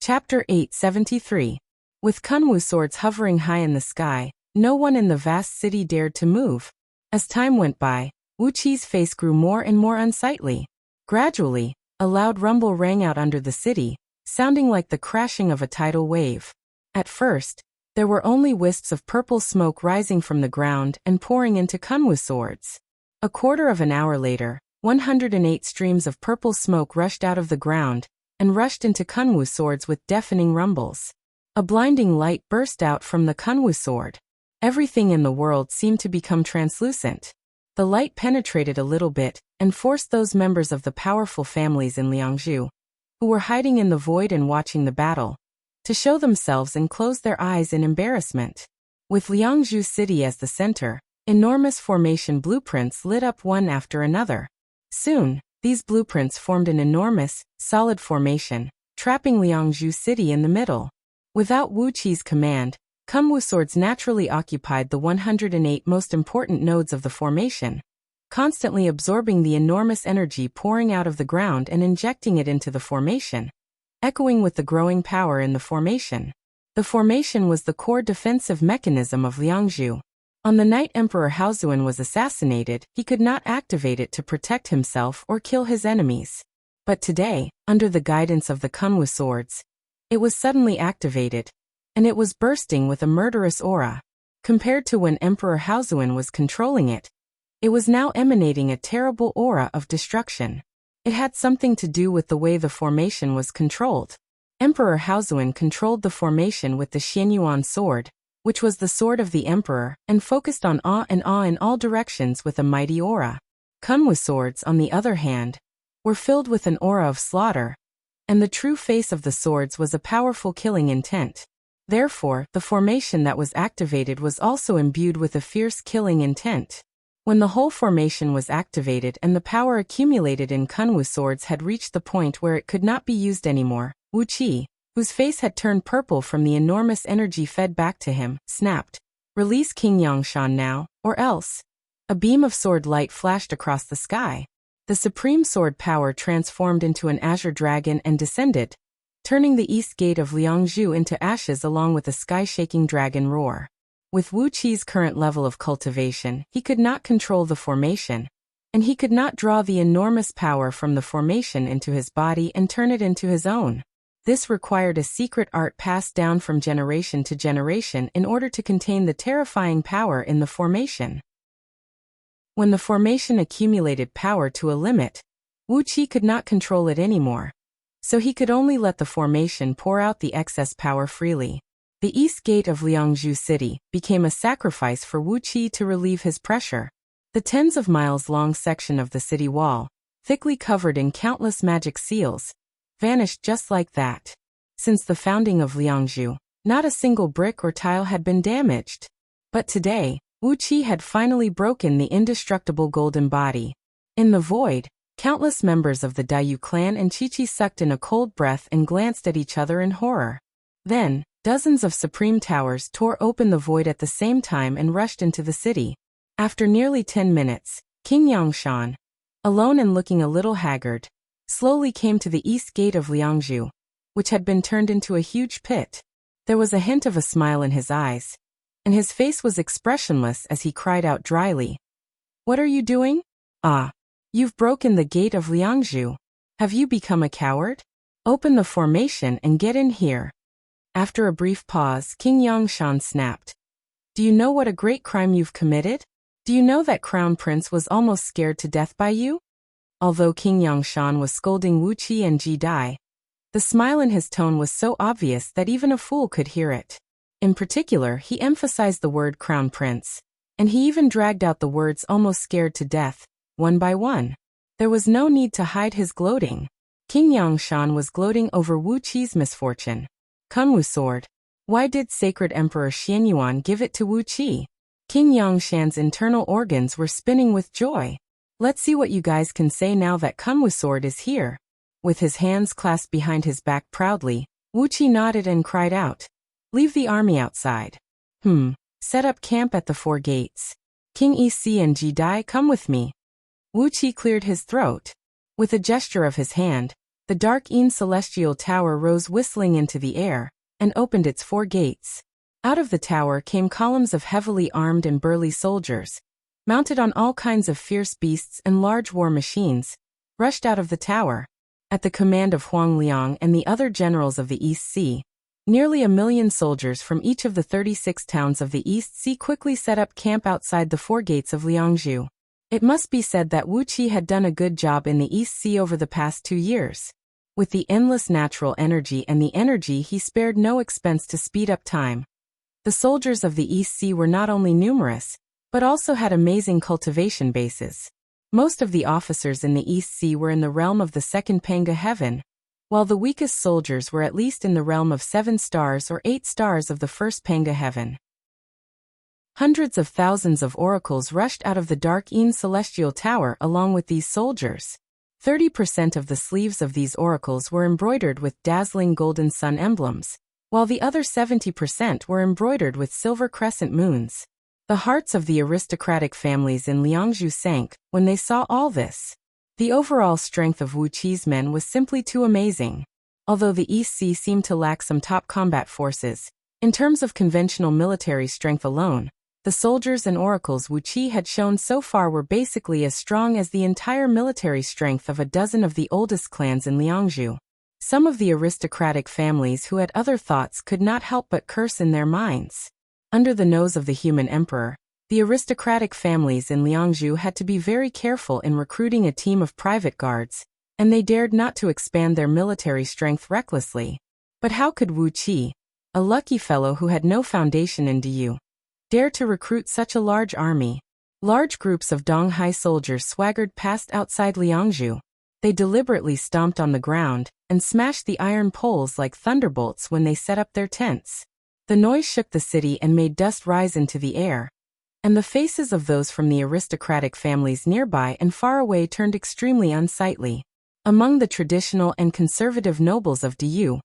Chapter 873. With Kunwu swords hovering high in the sky, no one in the vast city dared to move. As time went by, Wuqi's face grew more and more unsightly. Gradually, a loud rumble rang out under the city, sounding like the crashing of a tidal wave. At first, there were only wisps of purple smoke rising from the ground and pouring into Kunwu swords. A quarter of an hour later, 108 streams of purple smoke rushed out of the ground and rushed into Kunwu swords with deafening rumbles. A blinding light burst out from the Kunwu sword. Everything in the world seemed to become translucent. The light penetrated a little bit and forced those members of the powerful families in Liangzhu, who were hiding in the void and watching the battle, to show themselves and close their eyes in embarrassment. With Liangzhu city as the center, enormous formation blueprints lit up one after another. Soon, these blueprints formed an enormous, solid formation, trapping Liangzhu city in the middle. Without Wu Qi's command, Kunwu swords naturally occupied the 108 most important nodes of the formation, constantly absorbing the enormous energy pouring out of the ground and injecting it into the formation, echoing with the growing power in the formation. The formation was the core defensive mechanism of Liangzhu. On the night Emperor Haozuan was assassinated, he could not activate it to protect himself or kill his enemies. But today, under the guidance of the Kunwu swords, it was suddenly activated, and it was bursting with a murderous aura. Compared to when Emperor Haozuan was controlling it, it was now emanating a terrible aura of destruction. It had something to do with the way the formation was controlled. Emperor Haozuan controlled the formation with the Xianyuan sword, which was the sword of the emperor, and focused on awe in all directions with a mighty aura. Kunwu swords, on the other hand, were filled with an aura of slaughter, and the true face of the swords was a powerful killing intent. Therefore, the formation that was activated was also imbued with a fierce killing intent. When the whole formation was activated and the power accumulated in Kunwu swords had reached the point where it could not be used anymore, Wu Qi, whose face had turned purple from the enormous energy fed back to him, snapped, "Release King Yangshan now, or else." A beam of sword light flashed across the sky. The supreme sword power transformed into an azure dragon and descended, turning the east gate of Liangzhu into ashes along with a sky-shaking dragon roar. With Wu Qi's current level of cultivation, he could not control the formation, and he could not draw the enormous power from the formation into his body and turn it into his own. This required a secret art passed down from generation to generation in order to contain the terrifying power in the formation. When the formation accumulated power to a limit, Wu Qi could not control it anymore, so he could only let the formation pour out the excess power freely. The east gate of Liangzhu city became a sacrifice for Wu Qi to relieve his pressure. The tens of miles-long section of the city wall, thickly covered in countless magic seals, vanished just like that. Since the founding of Liangzhu, not a single brick or tile had been damaged. But today, Wu Qi had finally broken the indestructible golden body. In the void, countless members of the Dayu clan and Qiqi sucked in a cold breath and glanced at each other in horror. Then, dozens of supreme towers tore open the void at the same time and rushed into the city. After nearly 10 minutes, King Yangshan, alone and looking a little haggard, slowly came to the east gate of Liangzhu, which had been turned into a huge pit. There was a hint of a smile in his eyes, and his face was expressionless as he cried out dryly, "What are you doing? Ah, you've broken the gate of Liangzhu. Have you become a coward? Open the formation and get in here." After a brief pause, King Yangshan snapped, "Do you know what a great crime you've committed? Do you know that Crown Prince was almost scared to death by you?" Although King Yangshan was scolding Wu Qi and Ji Dai, the smile in his tone was so obvious that even a fool could hear it. In particular, he emphasized the word Crown Prince, and he even dragged out the words almost scared to death, one by one. There was no need to hide his gloating. King Yangshan was gloating over Wu Qi's misfortune. Kunwu sword. Why did Sacred Emperor Xianyuan give it to Wu Qi? King Yangshan's internal organs were spinning with joy. Let's see what you guys can say now that Kunwu sword is here. With his hands clasped behind his back proudly, Wu Qi nodded and cried out, "Leave the army outside. Set up camp at the 4 gates. King Ec and Ji Dai, come with me." Wu Qi cleared his throat. With a gesture of his hand, The dark celestial tower rose whistling into the air, and opened its 4 gates. Out of the tower came columns of heavily armed and burly soldiers, mounted on all kinds of fierce beasts and large war machines, rushed out of the tower. At the command of Huang Liang and the other generals of the East Sea, nearly 1,000,000 soldiers from each of the 36 towns of the East Sea quickly set up camp outside the 4 gates of Liangzhu. It must be said that Wuqi had done a good job in the East Sea over the past 2 years. With the endless natural energy and the energy he spared no expense to speed up time. The soldiers of the East Sea were not only numerous, but also had amazing cultivation bases. Most of the officers in the East Sea were in the realm of the 2nd Panga heaven, while the weakest soldiers were at least in the realm of 7 stars or 8 stars of the 1st Panga heaven. Hundreds of thousands of oracles rushed out of the dark celestial tower along with these soldiers. 30% of the sleeves of these oracles were embroidered with dazzling golden sun emblems, while the other 70% were embroidered with silver crescent moons. The hearts of the aristocratic families in Liangzhu sank when they saw all this. The overall strength of Wuqi's men was simply too amazing. Although the East Sea seemed to lack some top combat forces, in terms of conventional military strength alone, the soldiers and oracles Wuqi had shown so far were basically as strong as the entire military strength of a dozen of the oldest clans in Liangzhu. Some of the aristocratic families who had other thoughts could not help but curse in their minds. Under the nose of the human emperor, the aristocratic families in Liangzhu had to be very careful in recruiting a team of private guards, and they dared not to expand their military strength recklessly. But how could Wuqi, a lucky fellow who had no foundation in Diyu, dare to recruit such a large army? Large groups of Donghai soldiers swaggered past outside Liangzhu. They deliberately stomped on the ground and smashed the iron poles like thunderbolts when they set up their tents. The noise shook the city and made dust rise into the air, and the faces of those from the aristocratic families nearby and far away turned extremely unsightly. Among the traditional and conservative nobles of Diyu,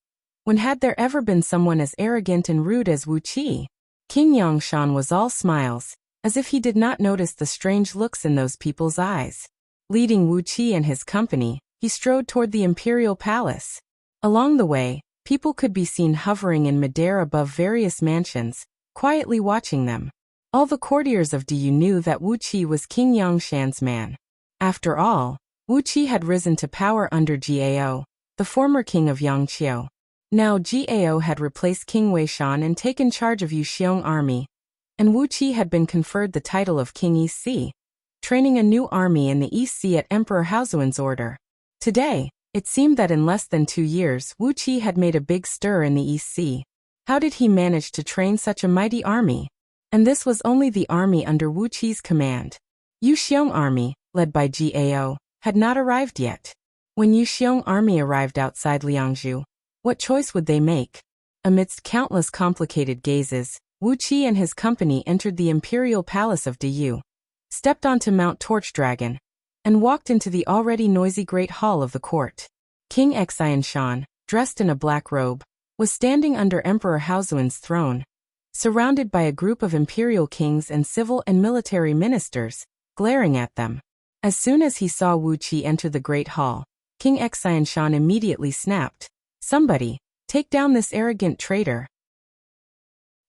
when had there ever been someone as arrogant and rude as Wuqi? King Yangshan was all smiles, as if he did not notice the strange looks in those people's eyes. Leading Wuqi and his company, he strode toward the imperial palace. Along the way, people could be seen hovering in midair above various mansions, quietly watching them. All the courtiers of Diyu knew that Wuqi was King Yangshan's man. After all, Wuqi had risen to power under Gao, the former king of Yangqiu. Now Gao had replaced King Weishan and taken charge of Yuxiong army, and Wuqi had been conferred the title of King East Sea, training a new army in the East Sea at Emperor Haozuan's order. Today, it seemed that in less than 2 years Wuqi had made a big stir in the East Sea. How did he manage to train such a mighty army? And this was only the army under Wuqi's command. Yuxiong army, led by Gao, had not arrived yet. When Yuxiong army arrived outside Liangzhu, what choice would they make? Amidst countless complicated gazes, Wuqi and his company entered the imperial palace of Diyu, stepped onto Mount Torch Dragon, and walked into the already noisy great hall of the court. King Xianshan, dressed in a black robe, was standing under Emperor Haozuan's throne, surrounded by a group of imperial kings and civil and military ministers, glaring at them. As soon as he saw Wuqi enter the great hall, King Xianshan immediately snapped, "Somebody, take down this arrogant traitor.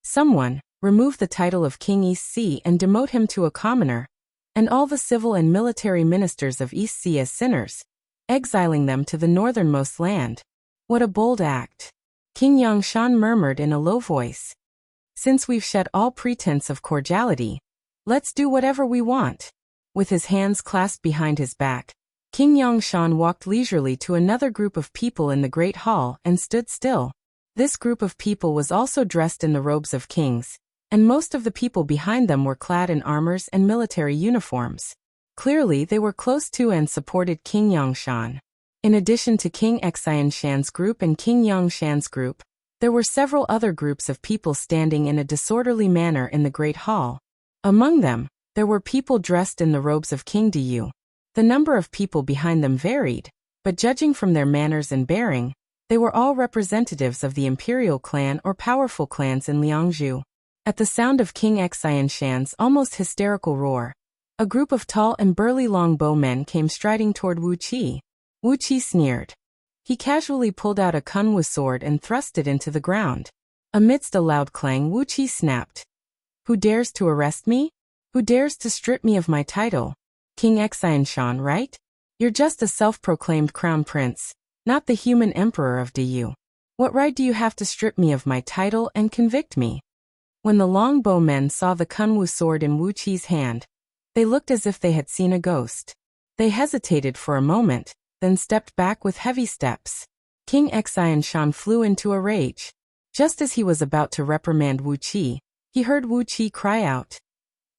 Someone, remove the title of King East Sea and demote him to a commoner, and all the civil and military ministers of East Sea as sinners, exiling them to the northernmost land." What a bold act! King Yangshan murmured in a low voice. "Since we've shed all pretense of cordiality, let's do whatever we want." With his hands clasped behind his back, King Yangshan walked leisurely to another group of people in the great hall and stood still. This group of people was also dressed in the robes of kings, and most of the people behind them were clad in armors and military uniforms. Clearly they were close to and supported King Yangshan. In addition to King Xianshan's group and King Yangshan's group, there were several other groups of people standing in a disorderly manner in the great hall. Among them, there were people dressed in the robes of King Diyu. The number of people behind them varied, but judging from their manners and bearing, they were all representatives of the imperial clan or powerful clans in Liangzhu. At the sound of King Xianshan's almost hysterical roar, a group of tall and burly longbowmen came striding toward Wuqi. Wuqi sneered. He casually pulled out a Kunwu sword and thrust it into the ground. Amidst a loud clang, Wuqi snapped. Who dares to arrest me? Who dares to strip me of my title? King Xianshan, right? You're just a self-proclaimed crown prince, not the human emperor of Du. What right do you have to strip me of my title and convict me? When the longbow men saw the Kunwu sword in Wuqi's hand, they looked as if they had seen a ghost. They hesitated for a moment, then stepped back with heavy steps. King Xianshan flew into a rage. Just as he was about to reprimand Wuqi, he heard Wuqi cry out.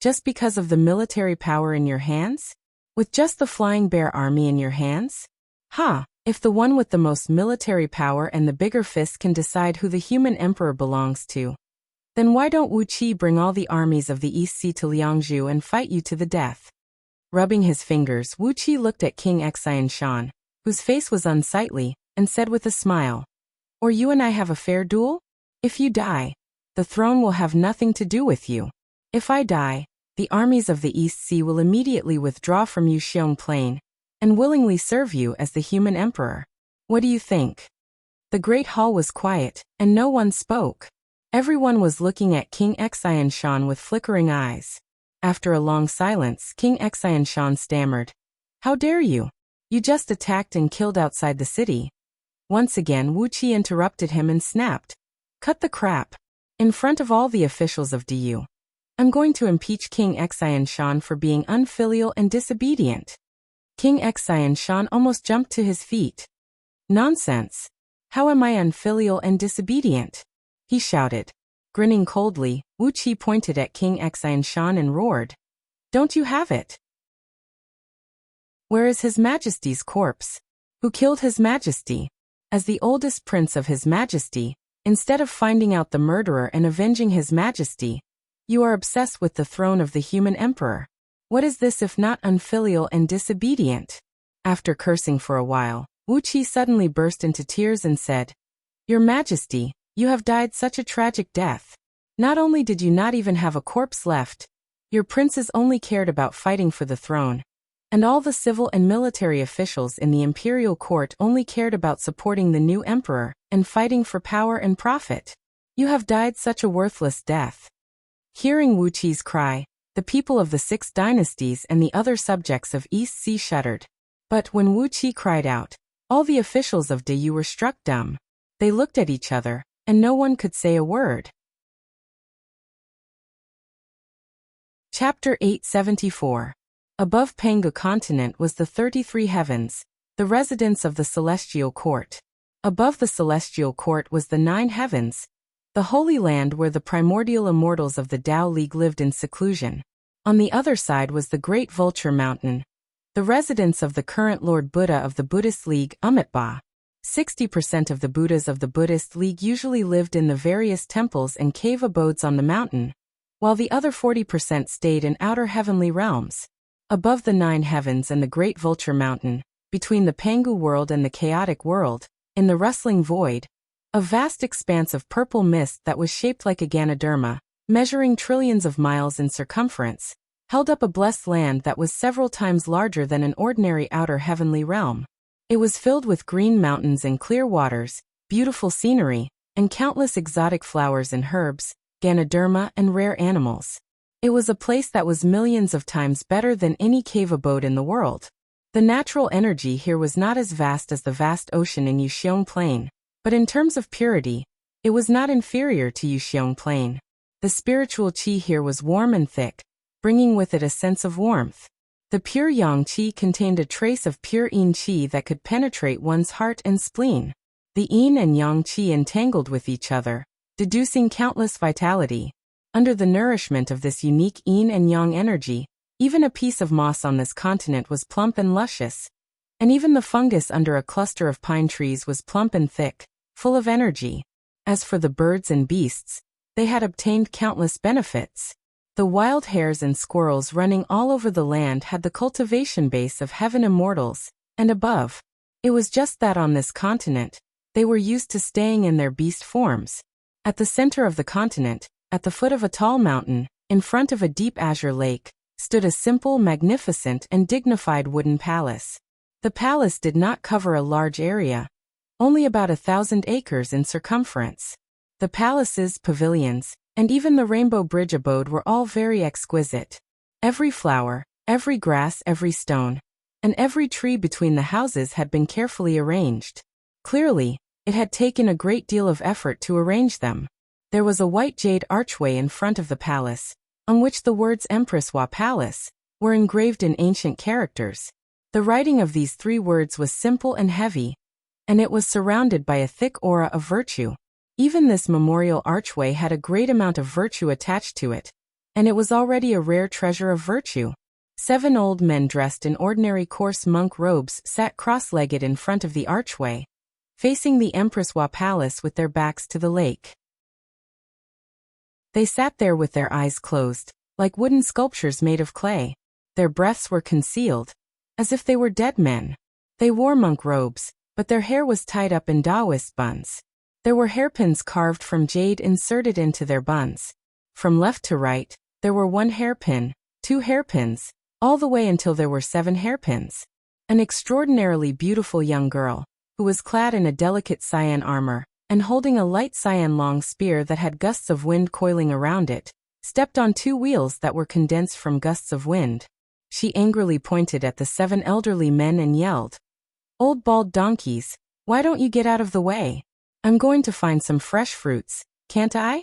Just because of the military power in your hands? With just the flying bear army in your hands? If the one with the most military power and the bigger fist can decide who the human emperor belongs to, then why don't Wuqi bring all the armies of the East Sea to Liangzhu and fight you to the death? Rubbing his fingers, Wuqi looked at King Xianshan, whose face was unsightly, and said with a smile, Or you and I have a fair duel? If you die, the throne will have nothing to do with you. If I die, the armies of the East Sea will immediately withdraw from Yuxiong Plain and willingly serve you as the human emperor. What do you think? The great hall was quiet, and no one spoke. Everyone was looking at King Xianshan with flickering eyes. After a long silence, King Xianshan stammered, How dare you? You just attacked and killed outside the city. Once again, Wuqi interrupted him and snapped, Cut the crap. In front of all the officials of Du, I'm going to impeach King Xianshan for being unfilial and disobedient. King Xianshan almost jumped to his feet. Nonsense. How am I unfilial and disobedient? He shouted. Grinning coldly, Wuqi pointed at King Xianshan and roared, Don't you have it? Where is His Majesty's corpse? Who killed His Majesty? As the oldest prince of His Majesty, instead of finding out the murderer and avenging His Majesty, you are obsessed with the throne of the human emperor. What is this if not unfilial and disobedient? After cursing for a while, Wuqi suddenly burst into tears and said, Your Majesty, you have died such a tragic death. Not only did you not even have a corpse left, your princes only cared about fighting for the throne, and all the civil and military officials in the imperial court only cared about supporting the new emperor and fighting for power and profit. You have died such a worthless death. Hearing Wuqi's cry, the people of the 6 dynasties and the other subjects of East Sea shuddered. But when Wuqi cried out, all the officials of Du were struck dumb. They looked at each other, and no one could say a word. Chapter 874. Above Pangu continent was the 33 heavens, the residence of the celestial court. Above the celestial court was the 9 heavens, the holy land where the primordial immortals of the Tao League lived in seclusion. On the other side was the great Vulture Mountain, the residence of the current Lord Buddha of the Buddhist League, Amitabha. 60% of the Buddhas of the Buddhist League usually lived in the various temples and cave abodes on the mountain, while the other 40% stayed in outer heavenly realms. Above the 9 heavens and the great Vulture Mountain, between the Pangu world and the chaotic world, in the rustling void, a vast expanse of purple mist that was shaped like a Ganoderma, measuring trillions of miles in circumference, held up a blessed land that was several times larger than an ordinary outer heavenly realm. It was filled with green mountains and clear waters, beautiful scenery, and countless exotic flowers and herbs, Ganoderma and rare animals. It was a place that was millions of times better than any cave abode in the world. The natural energy here was not as vast as the vast ocean in Yuxiong Plain, but in terms of purity, it was not inferior to Yuxiong Plain. The spiritual qi here was warm and thick, bringing with it a sense of warmth. The pure yang qi contained a trace of pure yin qi that could penetrate one's heart and spleen. The yin and yang qi entangled with each other, deducing countless vitality. Under the nourishment of this unique yin and yang energy, even a piece of moss on this continent was plump and luscious, and even the fungus under a cluster of pine trees was plump and thick, full of energy. As for the birds and beasts, they had obtained countless benefits. The wild hares and squirrels running all over the land had the cultivation base of heaven immortals, and above. It was just that on this continent, they were used to staying in their beast forms. At the center of the continent, at the foot of a tall mountain, in front of a deep azure lake, stood a simple, magnificent, and dignified wooden palace. The palace did not cover a large area, only about 1,000 acres in circumference. The palaces, pavilions, and even the Rainbow Bridge abode were all very exquisite. Every flower, every grass, every stone, and every tree between the houses had been carefully arranged. Clearly, it had taken a great deal of effort to arrange them. There was a white jade archway in front of the palace, on which the words Empress Wa Palace were engraved in ancient characters. The writing of these 3 words was simple and heavy, and it was surrounded by a thick aura of virtue. Even this memorial archway had a great amount of virtue attached to it, and it was already a rare treasure of virtue. 7 old men dressed in ordinary coarse monk robes sat cross-legged in front of the archway, facing the Empress Wa Palace with their backs to the lake. They sat there with their eyes closed, like wooden sculptures made of clay. Their breaths were concealed, as if they were dead men. They wore monk robes, but their hair was tied up in Taoist buns. There were hairpins carved from jade inserted into their buns. From left to right, there were 1 hairpin, 2 hairpins, all the way until there were 7 hairpins. An extraordinarily beautiful young girl, who was clad in a delicate cyan armor, and holding a light cyan long spear that had gusts of wind coiling around it, stepped on 2 wheels that were condensed from gusts of wind. She angrily pointed at the 7 elderly men and yelled, "Old bald donkeys, why don't you get out of the way? I'm going to find some fresh fruits, can't I?"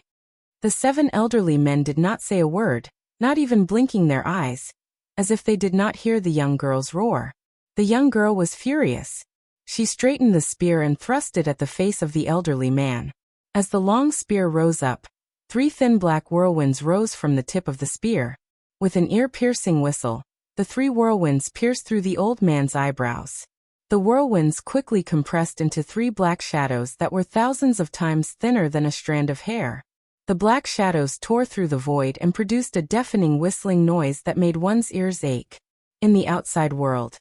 The 7 elderly men did not say a word, not even blinking their eyes, as if they did not hear the young girl's roar. The young girl was furious. She straightened the spear and thrust it at the face of the elderly man. As the long spear rose up, 3 thin black whirlwinds rose from the tip of the spear. With an ear-piercing whistle, the 3 whirlwinds pierced through the old man's eyebrows. The whirlwinds quickly compressed into 3 black shadows that were thousands of times thinner than a strand of hair. The black shadows tore through the void and produced a deafening whistling noise that made one's ears ache. In the outside world,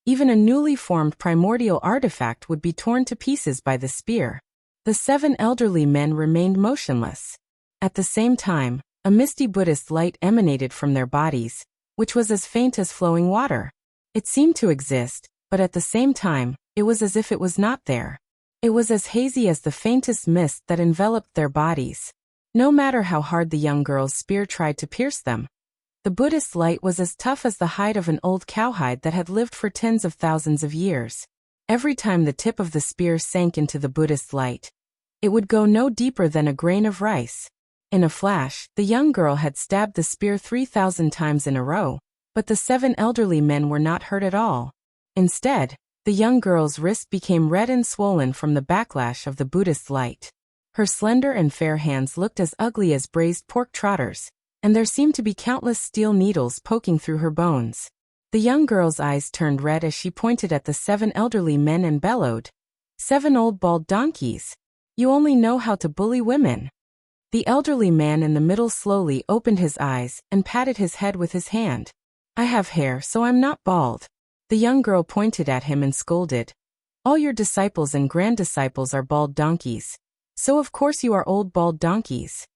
even a newly formed primordial artifact would be torn to pieces by the spear. The 7 elderly men remained motionless. At the same time, a misty Buddhist light emanated from their bodies, which was as faint as flowing water. It seemed to exist, but at the same time, it was as if it was not there. It was as hazy as the faintest mist that enveloped their bodies. No matter how hard the young girl's spear tried to pierce them, the Buddhist light was as tough as the hide of an old cowhide that had lived for tens of thousands of years. Every time the tip of the spear sank into the Buddhist light, it would go no deeper than a grain of rice. In a flash, the young girl had stabbed the spear 3,000 times in a row, but the 7 elderly men were not hurt at all. Instead, the young girl's wrist became red and swollen from the backlash of the Buddhist light. Her slender and fair hands looked as ugly as braised pork trotters, and there seemed to be countless steel needles poking through her bones. The young girl's eyes turned red as she pointed at the 7 elderly men and bellowed, "7 old bald donkeys! You only know how to bully women." The elderly man in the middle slowly opened his eyes and patted his head with his hand. "I have hair, so I'm not bald." The young girl pointed at him and scolded, "All your disciples and grand-disciples are bald donkeys, so of course you are old bald donkeys."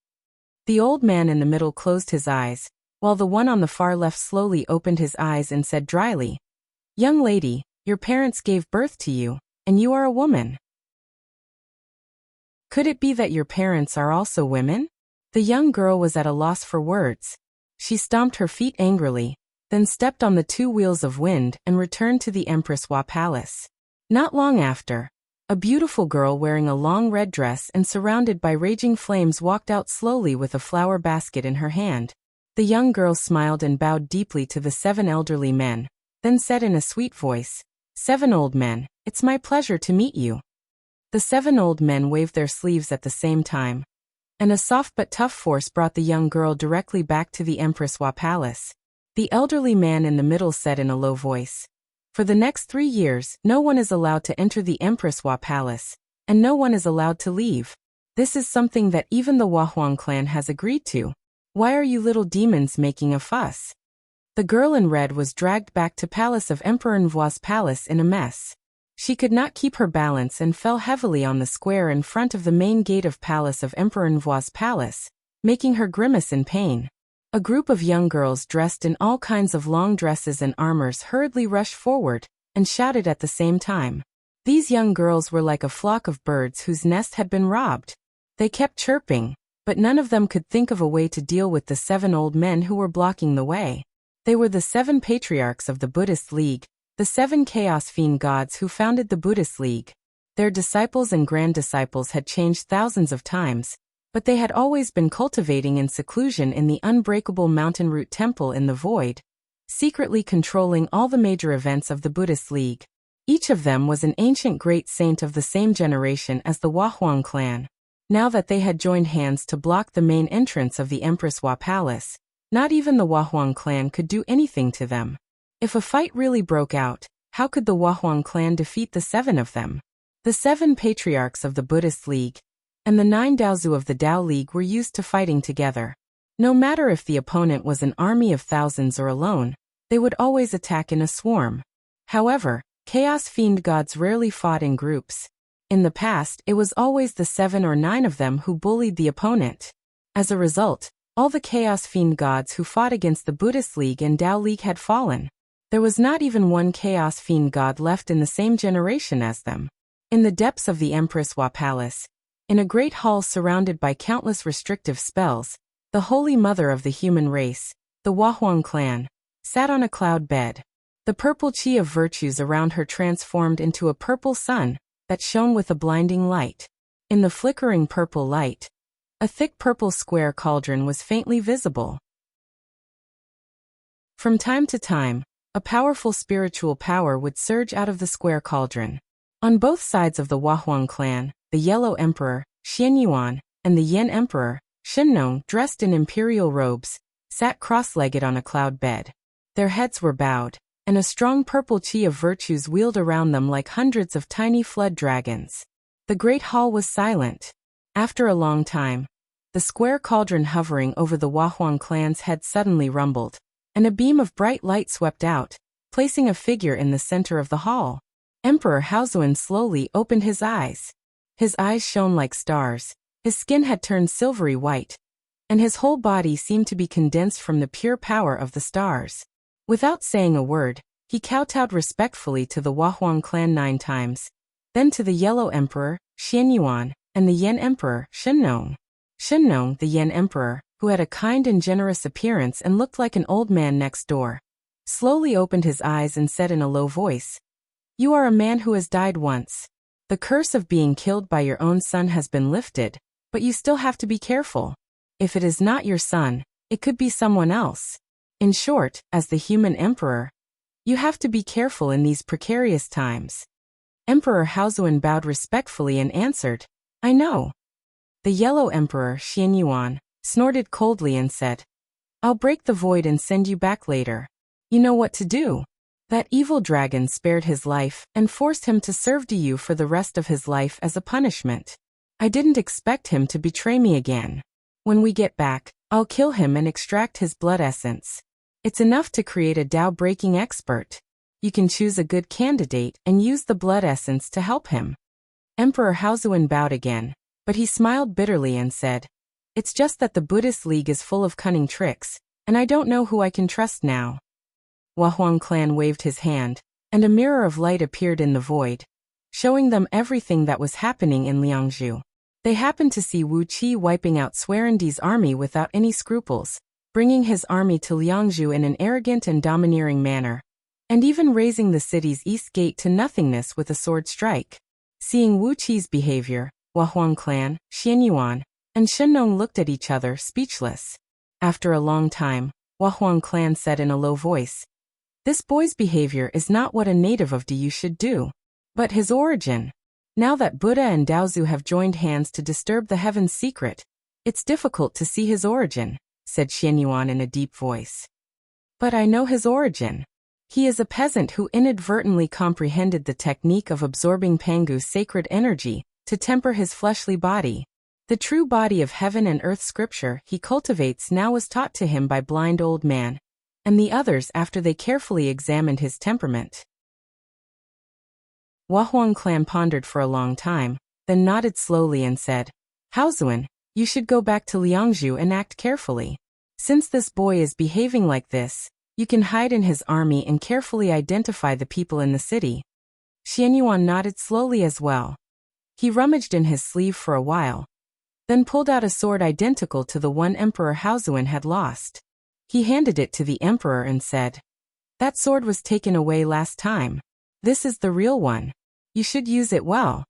The old man in the middle closed his eyes, while the one on the far left slowly opened his eyes and said dryly, "Young lady, your parents gave birth to you, and you are a woman. Could it be that your parents are also women?" The young girl was at a loss for words. She stomped her feet angrily, then stepped on the 2 wheels of wind and returned to the Empress Wa Palace. Not long after, a beautiful girl wearing a long red dress and surrounded by raging flames walked out slowly with a flower basket in her hand. The young girl smiled and bowed deeply to the 7 elderly men, then said in a sweet voice, "7 old men, it's my pleasure to meet you." The 7 old men waved their sleeves at the same time, and a soft but tough force brought the young girl directly back to the Empress Wa Palace. The elderly man in the middle said in a low voice, "For the next 3 years, no one is allowed to enter the Empress Wa Palace, and no one is allowed to leave. This is something that even the Wahuang clan has agreed to. Why are you little demons making a fuss?" The girl in red was dragged back to Palace of Emperor Nvua's palace in a mess. She could not keep her balance and fell heavily on the square in front of the main gate of Palace of Emperor Nvua's palace, making her grimace in pain. A group of young girls dressed in all kinds of long dresses and armors hurriedly rushed forward and shouted at the same time, These young girls were like a flock of birds whose nest had been robbed. They kept chirping, but none of them could think of a way to deal with the 7 old men who were blocking the way. They were the 7 patriarchs of the Buddhist League, the 7 chaos fiend gods who founded the Buddhist League. Their disciples and grand-disciples had changed thousands of times, but they had always been cultivating in seclusion in the unbreakable mountain root temple in the void, secretly controlling all the major events of the Buddhist League. Each of them was an ancient great saint of the same generation as the Wahuang clan. Now that they had joined hands to block the main entrance of the Empress Wa Palace, not even the Wahuang clan could do anything to them. If a fight really broke out, how could the Wahuang clan defeat the 7 of them? The 7 patriarchs of the Buddhist League and the 9 Daozu of the Tao League were used to fighting together. No matter if the opponent was an army of thousands or alone, they would always attack in a swarm. However, chaos fiend gods rarely fought in groups. In the past, it was always the 7 or 9 of them who bullied the opponent. As a result, all the chaos fiend gods who fought against the Buddhist League and Tao League had fallen. There was not even one chaos fiend god left in the same generation as them. In the depths of the Empress Wa Palace, in a great hall surrounded by countless restrictive spells, the Holy Mother of the human race, the Wahuang clan, sat on a cloud bed. The purple chi of virtues around her transformed into a purple sun that shone with a blinding light. In the flickering purple light, a thick purple square cauldron was faintly visible. From time to time, a powerful spiritual power would surge out of the square cauldron. On both sides of the Wahuang clan, the Yellow Emperor, Xianyuan, and the Yen Emperor, Xinnong, dressed in imperial robes, sat cross-legged on a cloud bed. Their heads were bowed, and a strong purple chi of virtues wheeled around them like hundreds of tiny flood dragons. The great hall was silent. After a long time, the square cauldron hovering over the Wahuang clan's head suddenly rumbled, and a beam of bright light swept out, placing a figure in the center of the hall. Emperor Haozuan slowly opened his eyes. His eyes shone like stars, his skin had turned silvery white, and his whole body seemed to be condensed from the pure power of the stars. Without saying a word, he kowtowed respectfully to the Wahuang clan 9 times, then to the Yellow Emperor, Xianyuan, and the Yen Emperor, Xinnong. Xinnong, the Yen Emperor, who had a kind and generous appearance and looked like an old man next door, slowly opened his eyes and said in a low voice, "You are a man who has died once. The curse of being killed by your own son has been lifted, but you still have to be careful. If it is not your son, it could be someone else. In short, as the human emperor, you have to be careful in these precarious times." Emperor Haozuan bowed respectfully and answered, "I know." The Yellow Emperor, Xianyuan, snorted coldly and said, "I'll break the void and send you back later. You know what to do." That evil dragon spared his life and forced him to serve to you for the rest of his life as a punishment. I didn't expect him to betray me again. When we get back, I'll kill him and extract his blood essence. It's enough to create a Tao-breaking expert. You can choose a good candidate and use the blood essence to help him. Emperor Haozuan bowed again, but he smiled bitterly and said, "It's just that the Buddhist League is full of cunning tricks, and I don't know who I can trust now." Wahuang clan waved his hand, and a mirror of light appeared in the void, showing them everything that was happening in Liangzhu. They happened to see Wuxia wiping out Swerendi's army without any scruples, bringing his army to Liangzhu in an arrogant and domineering manner, and even razing the city's east gate to nothingness with a sword strike. Seeing Wuxia's behavior, Wahuang clan, Xianyuan, and Xinnong looked at each other, speechless. After a long time, Wahuang clan said in a low voice, "This boy's behavior is not what a native of Diyu should do. But his origin. Now that Buddha and Daozu have joined hands to disturb the heaven's secret, it's difficult to see his origin," said Xianyuan in a deep voice. "But I know his origin. He is a peasant who inadvertently comprehended the technique of absorbing Pangu's sacred energy to temper his fleshly body. The true body of heaven and earth scripture he cultivates now was taught to him by blind old man, and the others after they carefully examined his temperament." Wahuang clan pondered for a long time, then nodded slowly and said, "Haozuan, you should go back to Liangzhu and act carefully. Since this boy is behaving like this, you can hide in his army and carefully identify the people in the city. Xianyuan nodded slowly as well. He rummaged in his sleeve for a while, then pulled out a sword identical to the one Emperor Haozuan had lost. He handed it to the emperor and said, "That sword was taken away last time. This is the real one. You should use it well."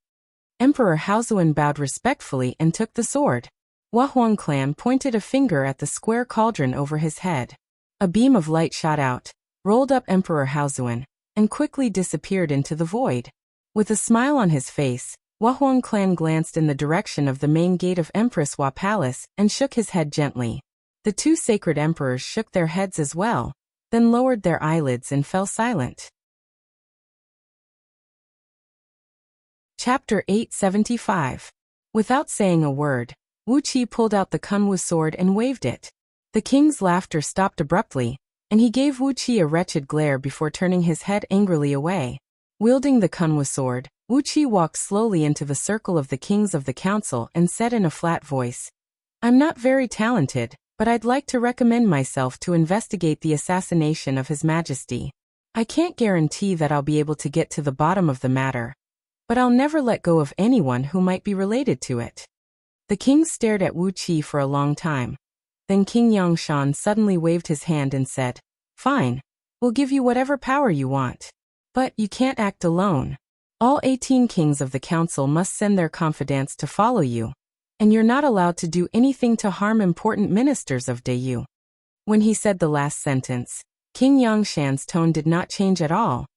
Emperor Haozuan bowed respectfully and took the sword. Huang Clan pointed a finger at the square cauldron over his head. A beam of light shot out, rolled up Emperor Haozuan, and quickly disappeared into the void. With a smile on his face, Huang Clan glanced in the direction of the main gate of Empress Hua Palace and shook his head gently. The two sacred emperors shook their heads as well, then lowered their eyelids and fell silent. Chapter 875. Without saying a word, Wuqi pulled out the Kunwu sword and waved it. The king's laughter stopped abruptly, and he gave Wuqi a wretched glare before turning his head angrily away. Wielding the Kunwu sword, Wuqi walked slowly into the circle of the kings of the council and said in a flat voice, "I'm not very talented, but I'd like to recommend myself to investigate the assassination of His Majesty. I can't guarantee that I'll be able to get to the bottom of the matter, but I'll never let go of anyone who might be related to it." The king stared at Wuqi for a long time. Then King Yangshan suddenly waved his hand and said, "Fine, we'll give you whatever power you want. But you can't act alone. All 18 kings of the council must send their confidants to follow you, and you're not allowed to do anything to harm important ministers of Dayu." When he said the last sentence, King Yangshan's tone did not change at all,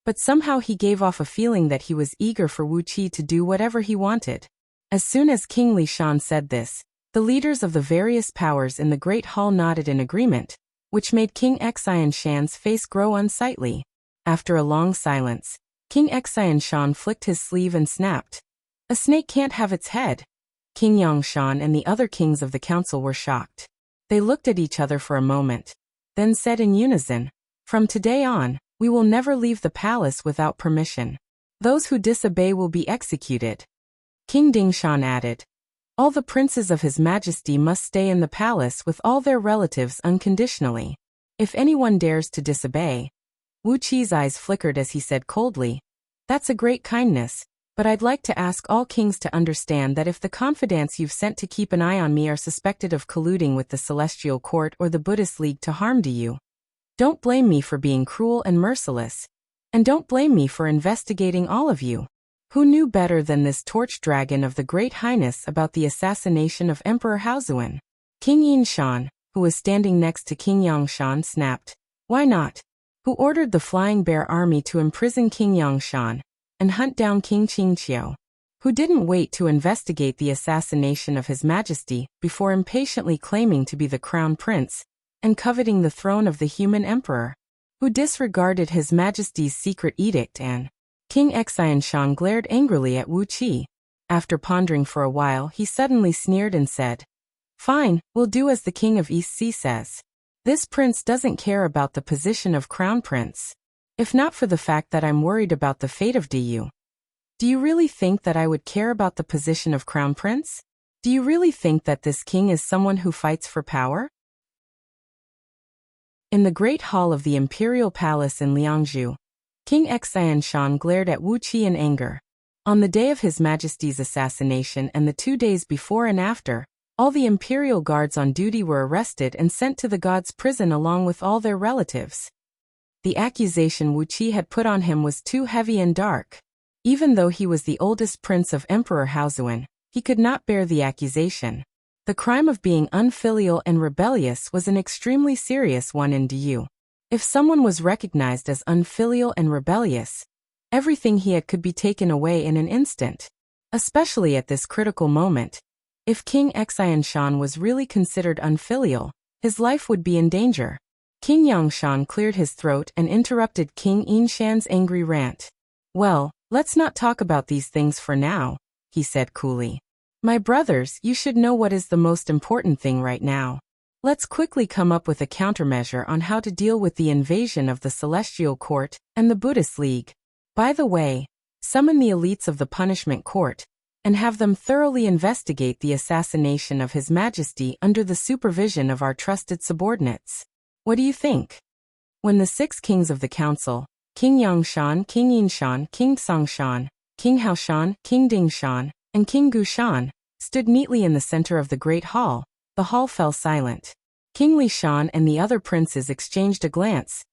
but somehow he gave off a feeling that he was eager for Wuqi to do whatever he wanted. As soon as King Li Shan said this, the leaders of the various powers in the Great Hall nodded in agreement, which made King Xian Shan's face grow unsightly. After a long silence, King Xian Shan flicked his sleeve and snapped, "A snake can't have its head." King Yangshan and the other kings of the council were shocked. They looked at each other for a moment, then said in unison, "From today on, we will never leave the palace without permission. Those who disobey will be executed." King Dingshan added, "All the princes of His Majesty must stay in the palace with all their relatives unconditionally. If anyone dares to disobey—" Wuqi's eyes flickered as he said coldly, "That's a great kindness, but I'd like to ask all kings to understand that if the confidants you've sent to keep an eye on me are suspected of colluding with the Celestial Court or the Buddhist League to harm you, don't blame me for being cruel and merciless, and don't blame me for investigating all of you. Who knew better than this torch dragon of the Great Highness about the assassination of Emperor Haozuan?" King Yinshan, who was standing next to King Yangshan, snapped, "Why not?" "Who ordered the Flying Bear Army to imprison King Yangshan and hunt down King Qingqiu? Who didn't wait to investigate the assassination of His Majesty before impatiently claiming to be the crown prince and coveting the throne of the human emperor? Who disregarded His Majesty's secret edict and—" King Xianshan glared angrily at Wuqi. After pondering for a while, he suddenly sneered and said, "Fine, we'll do as the king of East Sea says. This prince doesn't care about the position of crown prince. If not for the fact that I'm worried about the fate of Dayu. Do you really think that I would care about the position of crown prince? Do you really think that this king is someone who fights for power?" In the great hall of the imperial palace in Liangzhu, King Xianshan glared at Wuqi in anger. On the day of His Majesty's assassination and the 2 days before and after, all the imperial guards on duty were arrested and sent to the god's prison along with all their relatives. The accusation Wuqi had put on him was too heavy and dark. Even though he was the oldest prince of Emperor Haozuan, he could not bear the accusation. The crime of being unfilial and rebellious was an extremely serious one in Dayu. If someone was recognized as unfilial and rebellious, everything he had could be taken away in an instant. Especially at this critical moment, if King Xianshan was really considered unfilial, his life would be in danger. King Yangshan cleared his throat and interrupted King Yinshan's angry rant. "Well, let's not talk about these things for now," he said coolly. "My brothers, you should know what is the most important thing right now. Let's quickly come up with a countermeasure on how to deal with the invasion of the Celestial Court and the Buddhist League. By the way, summon the elites of the Punishment Court and have them thoroughly investigate the assassination of His Majesty under the supervision of our trusted subordinates. What do you think?" When the 6 kings of the council, King Yangshan, King Yinshan, King Tsongshan, King Haoshan, King Dingshan, and King Gushan, stood neatly in the center of the great hall. The hall fell silent. King Lishan and the other princes exchanged a glance,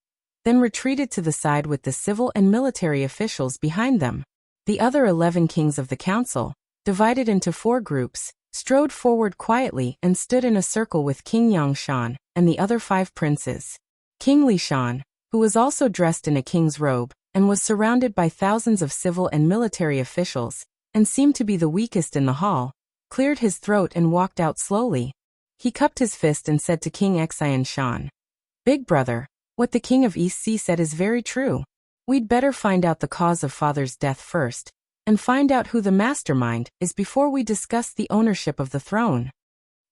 then retreated to the side with the civil and military officials behind them. The other 11 kings of the council, divided into 4 groups, strode forward quietly and stood in a circle with King Yangshan and the other 5 princes. King Lishan, who was also dressed in a king's robe and was surrounded by thousands of civil and military officials, and seemed to be the weakest in the hall, cleared his throat and walked out slowly. He cupped his fist and said to King Xianshan, "Big brother, what the king of East Sea said is very true. We'd better find out the cause of father's death first, and find out who the mastermind is before we discuss the ownership of the throne."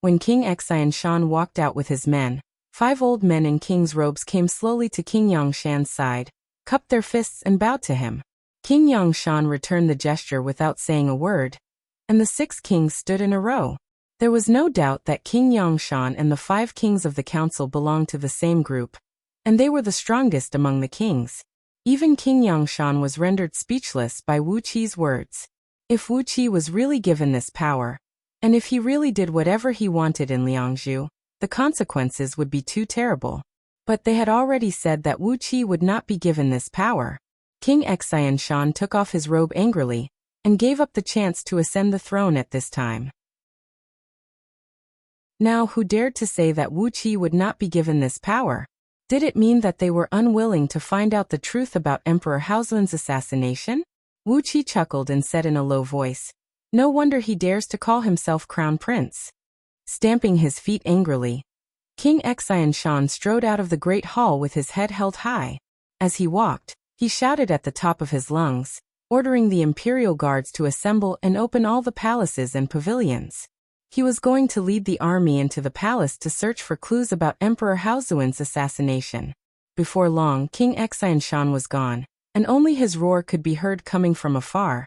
When King Xianshan walked out with his men, 5 old men in king's robes came slowly to King Yangshan's side, cupped their fists and bowed to him. King Yangshan returned the gesture without saying a word, and the 6 kings stood in a row. There was no doubt that King Yangshan and the 5 kings of the council belonged to the same group, and they were the strongest among the kings. Even King Yangshan was rendered speechless by Wuqi's words. If Wuqi was really given this power, and if he really did whatever he wanted in Liangzhu, the consequences would be too terrible. But they had already said that Wuqi would not be given this power. King Xianshan took off his robe angrily, and gave up the chance to ascend the throne at this time. Now, who dared to say that Wuqi would not be given this power? Did it mean that they were unwilling to find out the truth about Emperor Haozuan's assassination? Wuqi chuckled and said in a low voice, "No wonder he dares to call himself crown prince." Stamping his feet angrily, King Xianshan strode out of the great hall with his head held high. As he walked, he shouted at the top of his lungs, ordering the imperial guards to assemble and open all the palaces and pavilions. He was going to lead the army into the palace to search for clues about Emperor Haozuan's assassination. Before long, King Xianshan was gone, and only his roar could be heard coming from afar.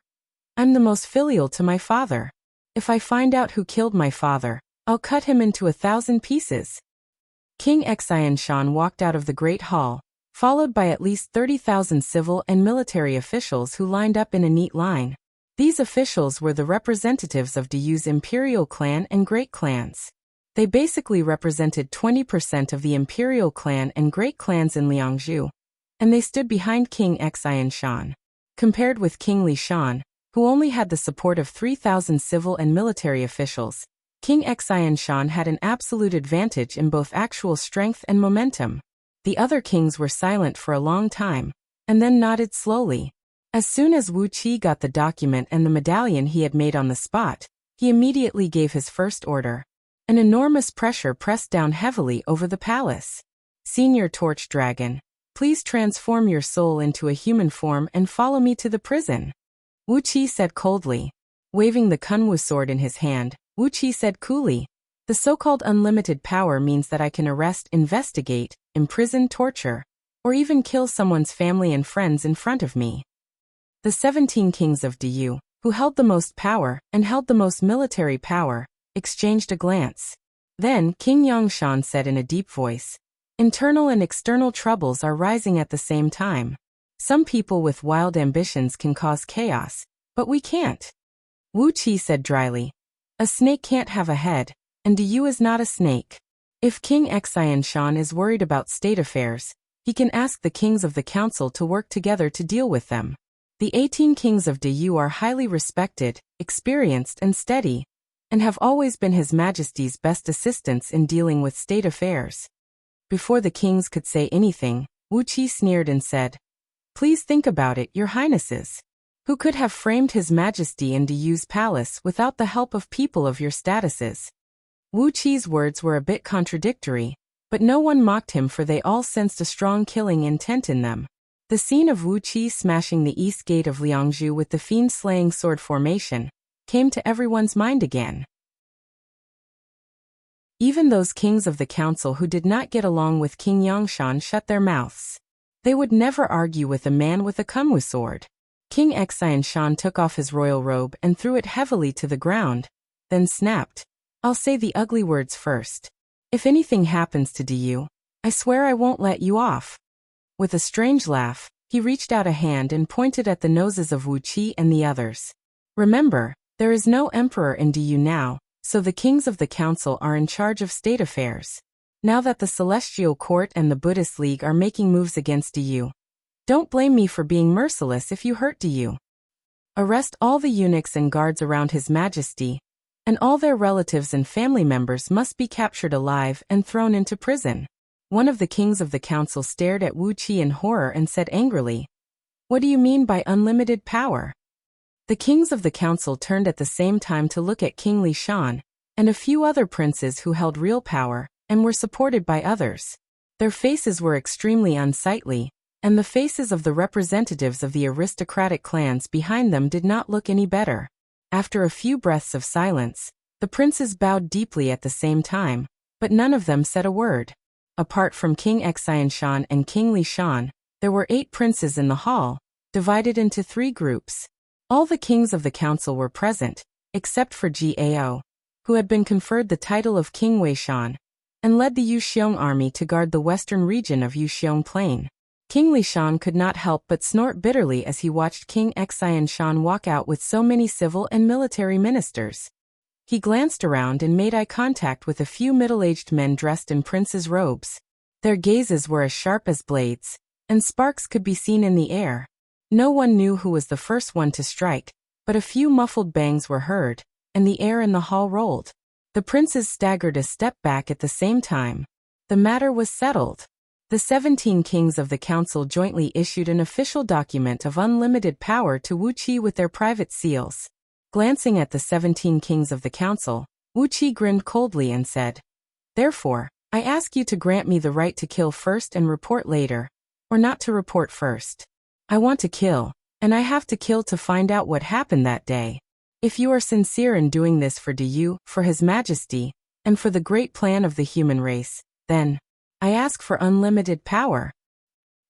"I'm the most filial to my father. If I find out who killed my father, I'll cut him into 1,000 pieces." King Xianshan walked out of the great hall, followed by at least 30,000 civil and military officials who lined up in a neat line. These officials were the representatives of Diyu's imperial clan and great clans. They basically represented 20% of the imperial clan and great clans in Liangzhu, and they stood behind King Xianshan. Compared with King Lishan, who only had the support of 3,000 civil and military officials, King Xianshan had an absolute advantage in both actual strength and momentum. The other kings were silent for a long time, and then nodded slowly. As soon as Wuqi got the document and the medallion he had made on the spot, he immediately gave his first order. An enormous pressure pressed down heavily over the palace. "Senior Torch Dragon, please transform your soul into a human form and follow me to the prison," Wuqi said coldly. Waving the Kunwu sword in his hand, Wuqi said coolly, "The so-called unlimited power means that I can arrest, investigate, imprison, torture, or even kill someone's family and friends in front of me." The 17 kings of Diyu, who held the most power and held the most military power, exchanged a glance. Then King Yangshan said in a deep voice, "Internal and external troubles are rising at the same time. Some people with wild ambitions can cause chaos, but we can't." Wuqi said dryly, "A snake can't have a head, and Diyu is not a snake. If King Xianshan is worried about state affairs, he can ask the kings of the council to work together to deal with them. The 18 kings of Diyu are highly respected, experienced and steady, and have always been His Majesty's best assistants in dealing with state affairs." Before the kings could say anything, Wuqi sneered and said, "Please think about it, Your Highnesses. Who could have framed His Majesty in Diyu's palace without the help of people of your statuses?" Wuqi's words were a bit contradictory, but no one mocked him, for they all sensed a strong killing intent in them. The scene of Wuqi smashing the east gate of Liangzhu with the fiend-slaying sword formation came to everyone's mind again. Even those kings of the council who did not get along with King Yangshan shut their mouths. They would never argue with a man with a kunwu sword. King Xianshan took off his royal robe and threw it heavily to the ground, then snapped, "I'll say the ugly words first. If anything happens to Diyu, I swear I won't let you off." With a strange laugh, He reached out a hand and pointed at the noses of Wuxia and the others. Remember, there is no emperor in Du now, so the kings of the council are in charge of state affairs. Now that the Celestial Court and the Buddhist League are making moves against Du, don't blame me for being merciless if you hurt Du. Arrest all the eunuchs and guards around His Majesty, and all their relatives and family members must be captured alive and thrown into prison. One of the kings of the council stared at Wuxia in horror and said angrily, "What do you mean by unlimited power?" The kings of the council turned at the same time to look at King Li Shan and a few other princes who held real power and were supported by others. Their faces were extremely unsightly, and the faces of the representatives of the aristocratic clans behind them did not look any better. After a few breaths of silence, the princes bowed deeply at the same time, but none of them said a word. Apart from King Xianshan and King Li Shan, there were 8 princes in the hall, divided into 3 groups. All the kings of the council were present, except for Gao, who had been conferred the title of King Weishan, and led the Yuxiong army to guard the western region of Yuxiong Plain. King Li Shan could not help but snort bitterly as he watched King Xianshan walk out with so many civil and military ministers. He glanced around and made eye contact with a few middle-aged men dressed in princes' robes. Their gazes were as sharp as blades, and sparks could be seen in the air. No one knew who was the first one to strike, but a few muffled bangs were heard, and the air in the hall rolled. The princes staggered a step back at the same time. The matter was settled. The 17 kings of the council jointly issued an official document of unlimited power to Wuxia with their private seals. Glancing at the 17 kings of the council, Wuxia grinned coldly and said, "Therefore, I ask you to grant me the right to kill first and report later, or not to report first. I want to kill, and I have to kill to find out what happened that day. If you are sincere in doing this for Du, for His Majesty, and for the great plan of the human race, then I ask for unlimited power."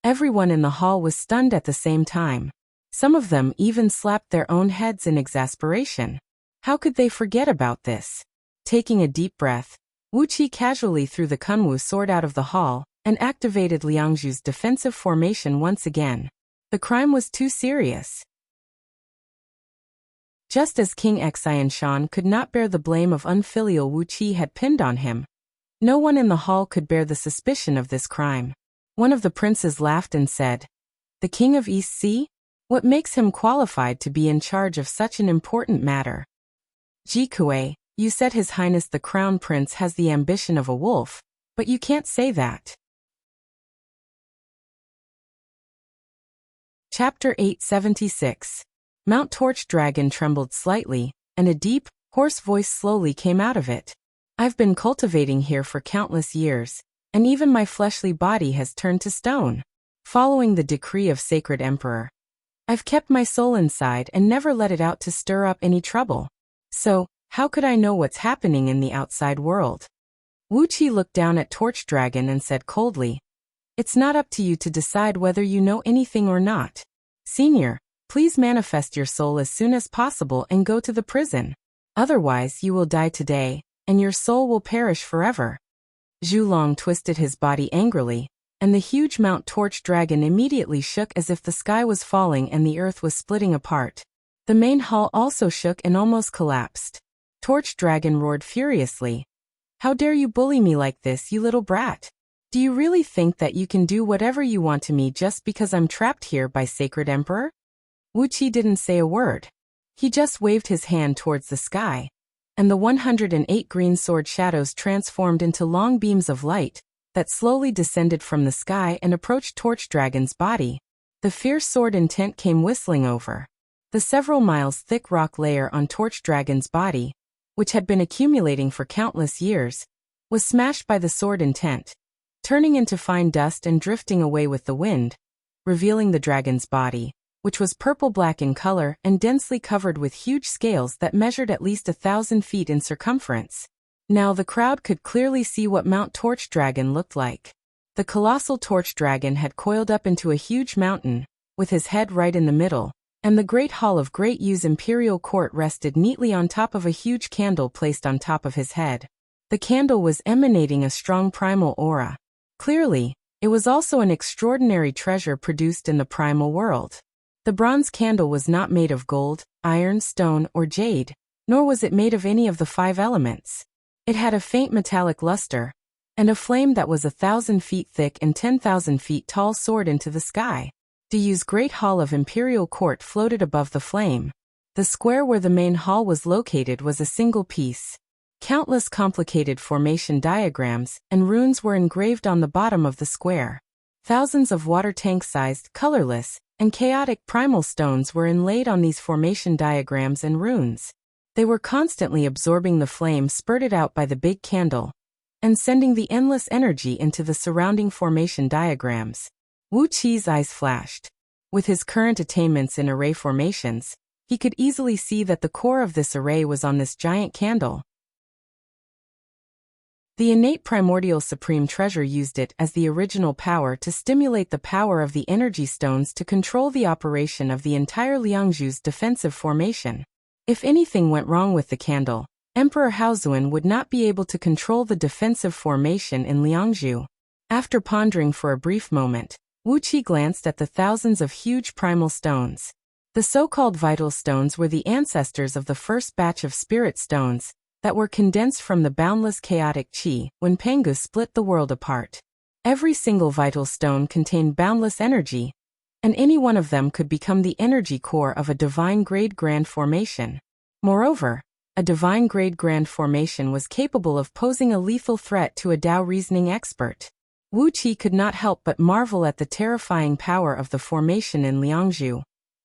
Everyone in the hall was stunned at the same time. Some of them even slapped their own heads in exasperation. How could they forget about this? Taking a deep breath, Wuxia casually threw the Kunwu sword out of the hall and activated Liangzhu's defensive formation once again. The crime was too serious. Just as King Xianshan could not bear the blame of unfilial Wuxia had pinned on him, no one in the hall could bear the suspicion of this crime. One of the princes laughed and said, "The King of East Sea? What makes him qualified to be in charge of such an important matter?" "Jikue, you said His Highness the Crown Prince has the ambition of a wolf, but you can't say that." Chapter 876. Mount Torch Dragon trembled slightly, and a deep, hoarse voice slowly came out of it. "I've been cultivating here for countless years, and even my fleshly body has turned to stone. Following the decree of Sacred Emperor, I've kept my soul inside and never let it out to stir up any trouble. So, how could I know what's happening in the outside world?" Wuxia looked down at Torch Dragon and said coldly, "It's not up to you to decide whether you know anything or not. Senior, please manifest your soul as soon as possible and go to the prison. Otherwise you will die today, and your soul will perish forever." Zhulong twisted his body angrily, and the huge Mount Torch Dragon immediately shook as if the sky was falling and the earth was splitting apart. The main hall also shook and almost collapsed. Torch Dragon roared furiously, "How dare you bully me like this, you little brat? Do you really think that you can do whatever you want to me just because I'm trapped here by Sacred Emperor?" Wuxia didn't say a word. He just waved his hand towards the sky, and the 108 green sword shadows transformed into long beams of light that slowly descended from the sky and approached Torch Dragon's body. The fierce sword intent came whistling over. The several miles thick rock layer on Torch Dragon's body, which had been accumulating for countless years, was smashed by the sword intent, turning into fine dust and drifting away with the wind, revealing the dragon's body, which was purple-black in color and densely covered with huge scales that measured at least 1,000 feet in circumference. Now the crowd could clearly see what Mount Torch Dragon looked like. The colossal Torch Dragon had coiled up into a huge mountain, with his head right in the middle, and the Great Hall of Great Yu's imperial court rested neatly on top of a huge candle placed on top of his head. The candle was emanating a strong primal aura. Clearly, It was also an extraordinary treasure produced in the primal world. The bronze candle was not made of gold, iron, stone, or jade, nor was it made of any of the 5 elements. It had a faint metallic luster, and a flame that was 1,000 feet thick and 10,000 feet tall soared into the sky. The Yu's great hall of imperial court floated above the flame. The square where the main hall was located was a single piece. Countless complicated formation diagrams and runes were engraved on the bottom of the square. Thousands of water tank-sized, colorless, and chaotic primal stones were inlaid on these formation diagrams and runes. They were constantly absorbing the flame spurted out by the big candle and sending the endless energy into the surrounding formation diagrams. Wuxi's eyes flashed. With his current attainments in array formations, he could easily see that the core of this array was on this giant candle. The innate primordial supreme treasure used it as the original power to stimulate the power of the energy stones to control the operation of the entire Liangzhu's defensive formation. If anything went wrong with the candle, Emperor Haozuan would not be able to control the defensive formation in Liangzhu. After pondering for a brief moment, Wuxi glanced at the thousands of huge primal stones. The so-called vital stones were the ancestors of the first batch of spirit stones that were condensed from the boundless chaotic qi when Pengu split the world apart. Every single vital stone contained boundless energy, and any one of them could become the energy core of a divine grade grand formation. Moreover, a divine grade grand formation was capable of posing a lethal threat to a Dao reasoning expert. Wuqi could not help but marvel at the terrifying power of the formation in Liangzhu,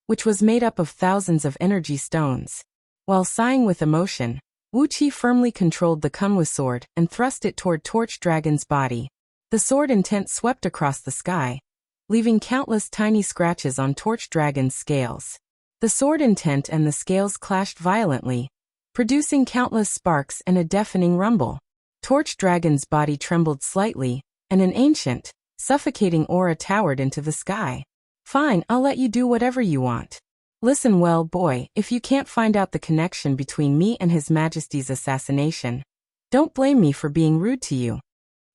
which was made up of thousands of energy stones. While sighing with emotion, Wuqi firmly controlled the Kunwu sword and thrust it toward Torch Dragon's body. The sword intent swept across the sky, leaving countless tiny scratches on Torch Dragon's scales. The sword intent and the scales clashed violently, producing countless sparks and a deafening rumble. Torch Dragon's body trembled slightly, and an ancient, suffocating aura towered into the sky. Fine, I'll let you do whatever you want. Listen well, boy, if you can't find out the connection between me and His Majesty's assassination, don't blame me for being rude to you.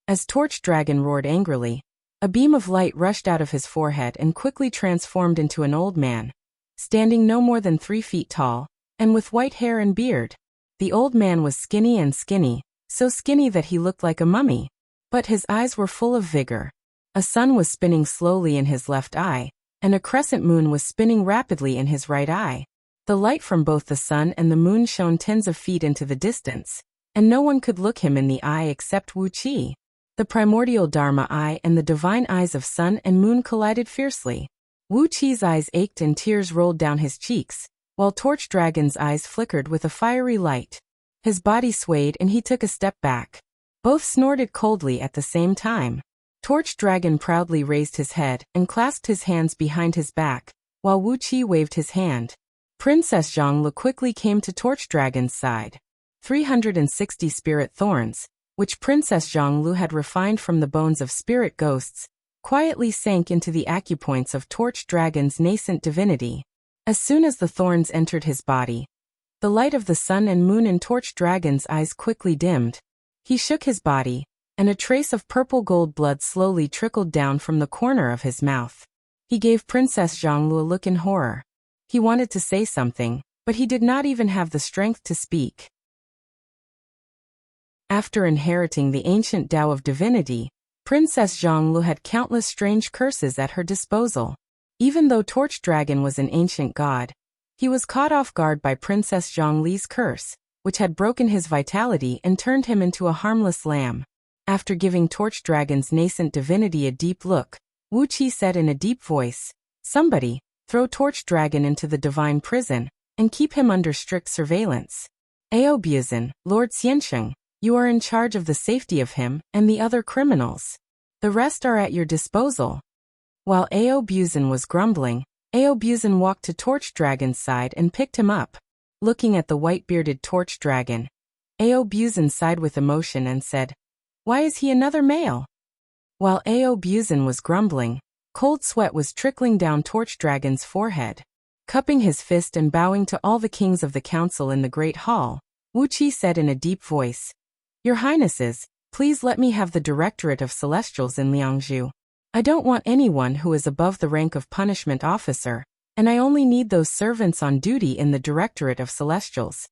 As Torch Dragon roared angrily, a beam of light rushed out of his forehead and quickly transformed into an old man, standing no more than 3 feet tall, and with white hair and beard. The old man was skinny, so skinny that he looked like a mummy. But his eyes were full of vigor. A sun was spinning slowly in his left eye, and a crescent moon was spinning rapidly in his right eye. The light from both the sun and the moon shone tens of feet into the distance, and no one could look him in the eye except Wuqi. The primordial Dharma eye and the divine eyes of sun and moon collided fiercely. Wuqi's eyes ached and tears rolled down his cheeks, while Torch Dragon's eyes flickered with a fiery light. His body swayed and he took a step back. Both snorted coldly at the same time. Torch Dragon proudly raised his head and clasped his hands behind his back, while Wuqi waved his hand. Princess Zhonglu quickly came to Torch Dragon's side. 360 spirit thorns, which Princess Zhonglu had refined from the bones of spirit ghosts, quietly sank into the acupoints of Torch Dragon's nascent divinity. As soon as the thorns entered his body, the light of the sun and moon in Torch Dragon's eyes quickly dimmed. He shook his body, and a trace of purple gold blood slowly trickled down from the corner of his mouth. He gave Princess Zhonglu a look in horror. He wanted to say something, but he did not even have the strength to speak. After inheriting the ancient Tao of divinity, Princess Zhonglu had countless strange curses at her disposal. Even though Torch Dragon was an ancient god, he was caught off guard by Princess Zhonglu's curse, which had broken his vitality and turned him into a harmless lamb. After giving Torch Dragon's nascent divinity a deep look, Wuqi said in a deep voice, "Somebody, throw Torch Dragon into the divine prison, and keep him under strict surveillance. Aobuzan, Lord Xiansheng, you are in charge of the safety of him and the other criminals. The rest are at your disposal." While Aobuzan was grumbling, Aobuzan walked to Torch Dragon's side and picked him up. Looking at the white-bearded Torch Dragon, Aobuzan sighed with emotion and said, "Why is he another male?" While Aobuzan was grumbling, cold sweat was trickling down Torch Dragon's forehead. Cupping his fist and bowing to all the kings of the council in the Great Hall, Wuqi said in a deep voice, "Your Highnesses, please let me have the Directorate of Celestials in Liangzhu." I don't want anyone who is above the rank of punishment officer, and I only need those servants on duty in the Directorate of Celestials.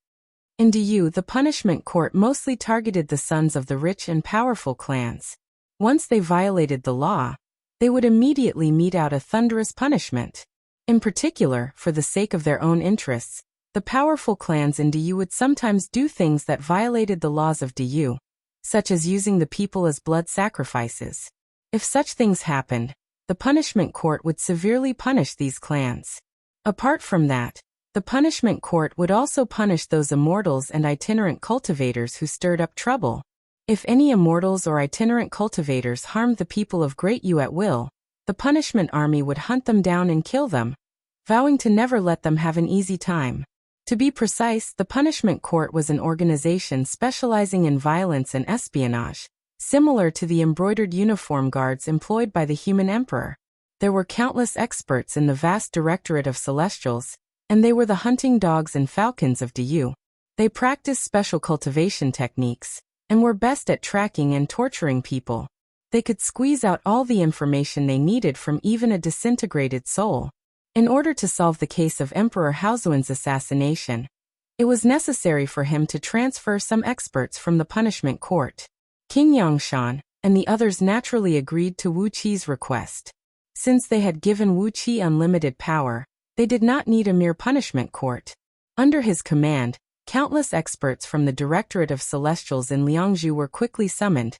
In DU, the punishment court mostly targeted the sons of the rich and powerful clans. Once they violated the law, they would immediately mete out a thunderous punishment. In particular, for the sake of their own interests, the powerful clans in DU would sometimes do things that violated the laws of DU, such as using the people as blood sacrifices. If such things happened, the punishment court would severely punish these clans. Apart from that, the punishment court would also punish those immortals and itinerant cultivators who stirred up trouble. If any immortals or itinerant cultivators harmed the people of Great U at will, the punishment army would hunt them down and kill them, vowing to never let them have an easy time. To be precise, the punishment court was an organization specializing in violence and espionage, similar to the embroidered uniform guards employed by the human emperor. There were countless experts in the vast Directorate of Celestials, and they were the hunting dogs and falcons of DU. They practiced special cultivation techniques, and were best at tracking and torturing people. They could squeeze out all the information they needed from even a disintegrated soul. In order to solve the case of Emperor Haozuan's assassination, it was necessary for him to transfer some experts from the punishment court. King Yangshan and the others naturally agreed to Wu Qi's request. Since they had given Wu Qi unlimited power, they did not need a mere punishment court. Under his command, countless experts from the Directorate of Celestials in Liangzhu were quickly summoned,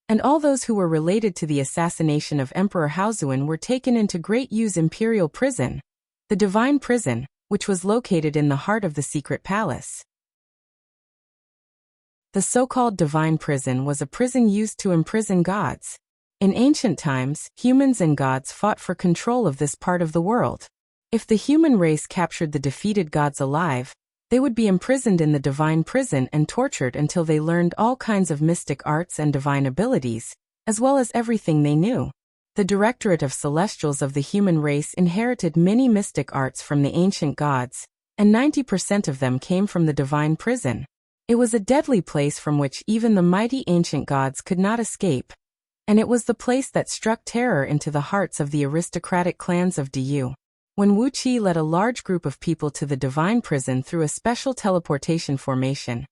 and all those who were related to the assassination of Emperor Haozuan were taken into Great Yu's imperial prison, the Divine Prison, which was located in the heart of the secret palace. The so-called Divine Prison was a prison used to imprison gods. In ancient times, humans and gods fought for control of this part of the world. If the human race captured the defeated gods alive, they would be imprisoned in the Divine Prison and tortured until they learned all kinds of mystic arts and divine abilities, as well as everything they knew. The Directorate of Celestials of the human race inherited many mystic arts from the ancient gods, and 90% of them came from the Divine Prison. It was a deadly place from which even the mighty ancient gods could not escape, and it was the place that struck terror into the hearts of the aristocratic clans of DU. When Wu Qi led a large group of people to the Divine Prison through a special teleportation formation,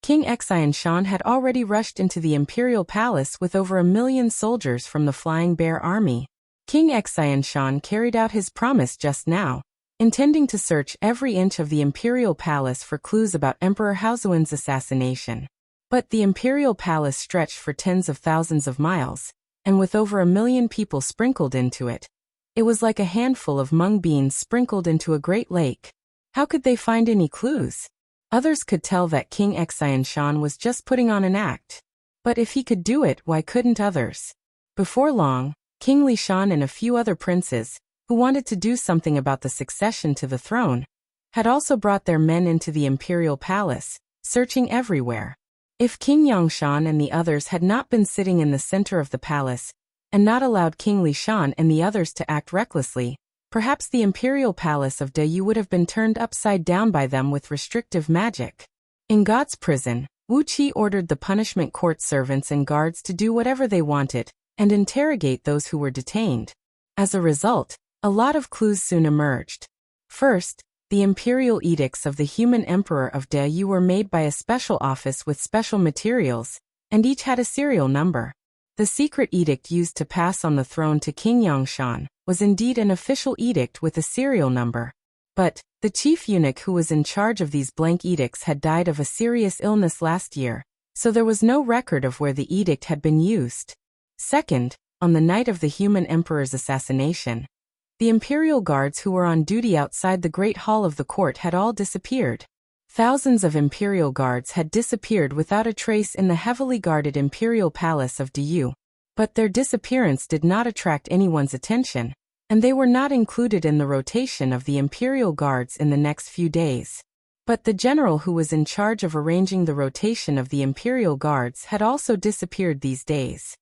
King Xianshan had already rushed into the imperial palace with over 1 million soldiers from the Flying Bear army. King Xianshan carried out his promise just now, intending to search every inch of the imperial palace for clues about Emperor Haozuan's assassination. But the imperial palace stretched for tens of thousands of miles, and with over 1 million people sprinkled into it, it was like a handful of mung beans sprinkled into a great lake. How could they find any clues? Others could tell that King Xianshan was just putting on an act. But if he could do it, why couldn't others? Before long, King Lishan and a few other princes, who wanted to do something about the succession to the throne, had also brought their men into the imperial palace, searching everywhere. If King Yangshan and the others had not been sitting in the center of the palace, and not allowed King Lishan and the others to act recklessly, perhaps the imperial palace of Dayu would have been turned upside down by them with restrictive magic. In God's prison, Wu Qi ordered the punishment court servants and guards to do whatever they wanted, and interrogate those who were detained. As a result, a lot of clues soon emerged. First, the imperial edicts of the human emperor of Dayu were made by a special office with special materials, and each had a serial number. The secret edict used to pass on the throne to King Yangshan was indeed an official edict with a serial number. But the chief eunuch who was in charge of these blank edicts had died of a serious illness last year, so there was no record of where the edict had been used. Second, on the night of the human emperor's assassination, the imperial guards who were on duty outside the great hall of the court had all disappeared. Thousands of imperial guards had disappeared without a trace in the heavily guarded imperial palace of Diyu. But their disappearance did not attract anyone's attention, and they were not included in the rotation of the imperial guards in the next few days. But the general who was in charge of arranging the rotation of the imperial guards had also disappeared these days.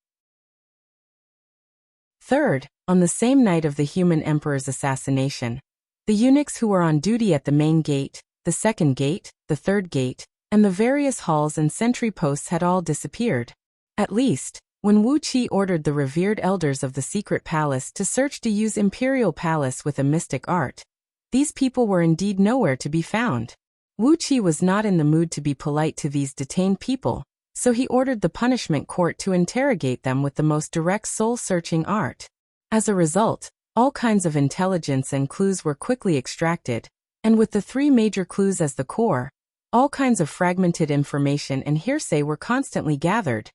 Third, on the same night of the human emperor's assassination, the eunuchs who were on duty at the main gate, the second gate, the third gate, and the various halls and sentry posts had all disappeared. At least, When Wuqi ordered the revered elders of the secret palace to search to use imperial palace with a mystic art, these people were indeed nowhere to be found. Wuqi was not in the mood to be polite to these detained people, so he ordered the punishment court to interrogate them with the most direct soul-searching art. As a result, all kinds of intelligence and clues were quickly extracted, and with the three major clues as the core, all kinds of fragmented information and hearsay were constantly gathered,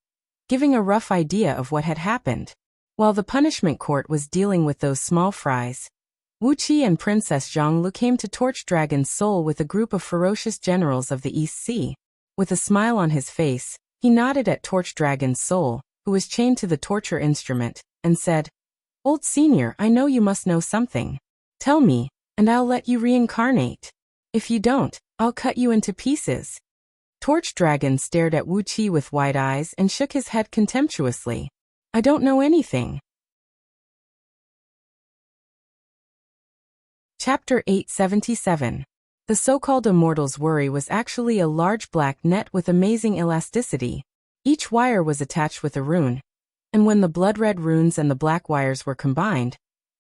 giving a rough idea of what had happened. While the punishment court was dealing with those small fries, Wuqi and Princess Zhonglu came to Torch Dragon's soul with a group of ferocious generals of the East Sea. With a smile on his face, he nodded at Torch Dragon's soul, who was chained to the torture instrument, and said, "Old senior, I know you must know something. Tell me, and I'll let you reincarnate. If you don't, I'll cut you into pieces." Torch Dragon stared at Wuqi with wide eyes and shook his head contemptuously. "I don't know anything." Chapter 877. The so-called immortal's worry was actually a large black net with amazing elasticity. Each wire was attached with a rune, and when the blood-red runes and the black wires were combined,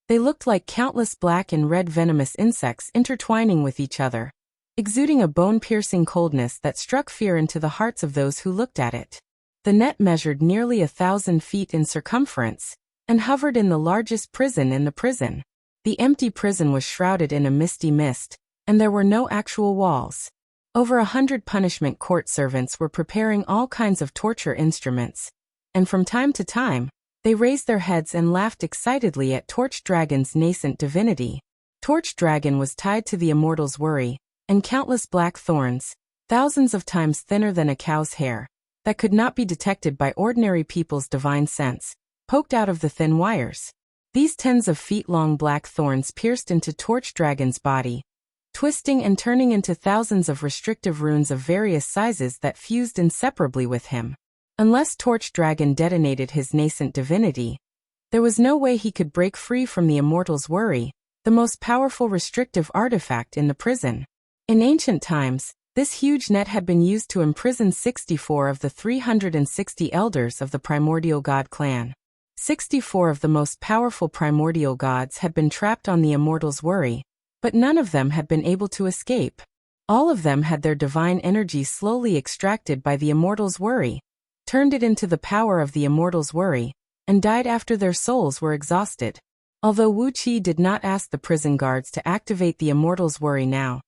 they looked like countless black and red venomous insects intertwining with each other, exuding a bone-piercing coldness that struck fear into the hearts of those who looked at it. The net measured nearly 1,000 feet in circumference, and hovered in the largest prison in the prison. The empty prison was shrouded in a misty mist, and there were no actual walls. Over 100 punishment court servants were preparing all kinds of torture instruments, and from time to time, they raised their heads and laughed excitedly at Torch Dragon's nascent divinity. Torch Dragon was tied to the immortal's worry, and countless black thorns, thousands of times thinner than a cow's hair, that could not be detected by ordinary people's divine sense, poked out of the thin wires. These tens of feet-long black thorns pierced into Torch Dragon's body, twisting and turning into thousands of restrictive runes of various sizes that fused inseparably with him. Unless Torch Dragon detonated his nascent divinity, there was no way he could break free from the immortal's worry, the most powerful restrictive artifact in the prison. In ancient times, this huge net had been used to imprison 64 of the 360 elders of the primordial god clan. 64 of the most powerful primordial gods had been trapped on the immortal's worry, but none of them had been able to escape. All of them had their divine energy slowly extracted by the immortal's worry, turned it into the power of the immortal's worry, and died after their souls were exhausted. Although Wuqi did not ask the prison guards to activate the immortal's worry now,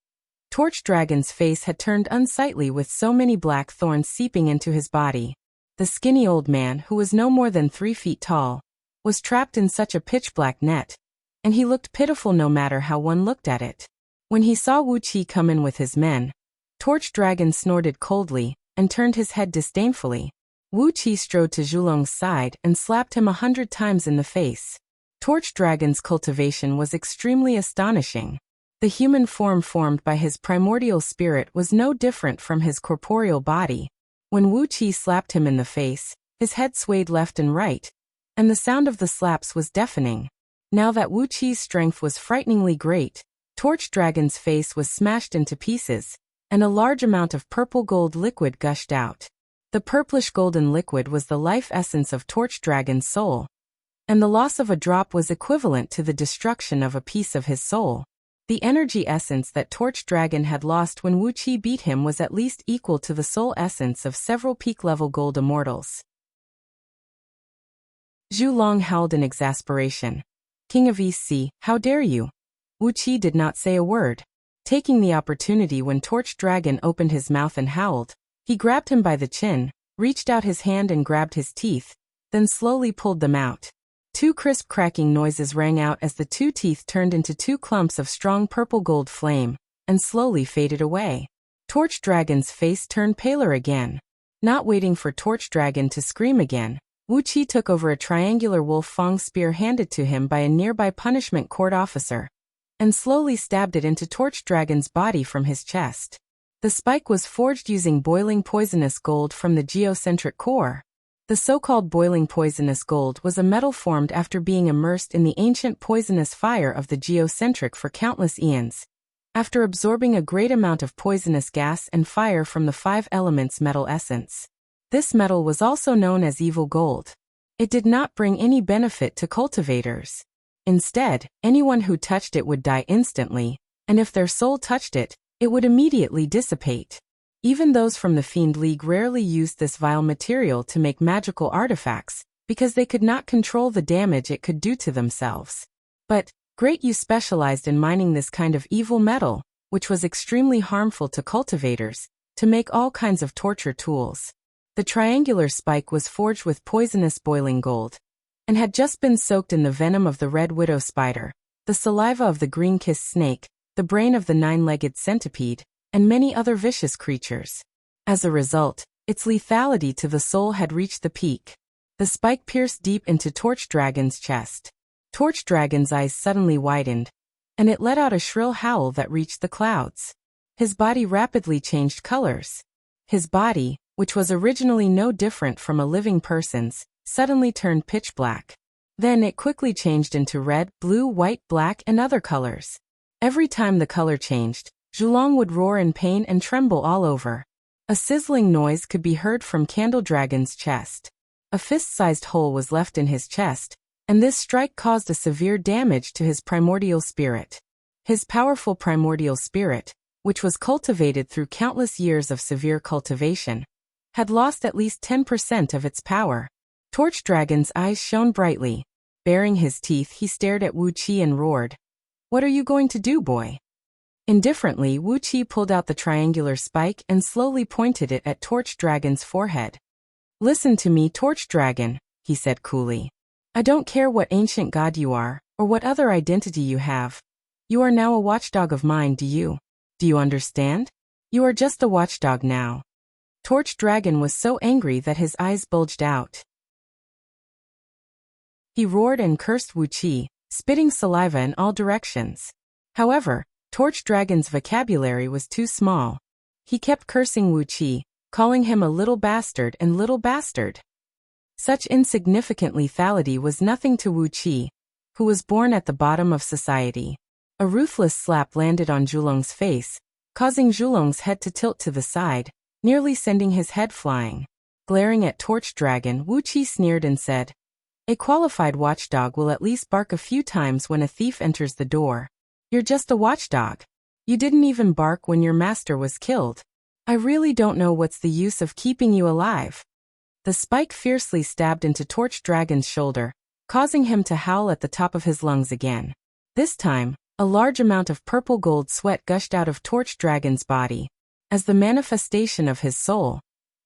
Torch Dragon's face had turned unsightly with so many black thorns seeping into his body. The skinny old man, who was no more than 3 feet tall, was trapped in such a pitch-black net, and he looked pitiful no matter how one looked at it. When he saw Wuqi come in with his men, Torch Dragon snorted coldly and turned his head disdainfully. Wuqi strode to Zhulong's side and slapped him 100 times in the face. Torch Dragon's cultivation was extremely astonishing. The human form formed by his primordial spirit was no different from his corporeal body. When Wuqi slapped him in the face, his head swayed left and right, and the sound of the slaps was deafening. Now that Wuqi's strength was frighteningly great, Torch Dragon's face was smashed into pieces, and a large amount of purple gold liquid gushed out. The purplish golden liquid was the life essence of Torch Dragon's soul, and the loss of a drop was equivalent to the destruction of a piece of his soul. The energy essence that Torch Dragon had lost when Wuqi beat him was at least equal to the soul essence of several peak-level gold immortals. Zhulong howled in exasperation. "King of East Sea, how dare you?" Wuqi did not say a word. Taking the opportunity when Torch Dragon opened his mouth and howled, he grabbed him by the chin, reached out his hand and grabbed his teeth, then slowly pulled them out. 2 crisp cracking noises rang out as the 2 teeth turned into 2 clumps of strong purple gold flame, and slowly faded away. Torch Dragon's face turned paler again. Not waiting for Torch Dragon to scream again, Wuqi took over a triangular wolf fang spear handed to him by a nearby punishment court officer, and slowly stabbed it into Torch Dragon's body from his chest. The spike was forged using boiling poisonous gold from the geocentric core. The so-called boiling poisonous gold was a metal formed after being immersed in the ancient poisonous fire of the geocentric for countless eons, after absorbing a great amount of poisonous gas and fire from the 5 elements metal essence. This metal was also known as evil gold. It did not bring any benefit to cultivators. Instead, anyone who touched it would die instantly, and if their soul touched it, it would immediately dissipate. Even those from the Fiend League rarely used this vile material to make magical artifacts, because they could not control the damage it could do to themselves. But, Great You specialized in mining this kind of evil metal, which was extremely harmful to cultivators, to make all kinds of torture tools. The triangular spike was forged with poisonous boiling gold, and had just been soaked in the venom of the red widow spider, the saliva of the green-kissed snake, the brain of the nine-legged centipede, and many other vicious creatures. As a result, its lethality to the soul had reached the peak. The spike pierced deep into Torch Dragon's chest. Torch Dragon's eyes suddenly widened, and it let out a shrill howl that reached the clouds. His body rapidly changed colors. His body, which was originally no different from a living person's, suddenly turned pitch black. Then it quickly changed into red, blue, white, black, and other colors. Every time the color changed, Zhulong would roar in pain and tremble all over. A sizzling noise could be heard from Candle Dragon's chest. A fist-sized hole was left in his chest, and this strike caused a severe damage to his primordial spirit. His powerful primordial spirit, which was cultivated through countless years of severe cultivation, had lost at least 10% of its power. Torch Dragon's eyes shone brightly. Baring his teeth, he stared at Wuxia and roared, "What are you going to do, boy?" Indifferently, Wuxia pulled out the triangular spike and slowly pointed it at Torch Dragon's forehead. "Listen to me, Torch Dragon," he said coolly. "I don't care what ancient god you are, or what other identity you have. You are now a watchdog of mine, do you? Do you understand? You are just a watchdog now." Torch Dragon was so angry that his eyes bulged out. He roared and cursed Wuxia, spitting saliva in all directions. However, Torch Dragon's vocabulary was too small. He kept cursing Wuxia, calling him a little bastard and little bastard. Such insignificant lethality was nothing to Wuxia, who was born at the bottom of society. A ruthless slap landed on Zhulong's face, causing Zhulong's head to tilt to the side, nearly sending his head flying. Glaring at Torch Dragon, Wuxia sneered and said, "A qualified watchdog will at least bark a few times when a thief enters the door. You're just a watchdog. You didn't even bark when your master was killed. I really don't know what's the use of keeping you alive." The spike fiercely stabbed into Torch Dragon's shoulder, causing him to howl at the top of his lungs again. This time, a large amount of purple gold sweat gushed out of Torch Dragon's body. As the manifestation of his soul,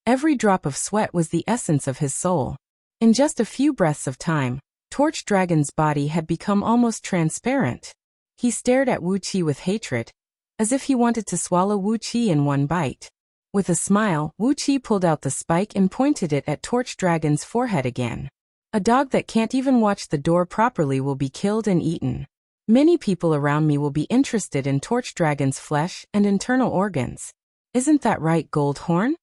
every drop of sweat was the essence of his soul. In just a few breaths of time, Torch Dragon's body had become almost transparent. He stared at Wuxia with hatred, as if he wanted to swallow Wuxia in one bite. With a smile, Wuxia pulled out the spike and pointed it at Torch Dragon's forehead again. "A dog that can't even watch the door properly will be killed and eaten. Many people around me will be interested in Torch Dragon's flesh and internal organs. Isn't that right, Gold Horn?"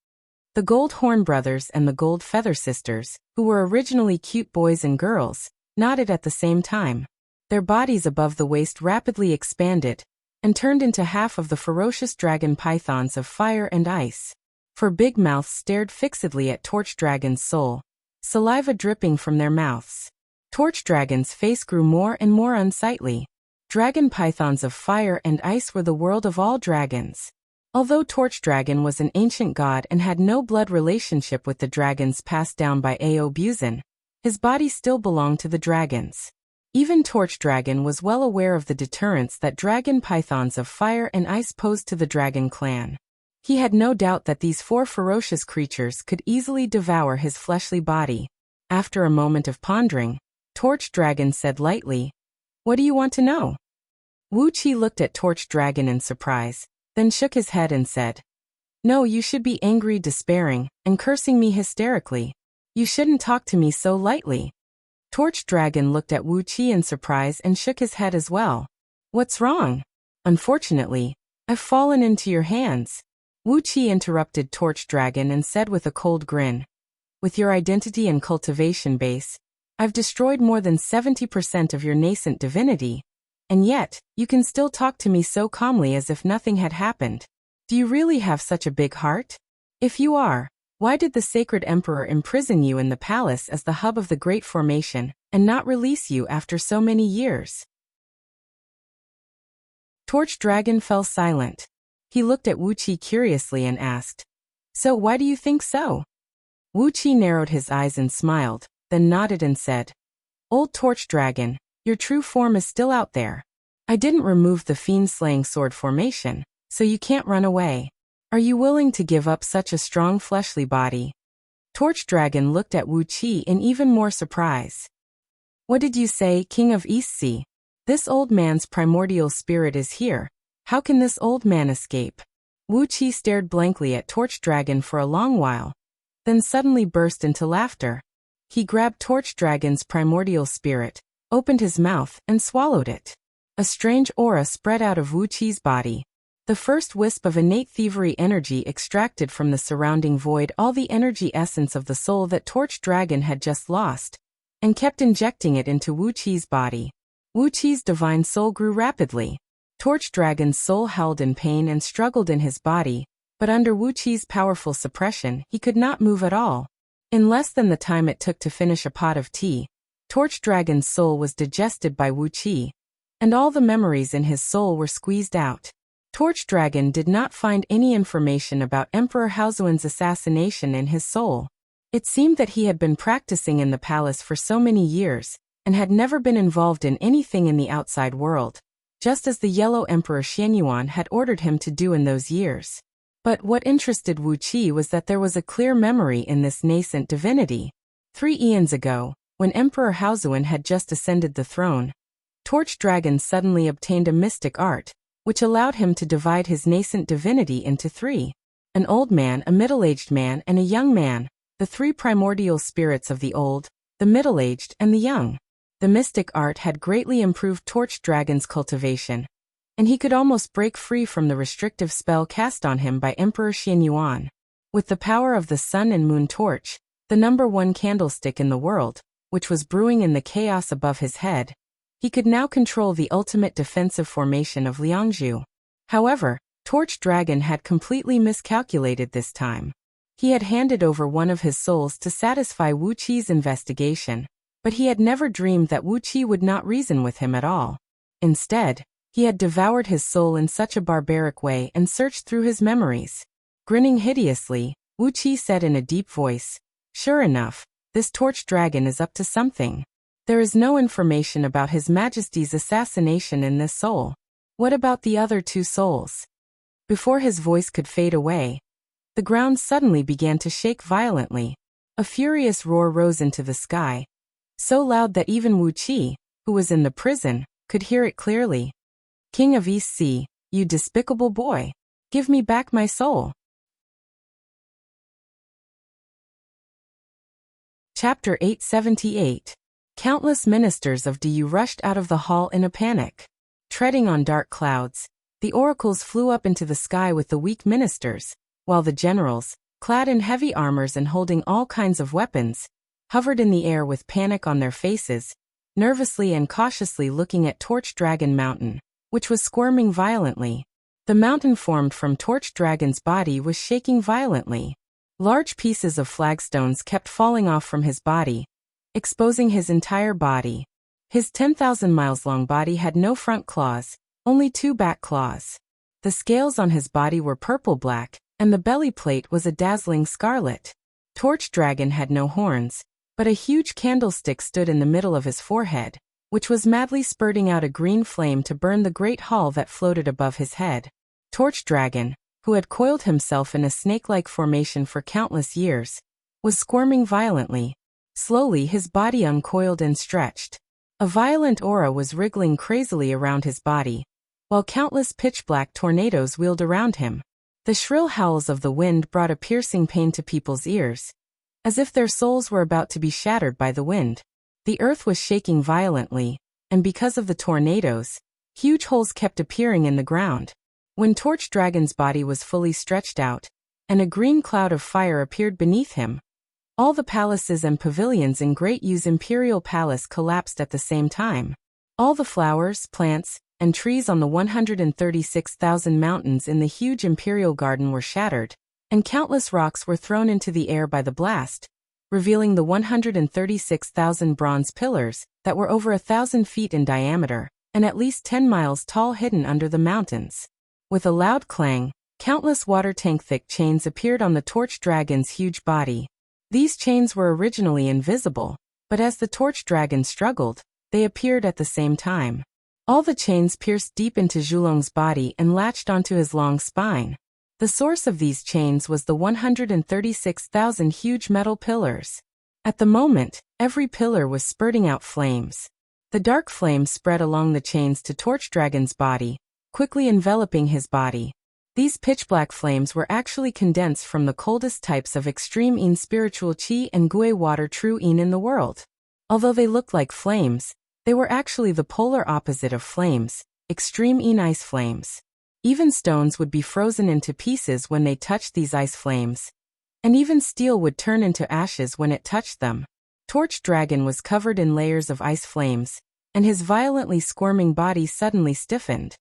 The Gold Horn brothers and the Gold Feather sisters, who were originally cute boys and girls, nodded at the same time. Their bodies above the waist rapidly expanded, and turned into half of the ferocious dragon pythons of fire and ice. For big mouths stared fixedly at Torch Dragon's soul, saliva dripping from their mouths. Torch Dragon's face grew more and more unsightly. Dragon pythons of fire and ice were the world of all dragons. Although Torch Dragon was an ancient god and had no blood relationship with the dragons passed down by Ao Buzin, his body still belonged to the dragons. Even Torch Dragon was well aware of the deterrence that dragon pythons of fire and ice posed to the dragon clan. He had no doubt that these four ferocious creatures could easily devour his fleshly body. After a moment of pondering, Torch Dragon said lightly, "What do you want to know?" Wuxia looked at Torch Dragon in surprise, then shook his head and said, "No, you should be angry, despairing, and cursing me hysterically. You shouldn't talk to me so lightly." Torch Dragon looked at Wuxia in surprise and shook his head as well. "What's wrong?" "Unfortunately, I've fallen into your hands." Wuxia interrupted Torch Dragon and said with a cold grin, "With your identity and cultivation base, I've destroyed more than 70% of your nascent divinity. And yet, you can still talk to me so calmly as if nothing had happened. Do you really have such a big heart? If you are, Why did the sacred emperor imprison you in the palace as the hub of the great formation, and not release you after so many years? Torch Dragon fell silent. He looked at Wuxia curiously and asked, "So why do you think so?" Wuxia narrowed his eyes and smiled, then nodded and said, "Old Torch Dragon, your true form is still out there. I didn't remove the fiend-slaying sword formation, so you can't run away. Are you willing to give up such a strong fleshly body?" Torch Dragon looked at Wuxia in even more surprise. "What did you say, King of East Sea? This old man's primordial spirit is here. How can this old man escape?" Wuxia stared blankly at Torch Dragon for a long while, then suddenly burst into laughter. He grabbed Torch Dragon's primordial spirit, opened his mouth, and swallowed it. A strange aura spread out of Wuqi's body. The first wisp of innate thievery energy extracted from the surrounding void all the energy essence of the soul that Torch Dragon had just lost, and kept injecting it into Wuqi's body. Wuqi's divine soul grew rapidly. Torch Dragon's soul howled in pain and struggled in his body, but under Wuqi's powerful suppression, he could not move at all. In less than the time it took to finish a pot of tea, Torch Dragon's soul was digested by Wuqi, and all the memories in his soul were squeezed out. Torch Dragon did not find any information about Emperor Haozuan's assassination in his soul. It seemed that he had been practicing in the palace for so many years, and had never been involved in anything in the outside world, just as the Yellow Emperor Xianyuan had ordered him to do in those years. But what interested Wuqi was that there was a clear memory in this nascent divinity. 3 eons ago, when Emperor Haozuan had just ascended the throne, Torch Dragon suddenly obtained a mystic art, which allowed him to divide his nascent divinity into 3. An old man, a middle-aged man, and a young man, the 3 primordial spirits of the old, the middle-aged, and the young. The mystic art had greatly improved Torch Dragon's cultivation, and he could almost break free from the restrictive spell cast on him by Emperor Xianyuan. With the power of the sun and moon torch, the #1 candlestick in the world, which was brewing in the chaos above his head, he could now control the ultimate defensive formation of Liangzhu. However, Torch Dragon had completely miscalculated this time. He had handed over one of his souls to satisfy Wuqi's investigation, but he had never dreamed that Wuqi would not reason with him at all. Instead, he had devoured his soul in such a barbaric way and searched through his memories. Grinning hideously, Wuqi said in a deep voice, "Sure enough, this Torch Dragon is up to something. There is no information about His Majesty's assassination in this soul. What about the other 2 souls?" Before his voice could fade away, the ground suddenly began to shake violently. A furious roar rose into the sky, so loud that even Wuqi, who was in the prison, could hear it clearly. "King of East Sea, you despicable boy! Give me back my soul!" Chapter 878. Countless ministers of Du rushed out of the hall in a panic. Treading on dark clouds, the oracles flew up into the sky with the weak ministers, while the generals, clad in heavy armors and holding all kinds of weapons, hovered in the air with panic on their faces, nervously and cautiously looking at Torch Dragon Mountain, which was squirming violently. The mountain formed from Torch Dragon's body was shaking violently. Large pieces of flagstones kept falling off from his body, exposing his entire body. His 10,000 miles long body had no front claws, only 2 back claws. The scales on his body were purple-black, and the belly plate was a dazzling scarlet. Torch Dragon had no horns, but a huge candlestick stood in the middle of his forehead, which was madly spurting out a green flame to burn the great hall that floated above his head. Torch Dragon, who had coiled himself in a snake-like formation for countless years, was squirming violently. Slowly his body uncoiled and stretched. A violent aura was wriggling crazily around his body, while countless pitch-black tornadoes wheeled around him. The shrill howls of the wind brought a piercing pain to people's ears, as if their souls were about to be shattered by the wind. The earth was shaking violently, and because of the tornadoes, huge holes kept appearing in the ground. When Torch Dragon's body was fully stretched out, and a green cloud of fire appeared beneath him, all the palaces and pavilions in Great Yu's imperial palace collapsed at the same time. All the flowers, plants, and trees on the 136,000 mountains in the huge imperial garden were shattered, and countless rocks were thrown into the air by the blast, revealing the 136,000 bronze pillars that were over 1,000 feet in diameter and at least 10 miles tall hidden under the mountains. With a loud clang, countless water tank-thick chains appeared on the torch dragon's huge body. These chains were originally invisible, but as the torch dragon struggled, they appeared at the same time. All the chains pierced deep into Zhulong's body and latched onto his long spine. The source of these chains was the 136,000 huge metal pillars. At the moment, every pillar was spurting out flames. The dark flames spread along the chains to Torch Dragon's body, quickly enveloping his body. These pitch-black flames were actually condensed from the coldest types of extreme Yin spiritual qi and Gui water true Yin in the world. Although they looked like flames, they were actually the polar opposite of flames, extreme Yin ice flames. Even stones would be frozen into pieces when they touched these ice flames, and even steel would turn into ashes when it touched them. Torch Dragon was covered in layers of ice flames, and his violently squirming body suddenly stiffened.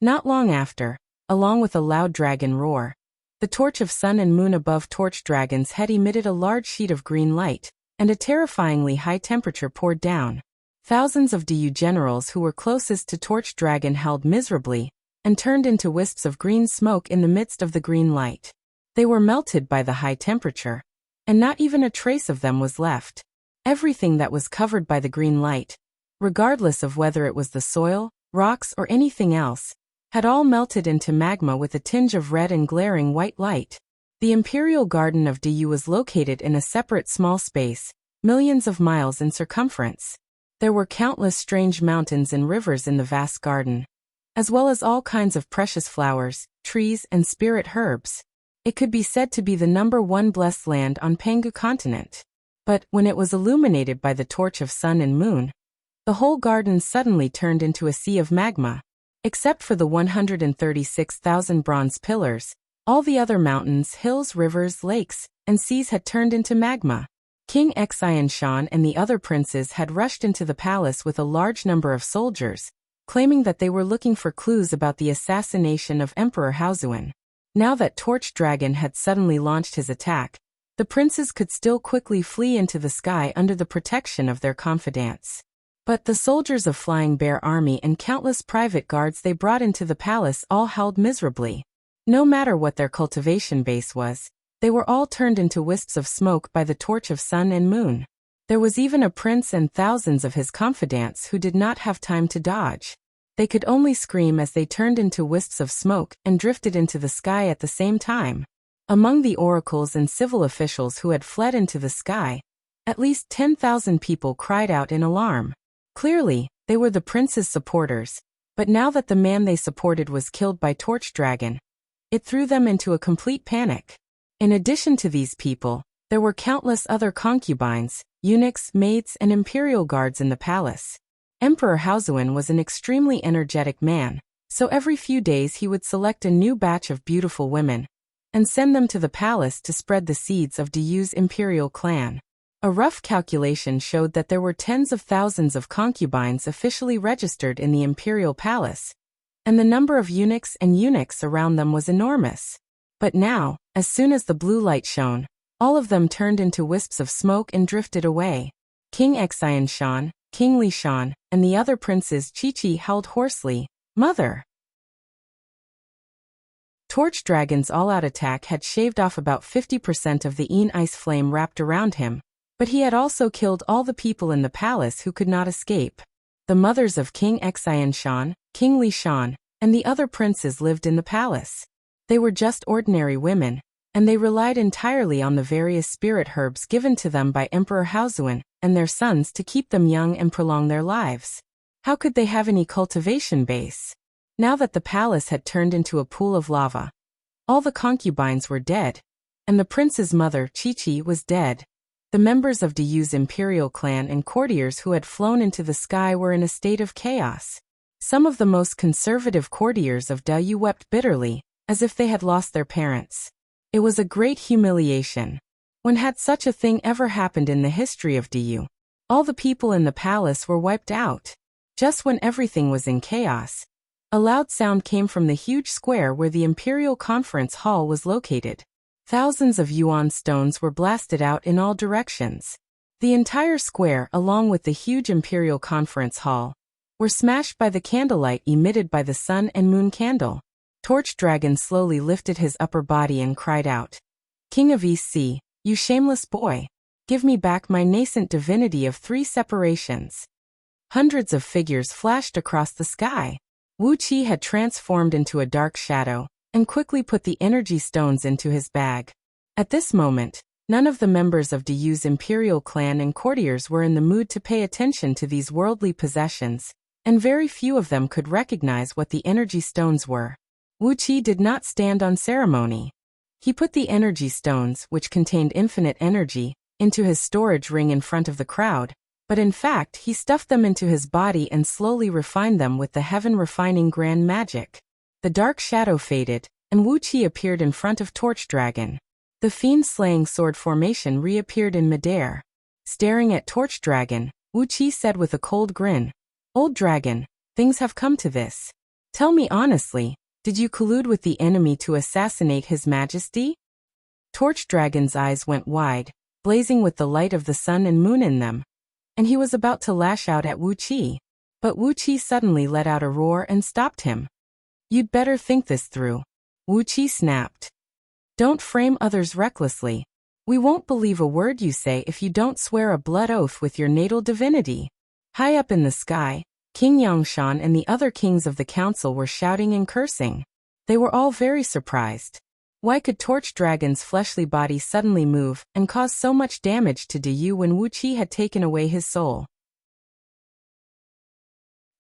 Not long after, along with a loud dragon roar, the torch of sun and moon above Torch Dragon's head emitted a large sheet of green light, and a terrifyingly high temperature poured down. Thousands of Du generals who were closest to Torch Dragon held miserably, and turned into wisps of green smoke in the midst of the green light. They were melted by the high temperature, and not even a trace of them was left. Everything that was covered by the green light, regardless of whether it was the soil, rocks, or anything else, had all melted into magma with a tinge of red and glaring white light. The Imperial Garden of Du was located in a separate small space, millions of miles in circumference. There were countless strange mountains and rivers in the vast garden, as well as all kinds of precious flowers, trees, and spirit herbs. It could be said to be the #1 blessed land on Pangu continent. But when it was illuminated by the torch of sun and moon, the whole garden suddenly turned into a sea of magma. Except for the 136,000 bronze pillars, all the other mountains, hills, rivers, lakes, and seas had turned into magma. King Xianshan and the other princes had rushed into the palace with a large number of soldiers, claiming that they were looking for clues about the assassination of Emperor Haozuan. Now that Torch Dragon had suddenly launched his attack, the princes could still quickly flee into the sky under the protection of their confidants. But the soldiers of Flying Bear Army and countless private guards they brought into the palace all howled miserably. No matter what their cultivation base was, they were all turned into wisps of smoke by the torch of sun and moon. There was even a prince and thousands of his confidants who did not have time to dodge. They could only scream as they turned into wisps of smoke and drifted into the sky at the same time. Among the oracles and civil officials who had fled into the sky, at least 10,000 people cried out in alarm. Clearly, they were the prince's supporters, but now that the man they supported was killed by Torch Dragon, it threw them into a complete panic. In addition to these people, there were countless other concubines, eunuchs, maids, and imperial guards in the palace. Emperor Haozuan was an extremely energetic man, so every few days he would select a new batch of beautiful women and send them to the palace to spread the seeds of Du's imperial clan. A rough calculation showed that there were tens of thousands of concubines officially registered in the imperial palace, and the number of eunuchs and eunuchs around them was enormous. But now, as soon as the blue light shone, all of them turned into wisps of smoke and drifted away. King Xianshan, King Lishan, and the other princes Chi-Chi howled hoarsely, "Mother!" Torch Dragon's all-out attack had shaved off about 50% of the Yin ice flame wrapped around him, but he had also killed all the people in the palace who could not escape. The mothers of King Xianshan, King Lishan, and the other princes lived in the palace. They were just ordinary women, and they relied entirely on the various spirit herbs given to them by Emperor Haozuan and their sons to keep them young and prolong their lives. How could they have any cultivation base? Now that the palace had turned into a pool of lava, all the concubines were dead, and the prince's mother, Chi-Chi, was dead. The members of Du's imperial clan and courtiers who had flown into the sky were in a state of chaos. Some of the most conservative courtiers of Du wept bitterly, as if they had lost their parents. It was a great humiliation. When had such a thing ever happened in the history of Du? All the people in the palace were wiped out. Just when everything was in chaos, A loud sound came from the huge square where the Imperial Conference Hall was located. Thousands of yuan stones were blasted out in all directions. The entire square, along with the huge Imperial Conference Hall, were smashed by the candlelight emitted by the sun and moon candle. Torch Dragon slowly lifted his upper body and cried out, "King of East Sea, you shameless boy! Give me back my nascent divinity of 3 separations." Hundreds of figures flashed across the sky. Wuxia had transformed into a dark shadow and quickly put the energy stones into his bag. At this moment, none of the members of Diyu's imperial clan and courtiers were in the mood to pay attention to these worldly possessions, and very few of them could recognize what the energy stones were. Wuxia did not stand on ceremony. He put the energy stones, which contained infinite energy, into his storage ring in front of the crowd, but in fact he stuffed them into his body and slowly refined them with the heaven-refining grand magic. The dark shadow faded, and Wuxia appeared in front of Torch Dragon. The fiend-slaying sword formation reappeared in midair. Staring at Torch Dragon, Wuxia said with a cold grin, "Old dragon, things have come to this. Tell me honestly, did you collude with the enemy to assassinate His Majesty?" Torch Dragon's eyes went wide, blazing with the light of the sun and moon in them, and he was about to lash out at Wuxia. But Wuxia suddenly let out a roar and stopped him. "You'd better think this through," Wuxia snapped. "Don't frame others recklessly. We won't believe a word you say if you don't swear a blood oath with your natal divinity." High up in the sky, King Yangshan and the other kings of the council were shouting and cursing. They were all very surprised. Why could Torch Dragon's fleshly body suddenly move and cause so much damage to Diyu when Wuxia had taken away his soul?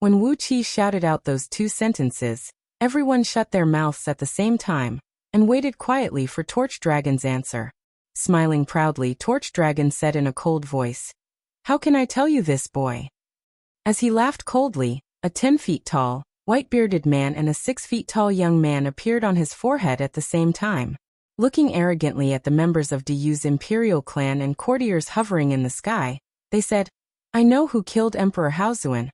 When Wuxia shouted out those 2 sentences, everyone shut their mouths at the same time and waited quietly for Torch Dragon's answer. Smiling proudly, Torch Dragon said in a cold voice, "How can I tell you this, boy?" As he laughed coldly, a 10 feet tall, white-bearded man and a 6 feet tall young man appeared on his forehead at the same time. Looking arrogantly at the members of Diyu's imperial clan and courtiers hovering in the sky, they said, "I know who killed Emperor Haozuan.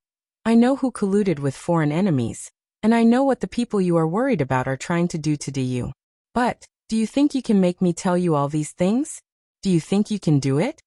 I know who colluded with foreign enemies, and I know what the people you are worried about are trying to do to Diyu. But, do you think you can make me tell you all these things? Do you think you can do it?"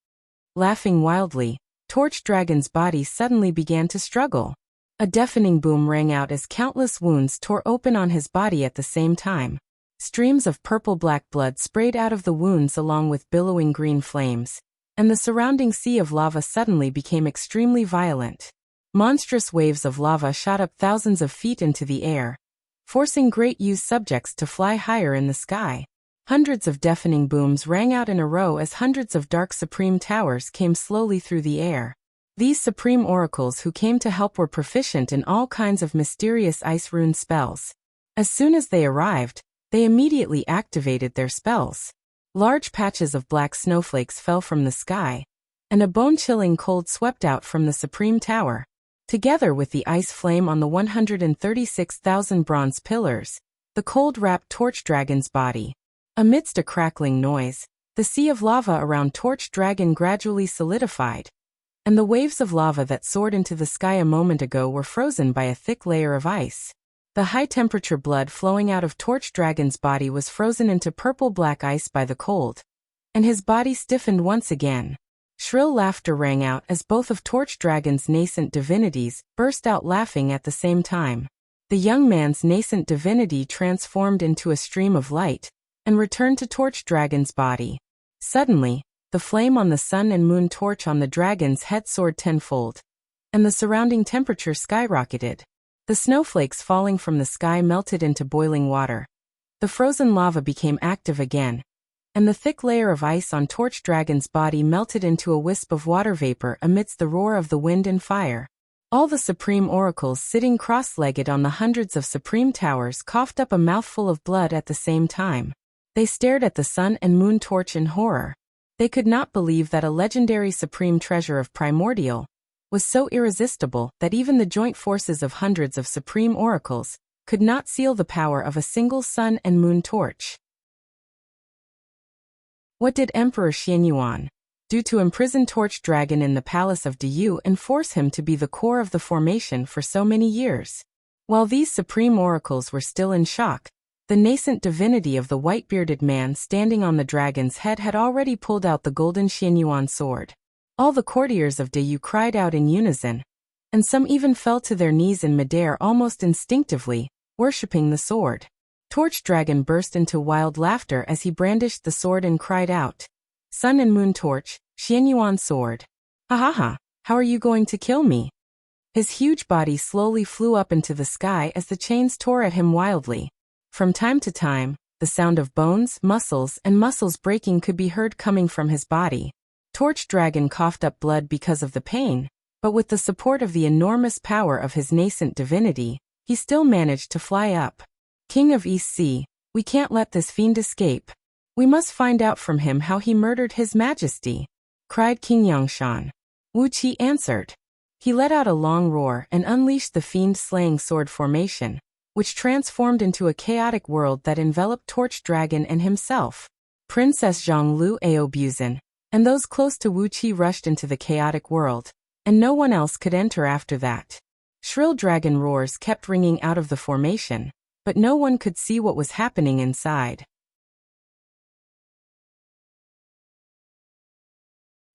Laughing wildly, Torch Dragon's body suddenly began to struggle. A deafening boom rang out as countless wounds tore open on his body at the same time. Streams of purple-black blood sprayed out of the wounds along with billowing green flames, and the surrounding sea of lava suddenly became extremely violent. Monstrous waves of lava shot up thousands of feet into the air, forcing Great Yu's subjects to fly higher in the sky. Hundreds of deafening booms rang out in a row as hundreds of dark supreme towers came slowly through the air. These supreme oracles who came to help were proficient in all kinds of mysterious ice rune spells. As soon as they arrived, they immediately activated their spells. Large patches of black snowflakes fell from the sky, and a bone-chilling cold swept out from the supreme tower. Together with the ice flame on the 136,000 bronze pillars, the cold wrapped Torch Dragon's body. Amidst a crackling noise, the sea of lava around Torch Dragon gradually solidified, and the waves of lava that soared into the sky a moment ago were frozen by a thick layer of ice. The high-temperature blood flowing out of Torch Dragon's body was frozen into purple-black ice by the cold, and his body stiffened once again. Shrill laughter rang out as both of Torch Dragon's nascent divinities burst out laughing at the same time. The young man's nascent divinity transformed into a stream of light and returned to Torch Dragon's body. Suddenly, the flame on the sun and moon torch on the dragon's head soared tenfold, and the surrounding temperature skyrocketed. The snowflakes falling from the sky melted into boiling water. The frozen lava became active again, and the thick layer of ice on Torch Dragon's body melted into a wisp of water vapor amidst the roar of the wind and fire. All the supreme oracles sitting cross-legged on the hundreds of supreme towers coughed up a mouthful of blood at the same time. They stared at the sun and moon torch in horror. They could not believe that a legendary supreme treasure of primordial was so irresistible that even the joint forces of hundreds of supreme oracles could not seal the power of a single sun and moon torch. What did Emperor Xianyuan do to imprison Torch Dragon in the palace of Diyu and force him to be the core of the formation for so many years? While these supreme oracles were still in shock, the nascent divinity of the white-bearded man standing on the dragon's head had already pulled out the golden Xianyuan sword. All the courtiers of Deyu cried out in unison, and some even fell to their knees in midair almost instinctively, worshipping the sword. Torch Dragon burst into wild laughter as he brandished the sword and cried out, "Sun and Moon Torch, Xianyuan sword. Ha ha ha, how are you going to kill me?" His huge body slowly flew up into the sky as the chains tore at him wildly. From time to time, the sound of bones, muscles breaking could be heard coming from his body. Torch Dragon coughed up blood because of the pain, but with the support of the enormous power of his nascent divinity, he still managed to fly up. "King of East Sea, we can't let this fiend escape. We must find out from him how he murdered His Majesty," cried King Yangshan. Wuqi answered. He let out a long roar and unleashed the fiend-slaying sword formation, which transformed into a chaotic world that enveloped Torch Dragon and himself. Princess Zhonglu Aobuzen, and those close to Wuqi rushed into the chaotic world, and no one else could enter after that. Shrill dragon roars kept ringing out of the formation, but no one could see what was happening inside.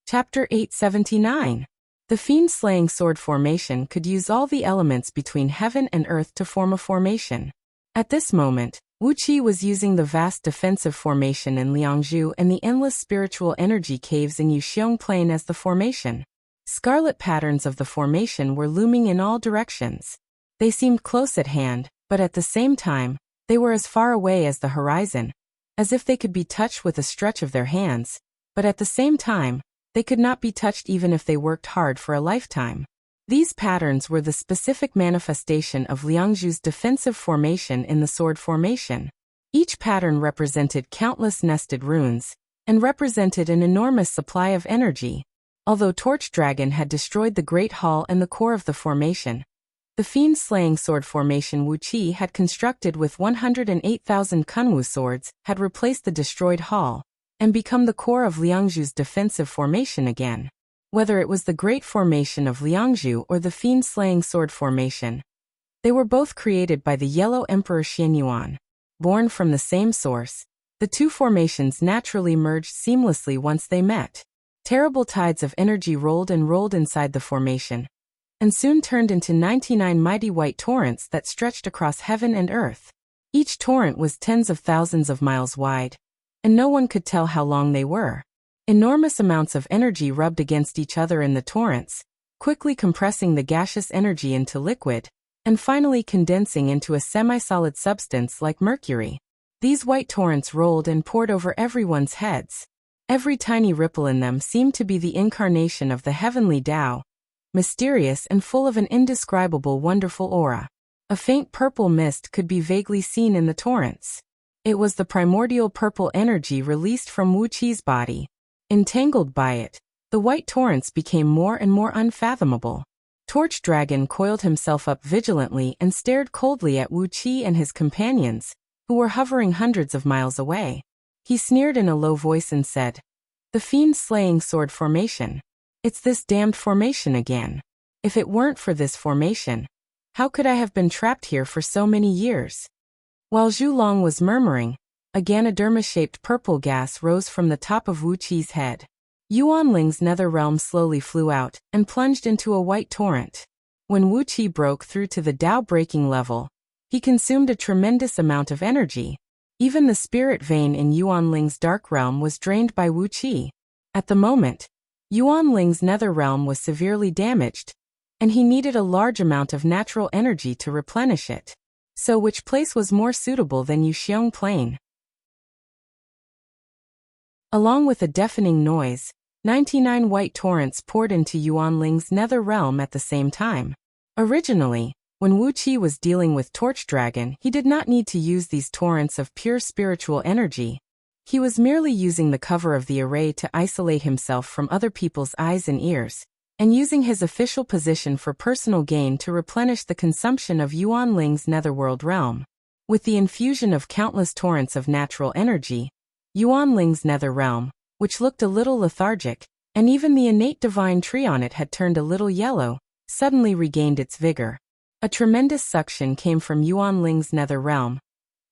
Chapter 879. The fiend-slaying sword formation could use all the elements between heaven and earth to form a formation. At this moment, Wuqi was using the vast defensive formation in Liangzhu and the endless spiritual energy caves in Yuxiong Plain as the formation. Scarlet patterns of the formation were looming in all directions. They seemed close at hand, but at the same time, they were as far away as the horizon, as if they could be touched with a stretch of their hands, but at the same time, they could not be touched even if they worked hard for a lifetime. These patterns were the specific manifestation of Liangzhu's defensive formation in the sword formation. Each pattern represented countless nested runes, and represented an enormous supply of energy. Although Torch Dragon had destroyed the Great Hall and the core of the formation, the fiend-slaying sword formation Wuqi had constructed with 108,000 Kunwu swords had replaced the destroyed hall, and become the core of Liangzhu's defensive formation again. Whether it was the Great Formation of Liangzhu or the Fiend-Slaying Sword Formation, they were both created by the Yellow Emperor Xianyuan. Born from the same source, the two formations naturally merged seamlessly once they met. Terrible tides of energy rolled and rolled inside the formation, and soon turned into 99 mighty white torrents that stretched across heaven and earth. Each torrent was tens of thousands of miles wide, and no one could tell how long they were. Enormous amounts of energy rubbed against each other in the torrents, quickly compressing the gaseous energy into liquid, and finally condensing into a semi-solid substance like mercury. These white torrents rolled and poured over everyone's heads. Every tiny ripple in them seemed to be the incarnation of the heavenly Tao, mysterious and full of an indescribable wonderful aura. A faint purple mist could be vaguely seen in the torrents. It was the primordial purple energy released from Wuqi's body. Entangled by it, the white torrents became more and more unfathomable. Torch Dragon coiled himself up vigilantly and stared coldly at Wuqi and his companions, who were hovering hundreds of miles away. He sneered in a low voice and said, "The fiend-slaying sword formation. It's this damned formation again. If it weren't for this formation, how could I have been trapped here for so many years?" While Zhu Long was murmuring, a Ganoderma-shaped purple gas rose from the top of Wuqi's head. Yuanling's nether realm slowly flew out and plunged into a white torrent. When Wuqi broke through to the Tao-breaking level, he consumed a tremendous amount of energy. Even the spirit vein in Yuanling's dark realm was drained by Wuqi. At the moment, Yuanling's nether realm was severely damaged, and he needed a large amount of natural energy to replenish it. So which place was more suitable than Yuxiong Plain? Along with a deafening noise, 99 white torrents poured into Yuanling's nether realm at the same time. Originally, when Wuqi was dealing with Torch Dragon, he did not need to use these torrents of pure spiritual energy. He was merely using the cover of the array to isolate himself from other people's eyes and ears, and using his official position for personal gain to replenish the consumption of Yuanling's netherworld realm. With the infusion of countless torrents of natural energy, Yuanling's nether realm, which looked a little lethargic, and even the innate divine tree on it had turned a little yellow, suddenly regained its vigor. A tremendous suction came from Yuan Ling's nether realm,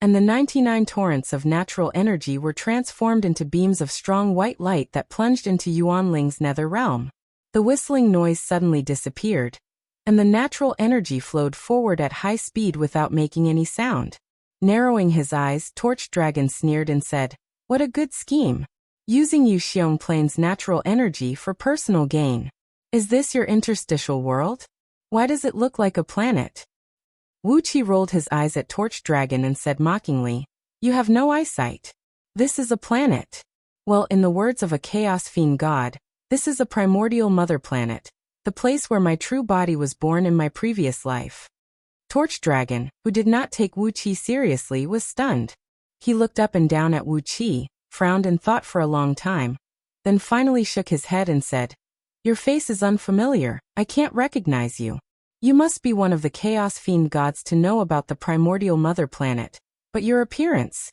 and the 99 torrents of natural energy were transformed into beams of strong white light that plunged into Yuan Ling's nether realm. The whistling noise suddenly disappeared, and the natural energy flowed forward at high speed without making any sound. Narrowing his eyes, Torch Dragon sneered and said, "What a good scheme. Using Yu Xiong Plane's natural energy for personal gain. Is this your interstitial world? Why does it look like a planet?" Wuxia rolled his eyes at Torch Dragon and said mockingly, "You have no eyesight. This is a planet. Well, in the words of a Chaos Fiend god, this is a primordial mother planet, the place where my true body was born in my previous life." Torch Dragon, who did not take Wuxia seriously, was stunned. He looked up and down at Wuxia, frowned and thought for a long time, then finally shook his head and said, "Your face is unfamiliar, I can't recognize you. You must be one of the Chaos Fiend gods to know about the primordial mother planet, but your appearance..."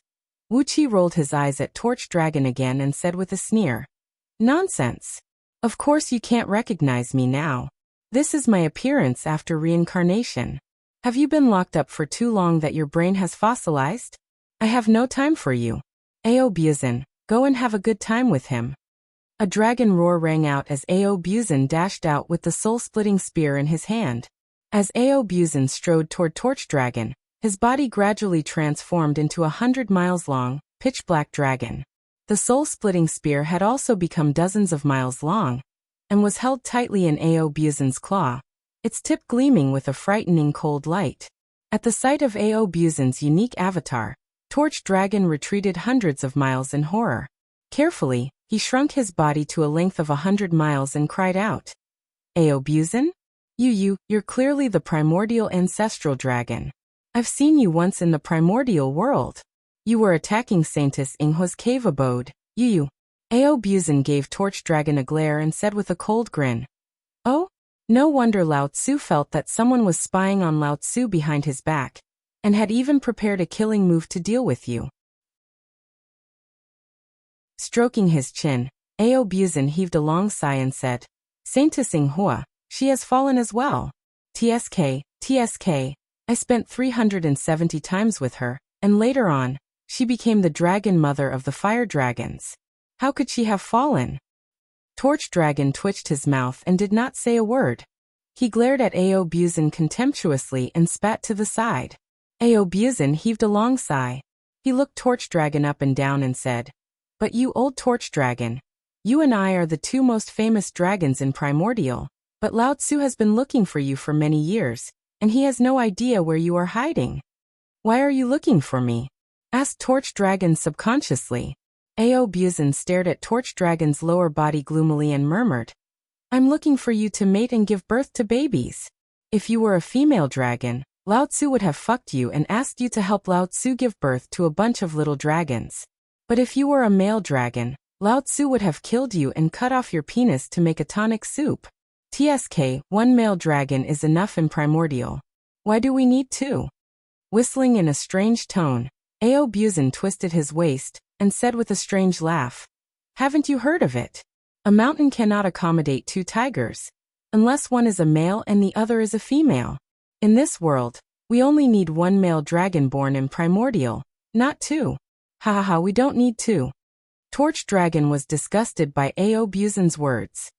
Wuxia rolled his eyes at Torch Dragon again and said with a sneer, "Nonsense. Of course you can't recognize me now. This is my appearance after reincarnation. Have you been locked up for too long that your brain has fossilized? I have no time for you. Ao Buzin, go and have a good time with him." A dragon roar rang out as Ao Buzin dashed out with the soul-splitting spear in his hand. As Ao Buzin strode toward Torch Dragon, his body gradually transformed into a 100 miles long, pitch-black dragon. The soul-splitting spear had also become dozens of miles long, and was held tightly in Ao Buzin's claw, its tip gleaming with a frightening cold light. At the sight of Ao Buzin's unique avatar, Torch Dragon retreated hundreds of miles in horror. Carefully, he shrunk his body to a length of 100 miles and cried out, "Ao Buzin? You're clearly the primordial ancestral dragon. I've seen you once in the primordial world. You were attacking Saintess Inghua's cave abode, you." Ao Buzin gave Torch Dragon a glare and said with a cold grin, "Oh? No wonder Lao Tzu felt that someone was spying on Lao Tzu behind his back, and had even prepared a killing move to deal with you." Stroking his chin, Ao Buzin heaved a long sigh and said, "Saintess Inghua, she has fallen as well. TSK, I spent 370 times with her, and later on, she became the dragon mother of the fire dragons. How could she have fallen?" Torch Dragon twitched his mouth and did not say a word. He glared at Ao Buzin contemptuously and spat to the side. Ao Buzin heaved a long sigh. He looked Torch Dragon up and down and said, "But you old Torch Dragon, you and I are the two most famous dragons in Primordial, but Lao Tzu has been looking for you for many years, and he has no idea where you are hiding. Why are you looking for me?" asked Torch Dragon subconsciously. Ao Buzin stared at Torch Dragon's lower body gloomily and murmured, "I'm looking for you to mate and give birth to babies. If you were a female dragon, Lao Tzu would have fucked you and asked you to help Lao Tzu give birth to a bunch of little dragons. But if you were a male dragon, Lao Tzu would have killed you and cut off your penis to make a tonic soup. TSK, one male dragon is enough in Primordial. Why do we need two?" Whistling in a strange tone, Ao Buzin twisted his waist and said with a strange laugh, "Haven't you heard of it? A mountain cannot accommodate two tigers, unless one is a male and the other is a female. In this world, we only need one male dragon born in Primordial, not two. Ha ha ha, we don't need two." Torch Dragon was disgusted by Ao Buzin's words.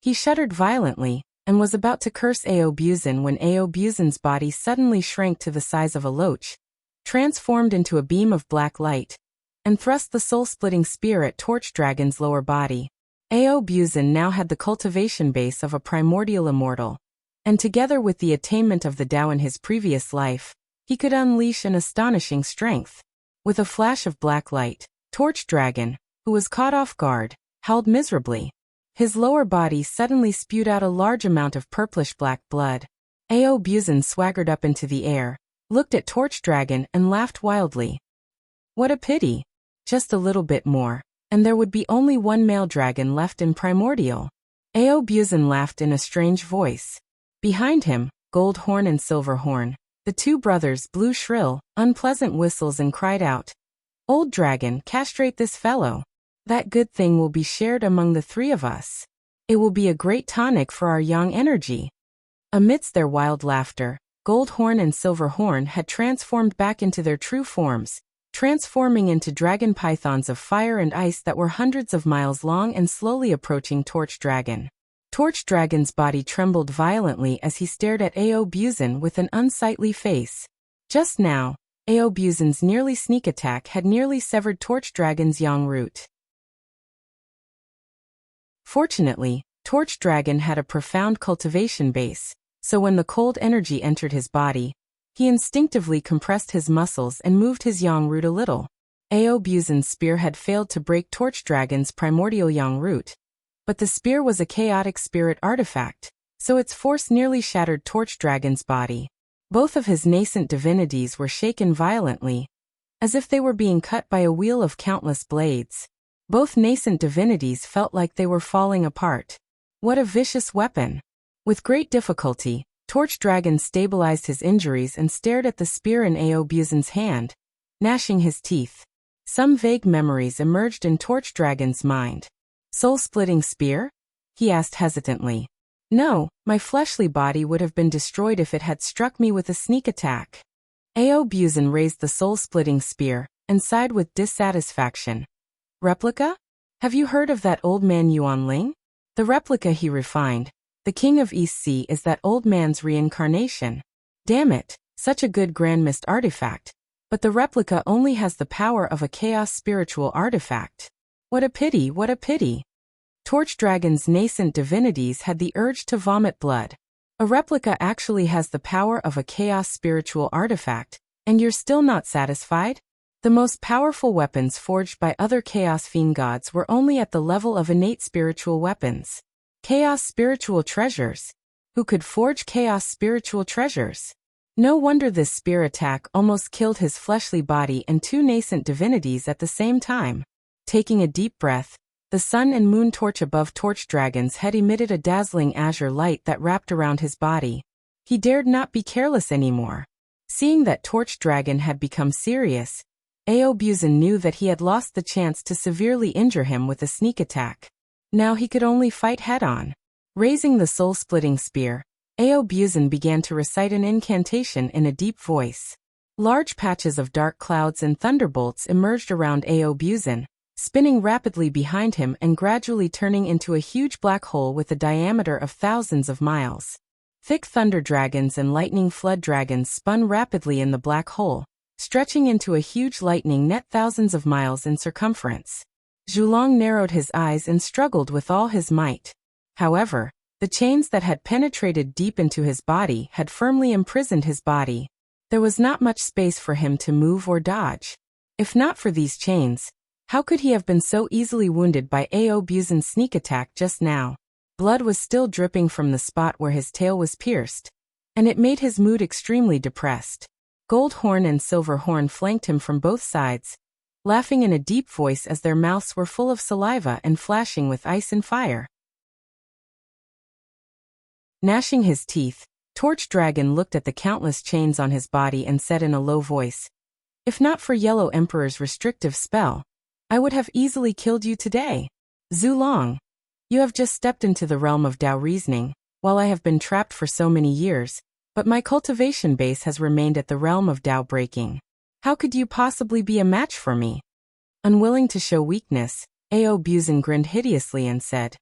He shuddered violently, and was about to curse Ao Buzin when Ao Buzin's body suddenly shrank to the size of a loach, transformed into a beam of black light, and thrust the soul-splitting spear at Torch Dragon's lower body. Ao Buzin now had the cultivation base of a primordial immortal, and together with the attainment of the Tao in his previous life, he could unleash an astonishing strength. With a flash of black light, Torch Dragon, who was caught off guard, howled miserably. His lower body suddenly spewed out a large amount of purplish-black blood. Ao Buzin swaggered up into the air, looked at Torch Dragon and laughed wildly. "What a pity. Just a little bit more, and there would be only one male dragon left in Primordial." Ao Buzin laughed in a strange voice. Behind him, Goldhorn and Silverhorn, the two brothers, blew shrill, unpleasant whistles and cried out, "Old dragon, castrate this fellow. That good thing will be shared among the three of us. It will be a great tonic for our yang energy." Amidst their wild laughter, Gold Horn and Silver Horn had transformed back into their true forms, transforming into dragon pythons of fire and ice that were hundreds of miles long and slowly approaching Torch Dragon. Torch Dragon's body trembled violently as he stared at Aobuzin with an unsightly face. Just now, Aobuzin's nearly sneak attack had nearly severed Torch Dragon's yang root. Fortunately, Torch Dragon had a profound cultivation base, so when the cold energy entered his body, he instinctively compressed his muscles and moved his yang root a little. Aobuzin's spear had failed to break Torch Dragon's primordial yang root, but the spear was a chaotic spirit artifact, so its force nearly shattered Torch Dragon's body. Both of his nascent divinities were shaken violently, as if they were being cut by a wheel of countless blades. Both nascent divinities felt like they were falling apart. What a vicious weapon! With great difficulty, Torch Dragon stabilized his injuries and stared at the spear in Aobuzin's hand, gnashing his teeth. Some vague memories emerged in Torch Dragon's mind. Soul-splitting spear? He asked hesitantly. No, my fleshly body would have been destroyed if it had struck me with a sneak attack. Aobuzin raised the soul-splitting spear and sighed with dissatisfaction. Replica? Have you heard of that old man Yuan Ling? The replica, he refined. The king of East Sea is that old man's reincarnation. Damn it, such a good Grand Mist artifact. But the replica only has the power of a chaos spiritual artifact. What a pity, what a pity. Torch Dragon's nascent divinities had the urge to vomit blood. A replica actually has the power of a chaos spiritual artifact, and you're still not satisfied? The most powerful weapons forged by other chaos fiend gods were only at the level of innate spiritual weapons. Chaos spiritual treasures. Who could forge chaos spiritual treasures? No wonder this spear attack almost killed his fleshly body and two nascent divinities at the same time. Taking a deep breath, the sun and moon torch above Torch Dragon's head emitted a dazzling azure light that wrapped around his body. He dared not be careless anymore. Seeing that Torch Dragon had become serious, Aobuzin knew that he had lost the chance to severely injure him with a sneak attack. Now he could only fight head-on. Raising the soul-splitting spear, Aobuzin began to recite an incantation in a deep voice. Large patches of dark clouds and thunderbolts emerged around Aobuzin, spinning rapidly behind him and gradually turning into a huge black hole with a diameter of thousands of miles. Thick thunder dragons and lightning flood dragons spun rapidly in the black hole, stretching into a huge lightning net thousands of miles in circumference. Zhulong narrowed his eyes and struggled with all his might. However, the chains that had penetrated deep into his body had firmly imprisoned his body. There was not much space for him to move or dodge. If not for these chains, how could he have been so easily wounded by Aobuzin's sneak attack just now? Blood was still dripping from the spot where his tail was pierced, and it made his mood extremely depressed. Gold Horn and Silver Horn flanked him from both sides, laughing in a deep voice as their mouths were full of saliva and flashing with ice and fire. Gnashing his teeth, Torch Dragon looked at the countless chains on his body and said in a low voice, "If not for Yellow Emperor's restrictive spell, I would have easily killed you today. Zhulong, you have just stepped into the realm of Tao reasoning, while I have been trapped for so many years, but my cultivation base has remained at the realm of Tao breaking. How could you possibly be a match for me?" Unwilling to show weakness, Aobuzin grinned hideously and said,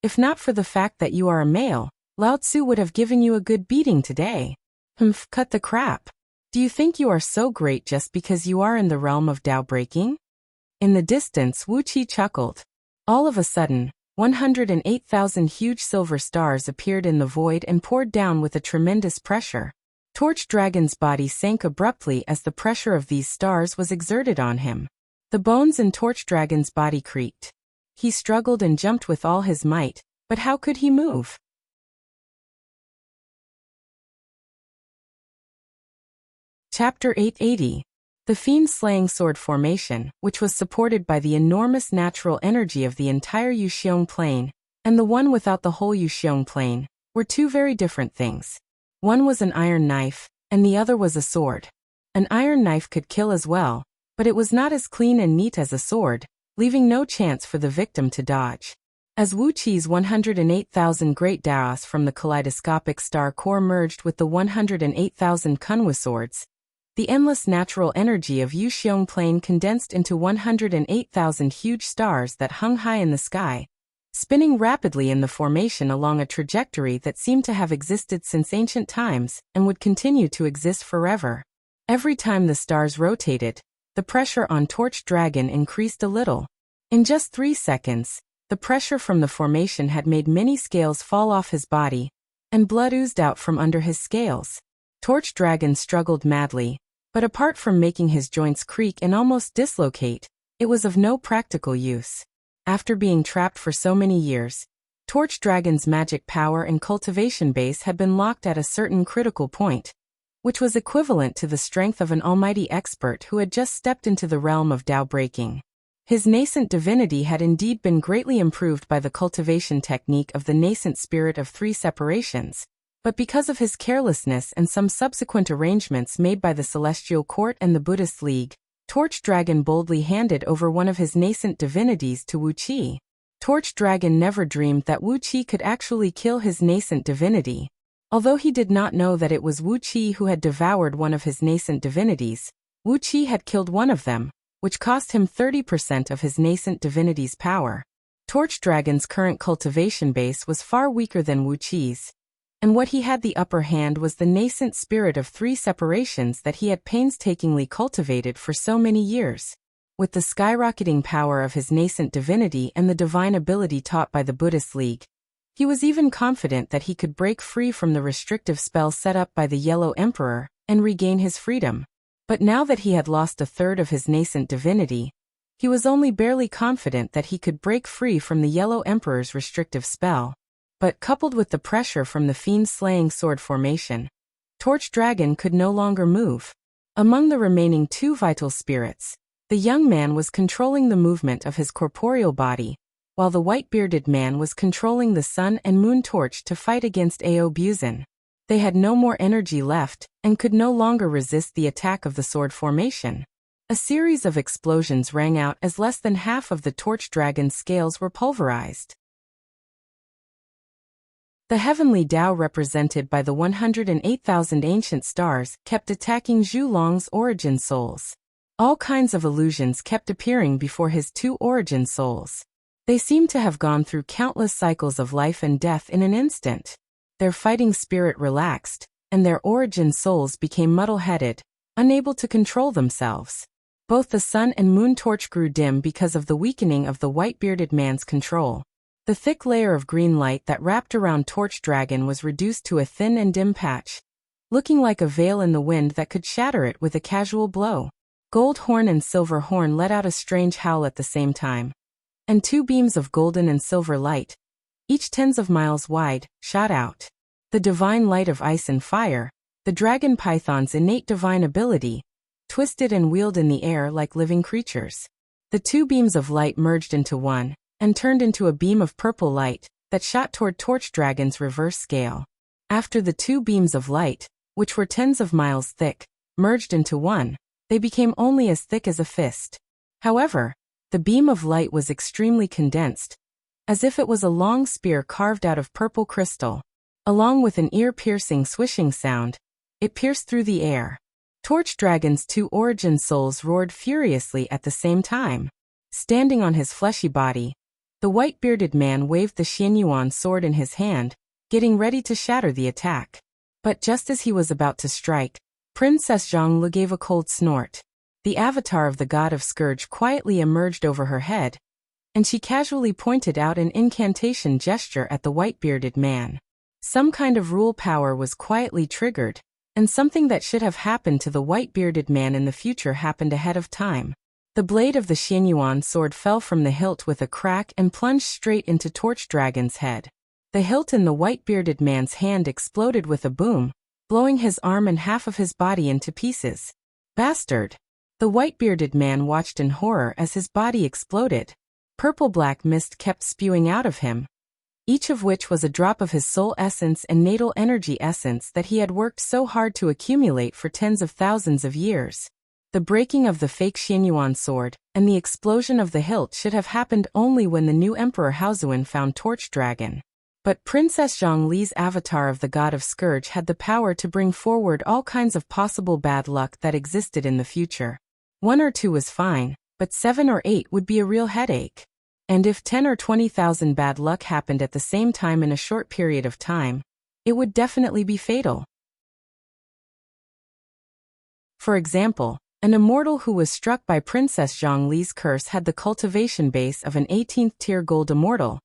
"If not for the fact that you are a male, Lao Tzu would have given you a good beating today. Humph, cut the crap. Do you think you are so great just because you are in the realm of Tao breaking?" In the distance, Wuxia chuckled. All of a sudden, 108,000 huge silver stars appeared in the void and poured down with a tremendous pressure. Torch Dragon's body sank abruptly as the pressure of these stars was exerted on him. The bones in Torch Dragon's body creaked. He struggled and jumped with all his might, but how could he move? Chapter 880. The Fiend-Slaying Sword Formation, which was supported by the enormous natural energy of the entire Yuxiong Plain, and the one without the whole Yuxiong Plain, were two very different things. One was an iron knife, and the other was a sword. An iron knife could kill as well, but it was not as clean and neat as a sword, leaving no chance for the victim to dodge. As Wuqi's 108,000 great daos from the kaleidoscopic star core merged with the 108,000 Kunwu swords, the endless natural energy of Yuxiong Plain condensed into 108,000 huge stars that hung high in the sky, spinning rapidly in the formation along a trajectory that seemed to have existed since ancient times and would continue to exist forever. Every time the stars rotated, the pressure on Torch Dragon increased a little. In just 3 seconds, the pressure from the formation had made many scales fall off his body, and blood oozed out from under his scales. Torch Dragon struggled madly, but apart from making his joints creak and almost dislocate, it was of no practical use. After being trapped for so many years, Torch Dragon's magic power and cultivation base had been locked at a certain critical point, which was equivalent to the strength of an almighty expert who had just stepped into the realm of Dao breaking. His nascent divinity had indeed been greatly improved by the cultivation technique of the nascent spirit of 3 separations, but because of his carelessness and some subsequent arrangements made by the Celestial Court and the Buddhist League, Torch Dragon boldly handed over one of his nascent divinities to Wuqi. Torch Dragon never dreamed that Wuqi could actually kill his nascent divinity. Although he did not know that it was Wuqi who had devoured one of his nascent divinities, Wuqi had killed one of them, which cost him 30% of his nascent divinity's power. Torch Dragon's current cultivation base was far weaker than Wuqi's, and what he had the upper hand was the nascent spirit of 3 separations that he had painstakingly cultivated for so many years. With the skyrocketing power of his nascent divinity and the divine ability taught by the Buddhist League, he was even confident that he could break free from the restrictive spell set up by the Yellow Emperor and regain his freedom. But now that he had lost a third of his nascent divinity, he was only barely confident that he could break free from the Yellow Emperor's restrictive spell. But coupled with the pressure from the fiend-slaying sword formation, Torch Dragon could no longer move. Among the remaining 2 vital spirits, the young man was controlling the movement of his corporeal body, while the white-bearded man was controlling the sun and moon torch to fight against Ao Buzin. They had no more energy left, and could no longer resist the attack of the sword formation. A series of explosions rang out as less than half of the Torch Dragon's scales were pulverized. The heavenly Tao represented by the 108,000 ancient stars kept attacking Zhu Long's origin souls. All kinds of illusions kept appearing before his 2 origin souls. They seemed to have gone through countless cycles of life and death in an instant. Their fighting spirit relaxed, and their origin souls became muddle-headed, unable to control themselves. Both the sun and moon torch grew dim because of the weakening of the white-bearded man's control. The thick layer of green light that wrapped around Torch Dragon was reduced to a thin and dim patch, looking like a veil in the wind that could shatter it with a casual blow. Gold Horn and Silver Horn let out a strange howl at the same time, and 2 beams of golden and silver light, each tens of miles wide, shot out. The divine light of ice and fire, the dragon python's innate divine ability, twisted and wheeled in the air like living creatures. The 2 beams of light merged into one, and turned into a beam of purple light that shot toward Torch Dragon's reverse scale. After the 2 beams of light, which were tens of miles thick, merged into one, they became only as thick as a fist. However, the beam of light was extremely condensed, as if it was a long spear carved out of purple crystal. Along with an ear-piercing swishing sound, it pierced through the air. Torch Dragon's 2 origin souls roared furiously at the same time. Standing on his fleshy body, the white-bearded man waved the Xianyuan sword in his hand, getting ready to shatter the attack. But just as he was about to strike, Princess Zhonglu gave a cold snort. The avatar of the god of Scourge quietly emerged over her head, and she casually pointed out an incantation gesture at the white-bearded man. Some kind of rule power was quietly triggered, and something that should have happened to the white-bearded man in the future happened ahead of time. The blade of the Xianyuan sword fell from the hilt with a crack and plunged straight into Torch Dragon's head. The hilt in the white-bearded man's hand exploded with a boom, blowing his arm and half of his body into pieces. Bastard! The white-bearded man watched in horror as his body exploded. Purple-black mist kept spewing out of him, each of which was a drop of his soul essence and natal energy essence that he had worked so hard to accumulate for tens of thousands of years. The breaking of the fake Xianyuan sword and the explosion of the hilt should have happened only when the new Emperor Haozuan found Torch Dragon. But Princess Zhongli's avatar of the God of Scourge had the power to bring forward all kinds of possible bad luck that existed in the future. 1 or 2 was fine, but 7 or 8 would be a real headache. And if 10 or 20,000 bad luck happened at the same time in a short period of time, it would definitely be fatal. For example, an immortal who was struck by Princess Zhongli's curse had the cultivation base of an 18th tier gold immortal,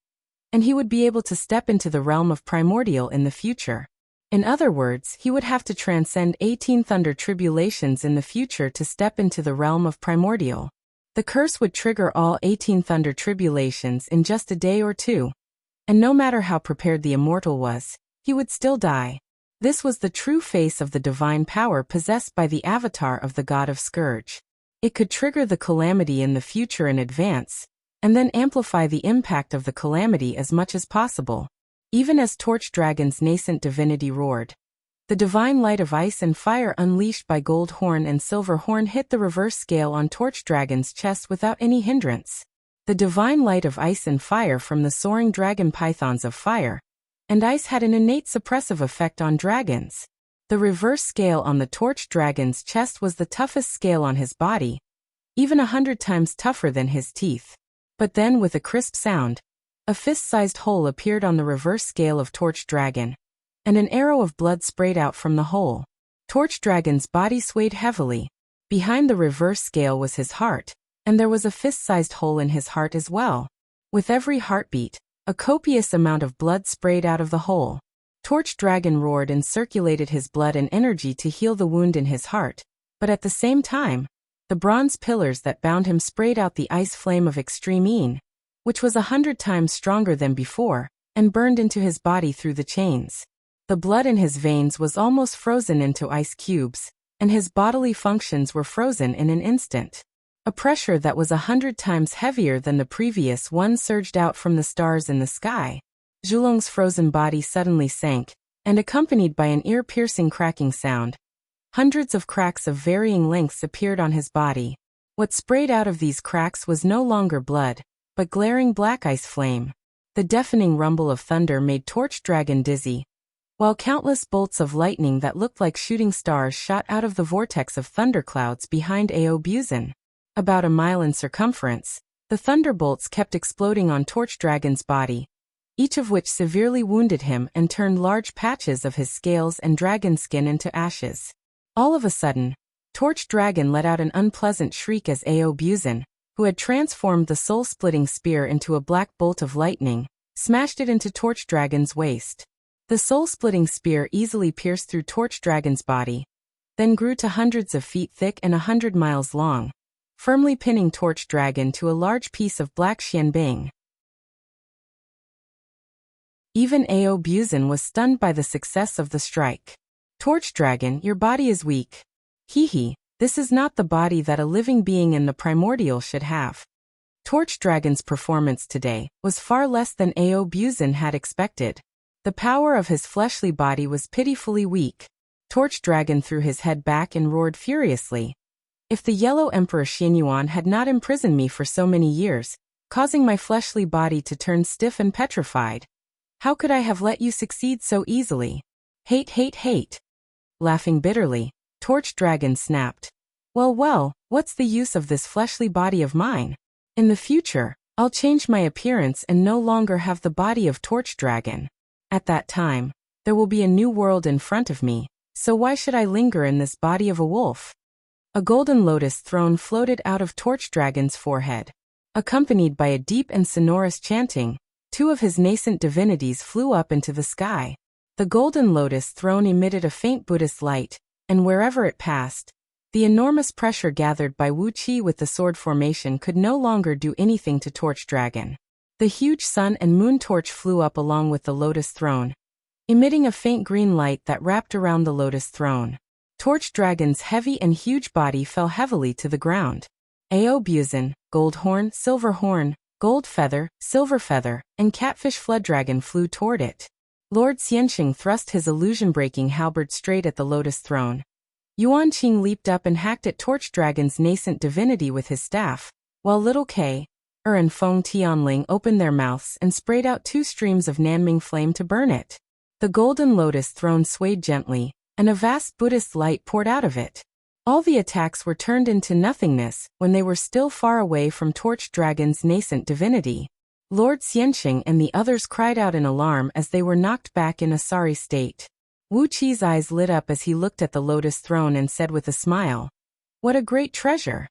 and he would be able to step into the realm of primordial in the future. In other words, he would have to transcend 18 thunder tribulations in the future to step into the realm of primordial. The curse would trigger all 18 thunder tribulations in just a day or 2. And no matter how prepared the immortal was, he would still die. This was the true face of the divine power possessed by the avatar of the God of Scourge. It could trigger the calamity in the future in advance, and then amplify the impact of the calamity as much as possible. Even as Torch Dragon's nascent divinity roared, the divine light of ice and fire unleashed by Gold Horn and Silver Horn hit the reverse scale on Torch Dragon's chest without any hindrance. The divine light of ice and fire from the soaring dragon pythons of fire and ice had an innate suppressive effect on dragons. The reverse scale on the Torch Dragon's chest was the toughest scale on his body, even 100 times tougher than his teeth. But then with a crisp sound, a fist-sized hole appeared on the reverse scale of Torch Dragon, and an arrow of blood sprayed out from the hole. Torch Dragon's body swayed heavily. Behind the reverse scale was his heart, and there was a fist-sized hole in his heart as well. With every heartbeat, a copious amount of blood sprayed out of the hole. Torch Dragon roared and circulated his blood and energy to heal the wound in his heart, but at the same time, the bronze pillars that bound him sprayed out the ice flame of extreme Yin, which was 100 times stronger than before, and burned into his body through the chains. The blood in his veins was almost frozen into ice cubes, and his bodily functions were frozen in an instant. A pressure that was 100 times heavier than the previous one surged out from the stars in the sky. Zhulong's frozen body suddenly sank, and accompanied by an ear-piercing cracking sound, hundreds of cracks of varying lengths appeared on his body. What sprayed out of these cracks was no longer blood, but glaring black ice flame. The deafening rumble of thunder made Torch Dragon dizzy, while countless bolts of lightning that looked like shooting stars shot out of the vortex of thunderclouds behind Audiobook. About a mile in circumference, the thunderbolts kept exploding on Torch Dragon's body, each of which severely wounded him and turned large patches of his scales and dragon skin into ashes. All of a sudden, Torch Dragon let out an unpleasant shriek as Audiobook, who had transformed the soul-splitting spear into a black bolt of lightning, smashed it into Torch Dragon's waist. The soul-splitting spear easily pierced through Torch Dragon's body, then grew to hundreds of feet thick and 100 miles long, firmly pinning Torch Dragon to a large piece of black xianbing. Even Audiobook was stunned by the success of the strike. Torch Dragon, your body is weak. Hee, this is not the body that a living being in the primordial should have. Torch Dragon's performance today was far less than Audiobook had expected. The power of his fleshly body was pitifully weak. Torch Dragon threw his head back and roared furiously. If the Yellow Emperor Xianyuan had not imprisoned me for so many years, causing my fleshly body to turn stiff and petrified, how could I have let you succeed so easily? Hate. Laughing bitterly, Torch Dragon snapped. Well, what's the use of this fleshly body of mine? In the future, I'll change my appearance and no longer have the body of Torch Dragon. At that time, there will be a new world in front of me, so why should I linger in this body of a wolf? A golden lotus throne floated out of Torch Dragon's forehead. Accompanied by a deep and sonorous chanting, 2 of his nascent divinities flew up into the sky. The golden lotus throne emitted a faint Buddhist light, and wherever it passed, the enormous pressure gathered by Wuxia with the sword formation could no longer do anything to Torch Dragon. The huge sun and moon torch flew up along with the lotus throne, emitting a faint green light that wrapped around the lotus throne. Torch Dragon's heavy and huge body fell heavily to the ground. Audiobook, Gold Horn, Silver Horn, Gold Feather, Silver Feather, and Catfish Flood Dragon flew toward it. Lord Xianxing thrust his illusion-breaking halberd straight at the lotus throne, Yuan Qing leaped up and hacked at Torch Dragon's nascent divinity with his staff, while little K, and Feng Tianling opened their mouths and sprayed out 2 streams of Nanming flame to burn it. The golden lotus throne swayed gently, and a vast Buddhist light poured out of it. All the attacks were turned into nothingness when they were still far away from Torch Dragon's nascent divinity. Lord Xianxing and the others cried out in alarm as they were knocked back in a sorry state. Wu Qi's eyes lit up as he looked at the lotus throne and said with a smile, "What a great treasure!"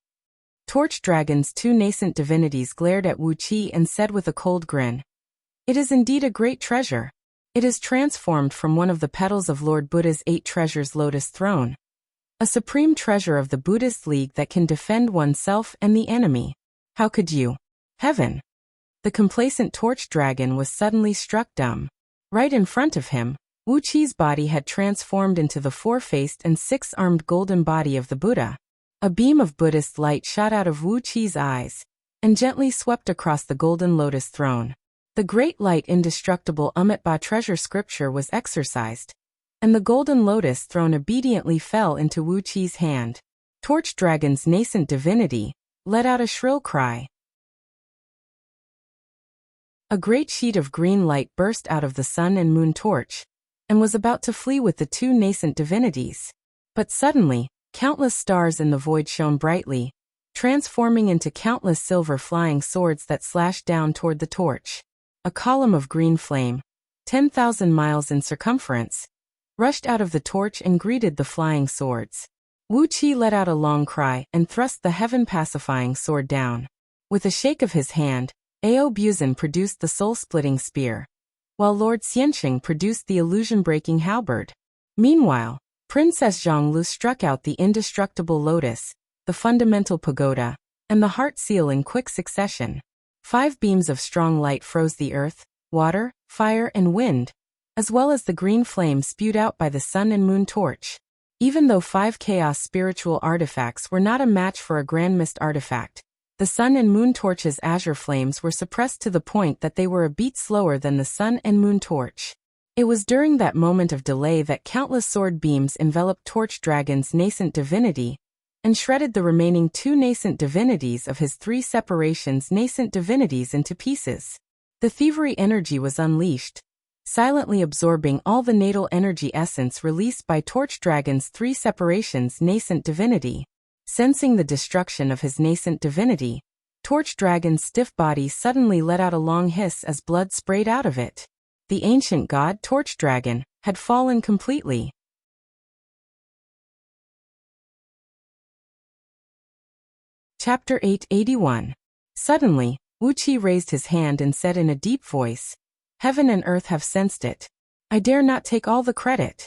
Torch Dragon's 2 nascent divinities glared at Wu Qi and said with a cold grin, "It is indeed a great treasure. It is transformed from one of the petals of Lord Buddha's 8 treasures lotus throne. A supreme treasure of the Buddhist League that can defend oneself and the enemy. How could you? Heaven!" The complacent Torch Dragon was suddenly struck dumb. Right in front of him, Wu Qi's body had transformed into the 4-faced and 6-armed golden body of the Buddha. A beam of Buddhist light shot out of Wu Qi's eyes and gently swept across the golden lotus throne. The great light indestructible Amitabha treasure scripture was exercised, and the golden lotus throne obediently fell into Wu Qi's hand. Torch Dragon's nascent divinity let out a shrill cry. A great sheet of green light burst out of the sun and moon torch, and was about to flee with the 2 nascent divinities. But suddenly, countless stars in the void shone brightly, transforming into countless silver flying swords that slashed down toward the torch. A column of green flame, 10,000 miles in circumference, rushed out of the torch and greeted the flying swords. Wu Qi let out a long cry and thrust the heaven-pacifying sword down. With a shake of his hand, Ao Buzan produced the soul-splitting spear, while Lord Xianxing produced the illusion-breaking halberd. Meanwhile, Princess Zhonglu struck out the indestructible lotus, the fundamental pagoda, and the heart seal in quick succession. 5 beams of strong light froze the earth, water, fire, and wind, as well as the green flame spewed out by the sun and moon torch. Even though 5 chaos spiritual artifacts were not a match for a grand mist artifact, the sun and moon torch's azure flames were suppressed to the point that they were a beat slower than the sun and moon torch. It was during that moment of delay that countless sword beams enveloped Torch Dragon's nascent divinity and shredded the remaining 2 nascent divinities of his 3 separations nascent divinities into pieces. The thievery energy was unleashed, silently absorbing all the natal energy essence released by Torch Dragon's 3 separations nascent divinity. Sensing the destruction of his nascent divinity, Torch Dragon's stiff body suddenly let out a long hiss as blood sprayed out of it. The ancient god Torch Dragon had fallen completely. Chapter 881. Suddenly, Wu Qi raised his hand and said in a deep voice, "Heaven and earth have sensed it. I dare not take all the credit."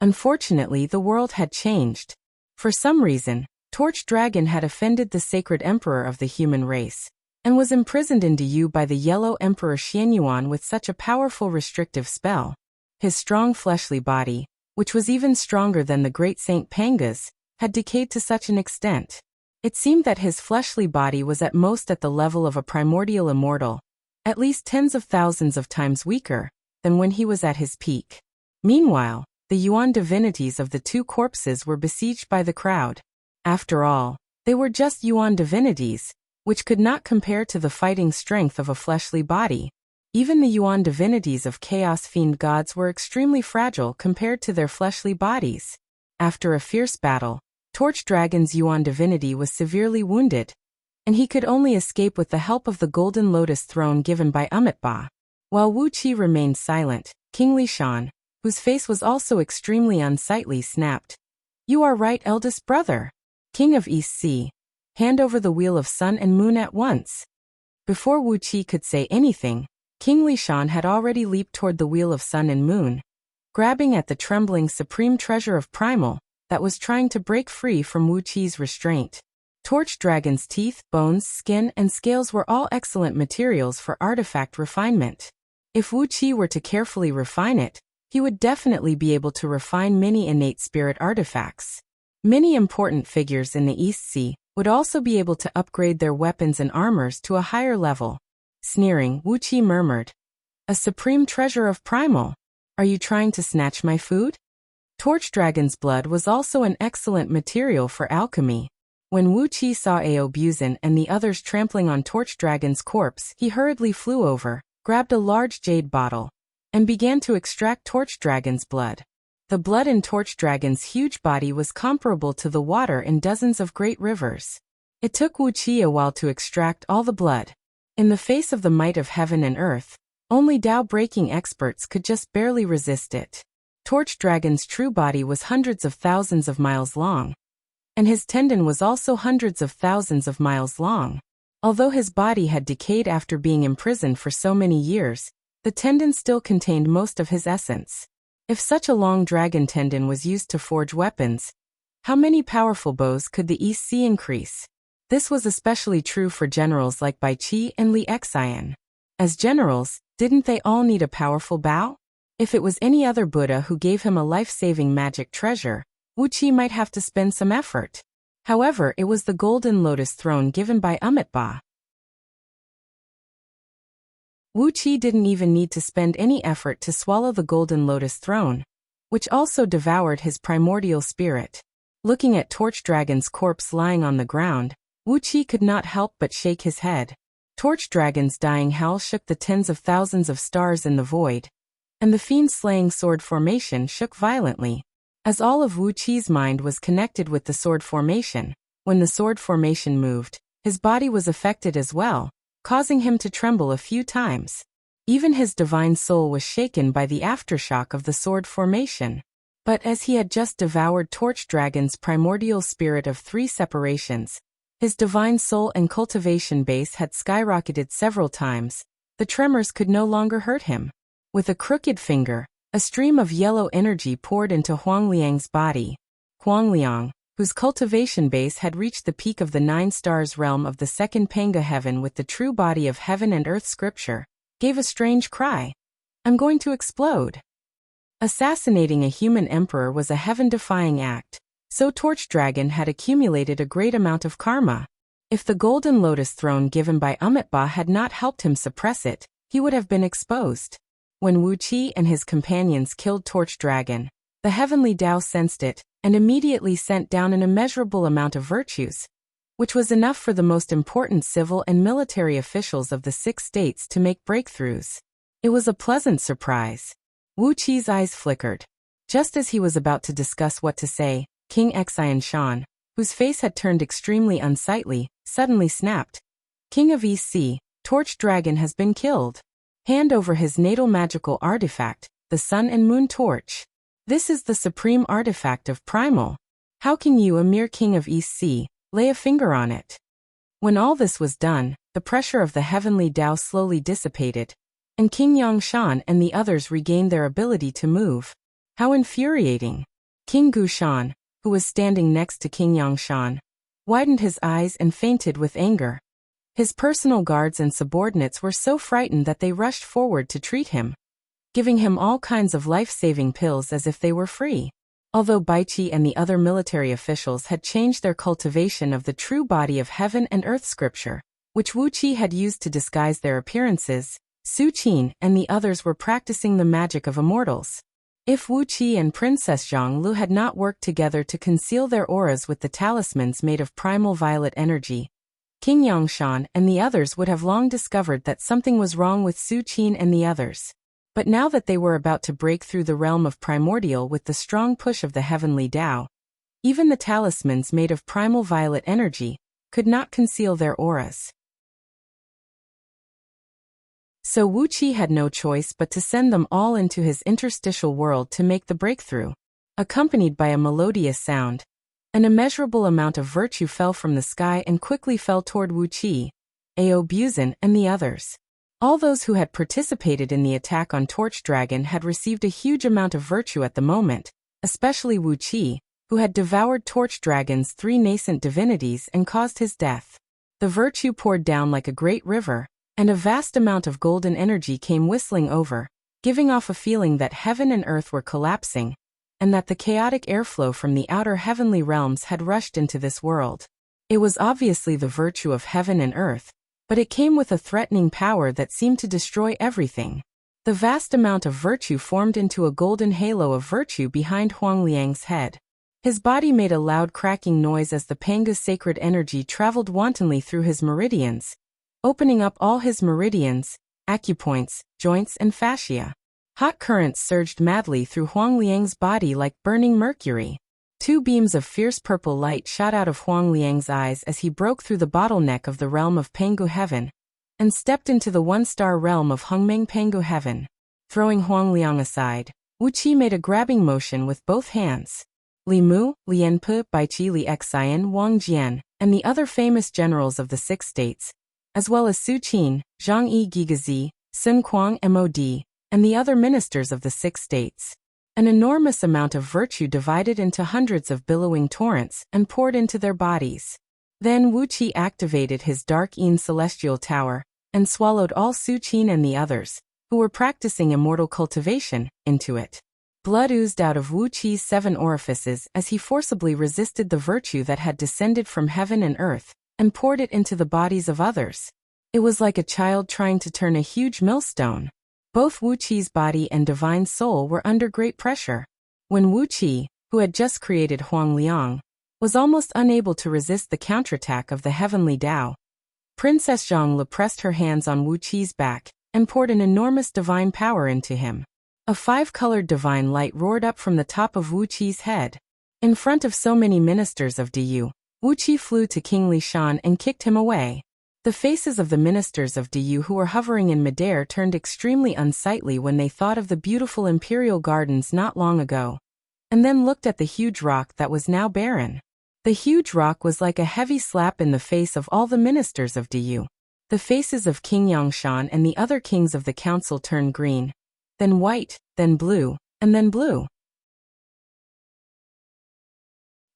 Unfortunately, the world had changed. For some reason, Torch Dragon had offended the sacred emperor of the human race, and was imprisoned in Diyu by the Yellow Emperor Xianyuan with such a powerful restrictive spell. His strong fleshly body, which was even stronger than the great Saint Panga's, had decayed to such an extent. It seemed that his fleshly body was at most at the level of a primordial immortal, at least tens of thousands of times weaker than when he was at his peak. Meanwhile, the Yuan divinities of the 2 corpses were besieged by the crowd. After all, they were just Yuan divinities, which could not compare to the fighting strength of a fleshly body. Even the Yuan divinities of Chaos Fiend gods were extremely fragile compared to their fleshly bodies. After a fierce battle, Torch Dragon's Yuan divinity was severely wounded, and he could only escape with the help of the golden lotus throne given by Amitabha. While Wu Qi remained silent, King Lishan, whose face was also extremely unsightly, snapped, "You are right, eldest brother. King of East Sea, hand over the wheel of sun and moon at once." Before Wu Qi could say anything, King Lishan had already leaped toward the wheel of sun and moon, grabbing at the trembling supreme treasure of primal that was trying to break free from Wu Qi's restraint. Torch Dragon's teeth, bones, skin, and scales were all excellent materials for artifact refinement. If Wu Qi were to carefully refine it, he would definitely be able to refine many innate spirit artifacts. Many important figures in the East Sea would also be able to upgrade their weapons and armors to a higher level. Sneering, Wu Qi murmured, "A supreme treasure of primal. Are you trying to snatch my food?" Torch dragon's blood was also an excellent material for alchemy. When Wuqi saw Aobuzin and the others trampling on Torch dragon's corpse, he hurriedly flew over, grabbed a large jade bottle, and began to extract Torch dragon's blood. The blood in Torch dragon's huge body was comparable to the water in dozens of great rivers. It took Wuqi a while to extract all the blood. In the face of the might of heaven and earth, only Tao-breaking experts could just barely resist it. Torch dragon's true body was hundreds of thousands of miles long, and his tendon was also hundreds of thousands of miles long. Although his body had decayed after being imprisoned for so many years, the tendon still contained most of his essence. If such a long dragon tendon was used to forge weapons, how many powerful bows could the East Sea increase? This was especially true for generals like Bai Qi and Li Xian. As generals, didn't they all need a powerful bow? If it was any other Buddha who gave him a life-saving magic treasure, Wuqi might have to spend some effort. However, it was the golden lotus throne given by Amitabha. Wuqi didn't even need to spend any effort to swallow the golden lotus throne, which also devoured his primordial spirit. Looking at Torch dragon's corpse lying on the ground, Wuqi could not help but shake his head. Torch dragon's dying howl shook the tens of thousands of stars in the void, and the fiend-slaying sword formation shook violently. As all of Wuqi's mind was connected with the sword formation, when the sword formation moved, his body was affected as well, causing him to tremble a few times. Even his divine soul was shaken by the aftershock of the sword formation. But as he had just devoured Torch dragon's primordial spirit of 3 separations, his divine soul and cultivation base had skyrocketed several times. The tremors could no longer hurt him. With a crooked finger, a stream of yellow energy poured into Huangliang's body. Huangliang, whose cultivation base had reached the peak of the 9 stars realm of the second Panga heaven with the true body of heaven and earth scripture, gave a strange cry. "I'm going to explode." Assassinating a human emperor was a heaven-defying act, so Torch dragon had accumulated a great amount of karma. If the golden lotus throne given by Amitabha had not helped him suppress it, he would have been exposed. When Wuqi and his companions killed Torch dragon, the heavenly Tao sensed it, and immediately sent down an immeasurable amount of virtues, which was enough for the most important civil and military officials of the 6 states to make breakthroughs. It was a pleasant surprise. Wuqi's eyes flickered. Just as he was about to discuss what to say, King Xian Shan, whose face had turned extremely unsightly, suddenly snapped. "King of East Sea, Torch dragon has been killed. Hand over his natal magical artifact, the Sun and Moon Torch. This is the supreme artifact of Primal. How can you, a mere king of East Sea, lay a finger on it?" When all this was done, the pressure of the heavenly Tao slowly dissipated, and King Yangshan and the others regained their ability to move. How infuriating! King Gushan, who was standing next to King Yangshan, widened his eyes and fainted with anger. His personal guards and subordinates were so frightened that they rushed forward to treat him, giving him all kinds of life-saving pills as if they were free. Although Baichi and the other military officials had changed their cultivation of the true body of heaven and earth scripture, which Wuqi had used to disguise their appearances, Su Qin and the others were practicing the magic of immortals. If Wuqi and Princess Zhonglu had not worked together to conceal their auras with the talismans made of primal violet energy, King Yangshan and the others would have long discovered that something was wrong with Su Qin and the others. But now that they were about to break through the realm of primordial with the strong push of the heavenly Tao, even the talismans made of primal violet energy could not conceal their auras. So Wuqi had no choice but to send them all into his interstitial world to make the breakthrough. Accompanied by a melodious sound, an immeasurable amount of virtue fell from the sky and quickly fell toward Wuqi, Aobuzin and the others. All those who had participated in the attack on Torch Dragon had received a huge amount of virtue at the moment, especially Wuqi, who had devoured Torch Dragon's 3 nascent divinities and caused his death. The virtue poured down like a great river, and a vast amount of golden energy came whistling over, giving off a feeling that heaven and earth were collapsing, and that the chaotic airflow from the outer heavenly realms had rushed into this world. It was obviously the virtue of heaven and earth, but it came with a threatening power that seemed to destroy everything. The vast amount of virtue formed into a golden halo of virtue behind Huang Liang's head. His body made a loud cracking noise as the Panga's sacred energy traveled wantonly through his meridians, opening up all his meridians, acupoints, joints and fascia. Hot currents surged madly through Huang Liang's body like burning mercury. Two beams of fierce purple light shot out of Huang Liang's eyes as he broke through the bottleneck of the realm of Pangu Heaven and stepped into the one-star realm of Hongmeng Pangu Heaven. Throwing Huang Liang aside, Wuqi made a grabbing motion with both hands. Li Mu, Lianpe, Baiqi Li Xian, Wang Jian, and the other famous generals of the Six States, as well as Su Qin, Zhang Yi Gigazi, Sun Kuang Mod, and the other ministers of the Six States. An enormous amount of virtue divided into hundreds of billowing torrents and poured into their bodies. Then Wuqi activated his Dark Yin Celestial Tower and swallowed all Su Qin and the others, who were practicing immortal cultivation, into it. Blood oozed out of Wuqi's 7 orifices as he forcibly resisted the virtue that had descended from heaven and earth and poured it into the bodies of others. It was like a child trying to turn a huge millstone. Both Wuqi's body and divine soul were under great pressure. When Wuqi, who had just created Huang Liang, was almost unable to resist the counterattack of the heavenly Tao, Princess Zhang pressed her hands on Wuqi's back and poured an enormous divine power into him. A 5-colored divine light roared up from the top of Wuqi's head. In front of so many ministers of Diyu, Wuqi flew to King Li Shan and kicked him away. The faces of the ministers of Diyu who were hovering in midair turned extremely unsightly when they thought of the beautiful imperial gardens not long ago, and then looked at the huge rock that was now barren. The huge rock was like a heavy slap in the face of all the ministers of Diyu. The faces of King Yangshan and the other kings of the council turned green, then white, then blue, and then blue.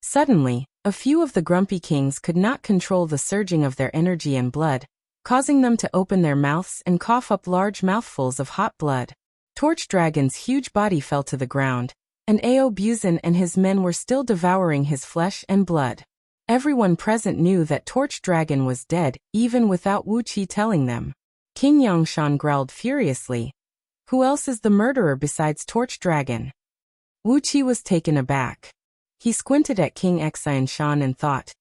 Suddenly, a few of the grumpy kings could not control the surging of their energy and blood, causing them to open their mouths and cough up large mouthfuls of hot blood. Torch Dragon's huge body fell to the ground, and Ao Buzin and his men were still devouring his flesh and blood. Everyone present knew that Torch Dragon was dead, even without Wuqi telling them. King Yangshan growled furiously. Who else is the murderer besides Torch Dragon? Wuqi was taken aback. He squinted at King Xianshan and thought,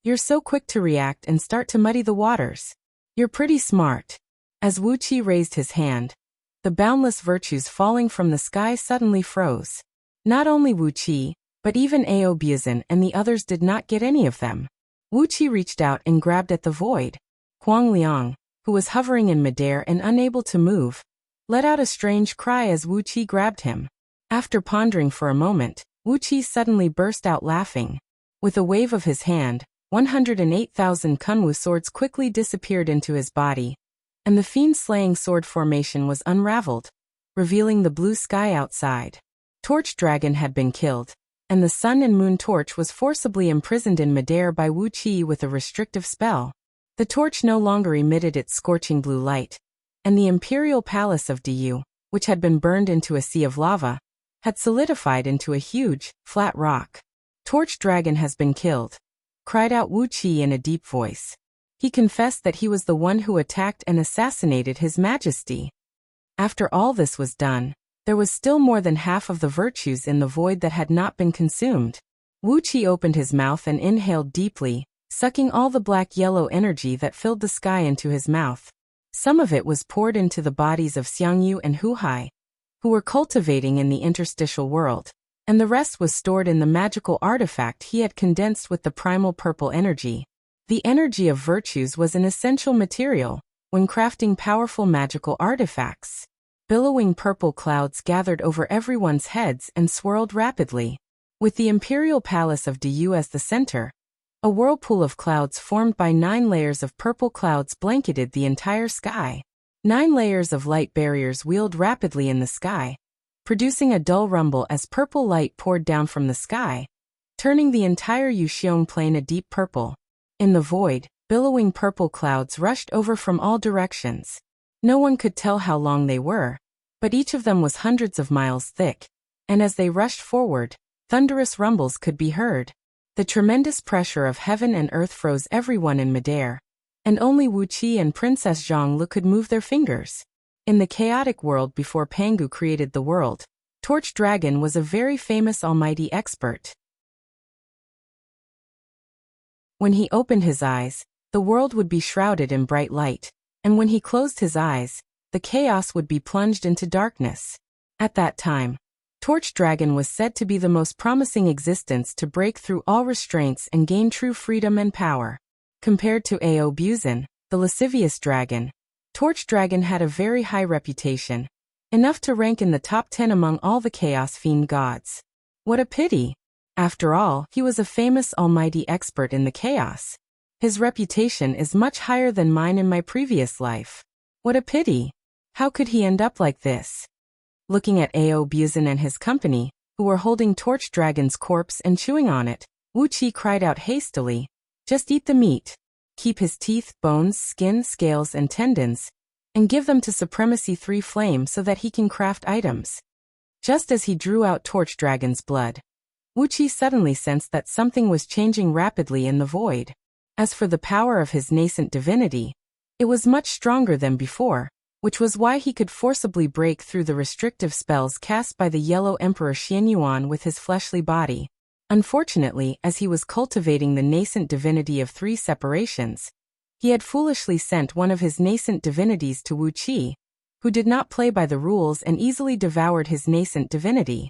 you're so quick to react and start to muddy the waters. You're pretty smart. As Wuqi raised his hand, the boundless virtues falling from the sky suddenly froze. Not only Wuqi, but even Ao Buzin and the others did not get any of them. Wuqi reached out and grabbed at the void. Huang Liang, who was hovering in midair and unable to move, let out a strange cry as Wuqi grabbed him. After pondering for a moment, Wuqi suddenly burst out laughing. With a wave of his hand, 108,000 Kunwu swords quickly disappeared into his body, and the fiend-slaying sword formation was unraveled, revealing the blue sky outside. Torch Dragon had been killed, and the sun and moon torch was forcibly imprisoned in midair by Wuqi with a restrictive spell. The torch no longer emitted its scorching blue light, and the imperial palace of Diyu, which had been burned into a sea of lava, had solidified into a huge, flat rock. Torch Dragon has been killed, cried out Wuqi in a deep voice. He confessed that he was the one who attacked and assassinated His Majesty. After all this was done, there was still more than half of the virtues in the void that had not been consumed. Wuqi opened his mouth and inhaled deeply, sucking all the black-yellow energy that filled the sky into his mouth. Some of it was poured into the bodies of Xiangyu and Huhai, who were cultivating in the interstitial world, and the rest was stored in the magical artifact he had condensed with the primal purple energy. The energy of virtues was an essential material when crafting powerful magical artifacts. Billowing purple clouds gathered over everyone's heads and swirled rapidly. With the imperial palace of Diyu as the center, a whirlpool of clouds formed by 9 layers of purple clouds blanketed the entire sky. 9 layers of light barriers wheeled rapidly in the sky, producing a dull rumble as purple light poured down from the sky, turning the entire Yuxiong plain a deep purple. In the void, billowing purple clouds rushed over from all directions. No one could tell how long they were, but each of them was hundreds of miles thick, and as they rushed forward, thunderous rumbles could be heard. The tremendous pressure of heaven and earth froze everyone in midair, and only Wuqi and Princess Zhang could move their fingers. In the chaotic world before Pangu created the world, Torch Dragon was a very famous almighty expert. When he opened his eyes, the world would be shrouded in bright light, and when he closed his eyes, the chaos would be plunged into darkness. At that time, Torch Dragon was said to be the most promising existence to break through all restraints and gain true freedom and power. Compared to Ao Buzin, the lascivious dragon, Torch Dragon had a very high reputation, enough to rank in the top 10 among all the Chaos Fiend gods. What a pity! After all, he was a famous almighty expert in the chaos. His reputation is much higher than mine in my previous life. What a pity! How could he end up like this? Looking at Ao Buzin and his company, who were holding Torch Dragon's corpse and chewing on it, Wuqi cried out hastily, "Just eat the meat. Keep his teeth, bones, skin, scales and tendons, and give them to Supremacy 3 Flame so that he can craft items." Just as he drew out Torch Dragon's blood, Wuqi suddenly sensed that something was changing rapidly in the void. As for the power of his nascent divinity, it was much stronger than before, which was why he could forcibly break through the restrictive spells cast by the Yellow Emperor Xianyuan with his fleshly body. Unfortunately, as he was cultivating the nascent divinity of 3 separations, he had foolishly sent one of his nascent divinities to Wuqi, who did not play by the rules and easily devoured his nascent divinity.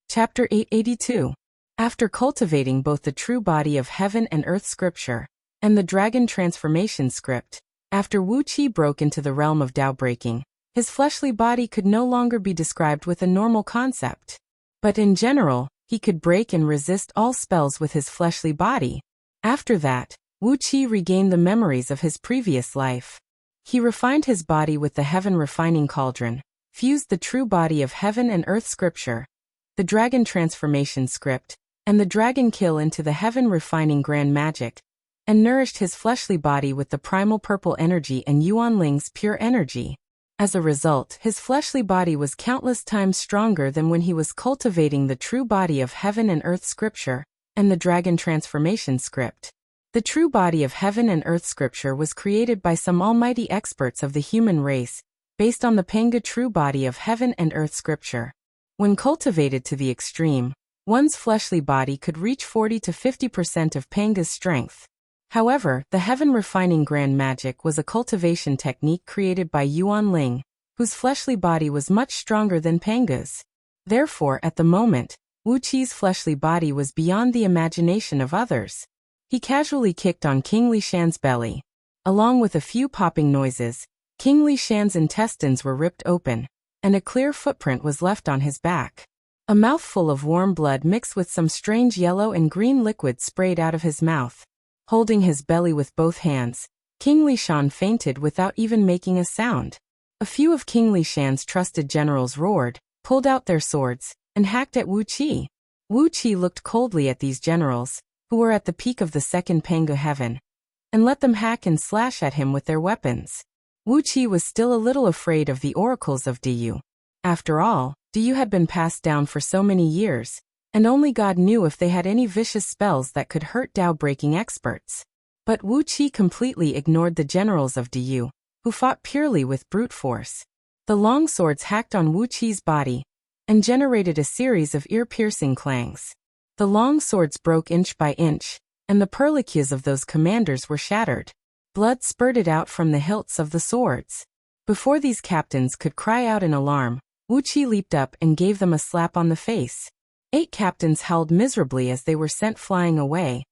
Chapter 882. After cultivating both the true body of heaven and earth scripture, and the dragon transformation script, after Wuqi broke into the realm of Tao breaking, his fleshly body could no longer be described with a normal concept. But in general, he could break and resist all spells with his fleshly body. After that, Wuqi regained the memories of his previous life. He refined his body with the heaven refining cauldron, fused the true body of heaven and earth scripture, the dragon transformation script, and the dragon kill into the heaven refining grand magic, and nourished his fleshly body with the primal purple energy and Yuan Ling's pure energy. As a result, his fleshly body was countless times stronger than when he was cultivating the true body of heaven and earth scripture, and the dragon transformation script. The true body of heaven and earth scripture was created by some almighty experts of the human race, based on the Panga true body of heaven and earth scripture. When cultivated to the extreme, one's fleshly body could reach 40 to 50% of Panga's strength. However, the heaven refining grand magic was a cultivation technique created by Yuan Ling, whose fleshly body was much stronger than Panga's. Therefore, at the moment, Wuqi's fleshly body was beyond the imagination of others. He casually kicked on King Lishan's belly. Along with a few popping noises, King Lishan's intestines were ripped open, and a clear footprint was left on his back. A mouthful of warm blood mixed with some strange yellow and green liquid sprayed out of his mouth. Holding his belly with both hands, King Lishan fainted without even making a sound. A few of King Lishan's trusted generals roared, pulled out their swords, and hacked at Wuqi. Wuqi looked coldly at these generals, who were at the peak of the second Panga heaven, and let them hack and slash at him with their weapons. Wuqi was still a little afraid of the oracles of Diyu. After all, Diyu had been passed down for so many years, and only God knew if they had any vicious spells that could hurt Tao-breaking experts. But Wuqi completely ignored the generals of Diyu, who fought purely with brute force. The long swords hacked on Wuqi's body, and generated a series of ear-piercing clangs. The long swords broke inch by inch, and the perlicues of those commanders were shattered. Blood spurted out from the hilts of the swords. Before these captains could cry out in alarm, Wuqi leaped up and gave them a slap on the face. 8 captains howled miserably as they were sent flying away.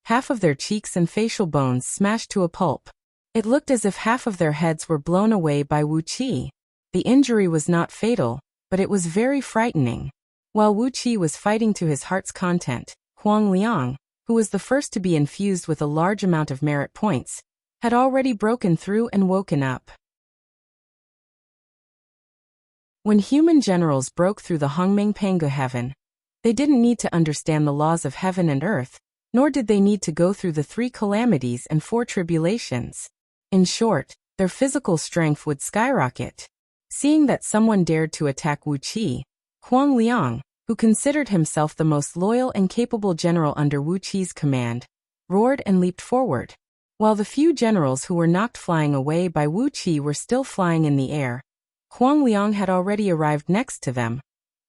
Half of their cheeks and facial bones smashed to a pulp. It looked as if half of their heads were blown away by Wuqi. The injury was not fatal, but it was very frightening. While Wuqi was fighting to his heart's content, Huang Liang, who was the first to be infused with a large amount of merit points, had already broken through and woken up. When human generals broke through the Hongmeng Panga heaven, they didn't need to understand the laws of heaven and earth, nor did they need to go through the 3 calamities and 4 tribulations. In short, their physical strength would skyrocket. Seeing that someone dared to attack Wuqi, Huang Liang, who considered himself the most loyal and capable general under Wuqi's command, roared and leaped forward. While the few generals who were knocked flying away by Wuqi were still flying in the air, Huang Liang had already arrived next to them,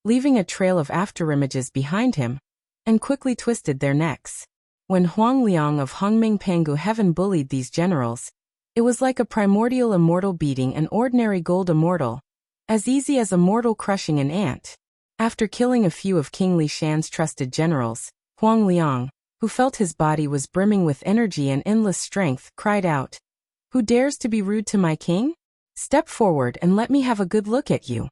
leaving a trail of afterimages behind him, and quickly twisted their necks. When Huang Liang of Hongming Pangu Heaven bullied these generals, it was like a primordial immortal beating an ordinary gold immortal, as easy as a mortal crushing an ant. After killing a few of King Li Shan's trusted generals, Huang Liang, who felt his body was brimming with energy and endless strength, cried out, "Who dares to be rude to my king? Step forward and let me have a good look at you."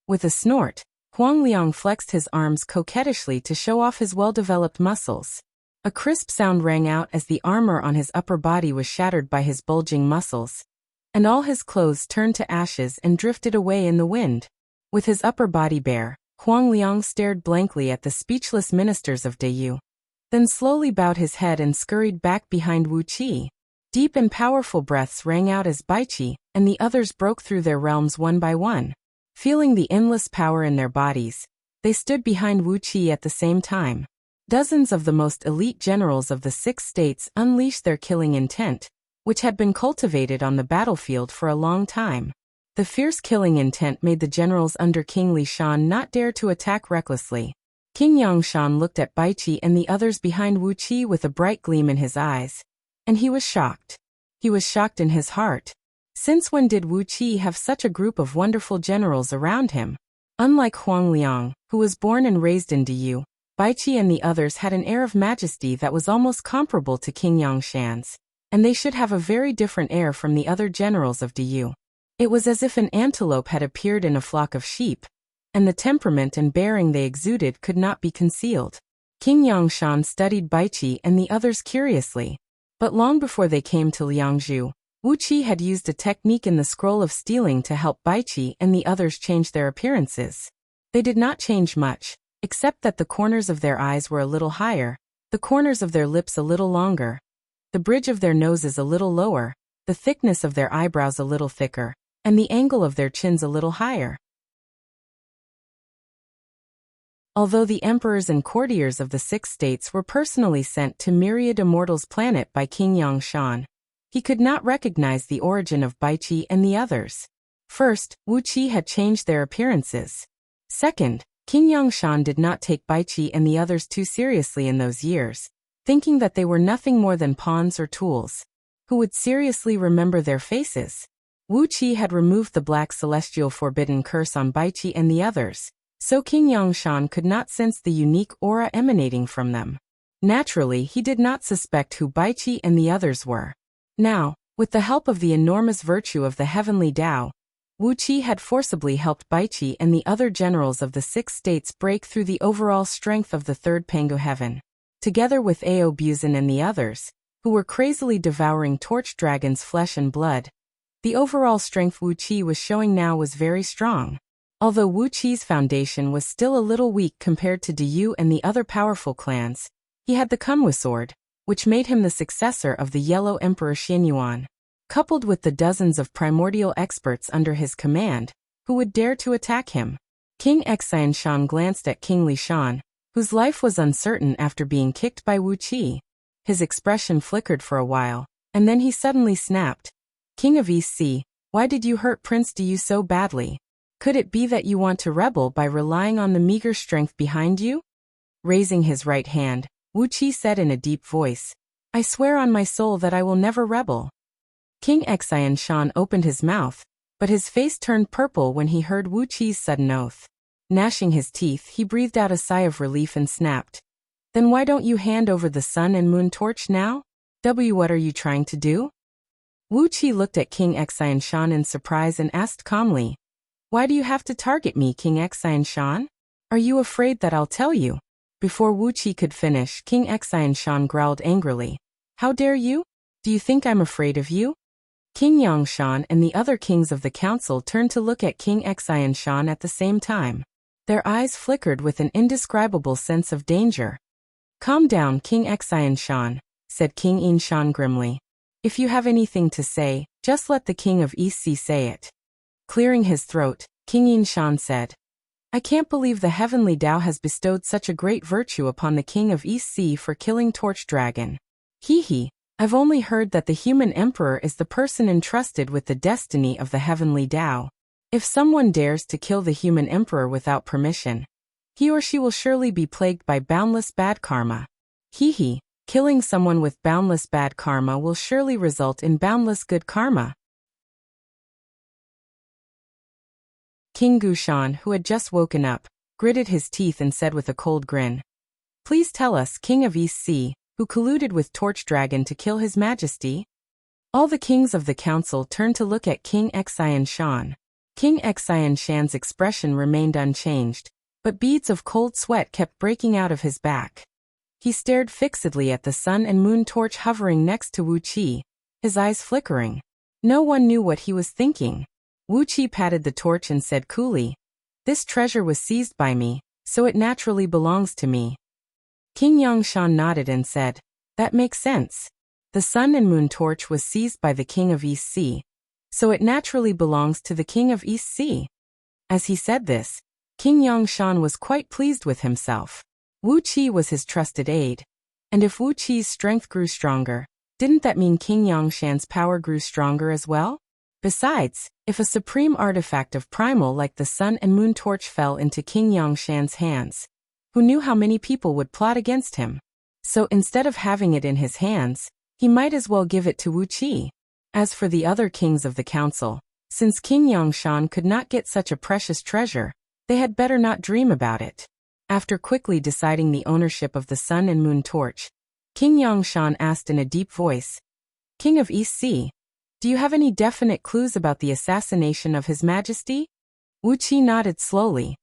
With a snort, Huang Liang flexed his arms coquettishly to show off his well-developed muscles. A crisp sound rang out as the armor on his upper body was shattered by his bulging muscles, and all his clothes turned to ashes and drifted away in the wind. With his upper body bare, Huang Liang stared blankly at the speechless ministers of Deyu, then slowly bowed his head and scurried back behind Wuqi. Deep and powerful breaths rang out as Baiqi and the others broke through their realms one by one. Feeling the endless power in their bodies, they stood behind Wuqi at the same time. Dozens of the most elite generals of the 6 states unleashed their killing intent, which had been cultivated on the battlefield for a long time. The fierce killing intent made the generals under King Li Shan not dare to attack recklessly. King Yangshan looked at Baiqi and the others behind Wuqi with a bright gleam in his eyes, and he was shocked. He was shocked in his heart. Since when did Wuqi have such a group of wonderful generals around him? Unlike Huang Liang, who was born and raised in Deyu, Baiqi and the others had an air of majesty that was almost comparable to King Yangshan's, and they should have a very different air from the other generals of Deyu. It was as if an antelope had appeared in a flock of sheep, and the temperament and bearing they exuded could not be concealed. King Yangshan studied Baiqi and the others curiously, but long before they came to Liangzhu, Wuqi had used a technique in the scroll of stealing to help Baiqi and the others change their appearances. They did not change much, except that the corners of their eyes were a little higher, the corners of their lips a little longer, the bridge of their noses a little lower, the thickness of their eyebrows a little thicker, and the angle of their chins a little higher. Although the emperors and courtiers of the 6 states were personally sent to Myriad Immortals' planet by King Yangshan, he could not recognize the origin of Baiqi and the others. First, Wuqi had changed their appearances. Second, King Yangshan did not take Baiqi and the others too seriously in those years, thinking that they were nothing more than pawns or tools. Who would seriously remember their faces? Wuqi had removed the black celestial forbidden curse on Baiqi and the others, so King Yangshan could not sense the unique aura emanating from them. Naturally, he did not suspect who Baiqi and the others were. Now, with the help of the enormous virtue of the heavenly Tao, Wuqi had forcibly helped Baiqi and the other generals of the 6 states break through the overall strength of the 3rd Pangu heaven. Together with Ao Buzin and the others, who were crazily devouring torch dragons' flesh and blood, the overall strength Wuqi was showing now was very strong. Although Wuqi's foundation was still a little weak compared to Deyu and the other powerful clans, he had the Kunwu sword, which made him the successor of the Yellow Emperor Xianyuan. Coupled with the dozens of primordial experts under his command, who would dare to attack him. King Xianshan glanced at King Li Shan, whose life was uncertain after being kicked by Wuqi. His expression flickered for a while, and then he suddenly snapped. "King of East Sea, why did you hurt Prince Deyu so badly? Could it be that you want to rebel by relying on the meager strength behind you?" Raising his right hand, Wuqi said in a deep voice, "I swear on my soul that I will never rebel." King Xianshan opened his mouth, but his face turned purple when he heard Wuqi's sudden oath. Gnashing his teeth, he breathed out a sigh of relief and snapped, "Then why don't you hand over the sun and moon torch now? What are you trying to do?" Wuqi looked at King Xianshan in surprise and asked calmly, "Why do you have to target me, King Xianshan? Are you afraid that I'll tell you?" Before Wuqi could finish, King Xianshan growled angrily, "How dare you? Do you think I'm afraid of you?" King Yangshan and the other kings of the council turned to look at King Xianshan at the same time. Their eyes flickered with an indescribable sense of danger. "Calm down, King Xianshan," said King Yinshan grimly. "If you have anything to say, just let the King of East Sea say it." Clearing his throat, King Yinshan said, "I can't believe the heavenly Tao has bestowed such a great virtue upon the King of East Sea for killing Torch Dragon. Hee hee, I've only heard that the human emperor is the person entrusted with the destiny of the heavenly Tao. If someone dares to kill the human emperor without permission, he or she will surely be plagued by boundless bad karma. Hee hee, killing someone with boundless bad karma will surely result in boundless good karma. King Gushan, who had just woken up, gritted his teeth and said with a cold grin, "Please tell us, King of East Sea, who colluded with Torch Dragon to kill His Majesty?" All the kings of the council turned to look at King Xian Shan. King Xian Shan's expression remained unchanged, but beads of cold sweat kept breaking out of his back. He stared fixedly at the sun and moon torch hovering next to Wuxia, his eyes flickering. No one knew what he was thinking. Wuxia patted the torch and said coolly, "This treasure was seized by me, so it naturally belongs to me." King Yangshan nodded and said, "That makes sense. The sun and moon torch was seized by the King of East Sea, so it naturally belongs to the King of East Sea." As he said this, King Yangshan was quite pleased with himself. Wuxia was his trusted aide, and if Wuqi's strength grew stronger, didn't that mean King Yangshan's power grew stronger as well? Besides, if a supreme artifact of primal like the sun and moon torch fell into King Yangshan's hands, who knew how many people would plot against him? So instead of having it in his hands, he might as well give it to Wuxia. As for the other kings of the council, since King Yangshan could not get such a precious treasure, they had better not dream about it. After quickly deciding the ownership of the sun and moon torch, King Yangshan asked in a deep voice, "King of East Sea, do you have any definite clues about the assassination of His Majesty?" Wuxia nodded slowly.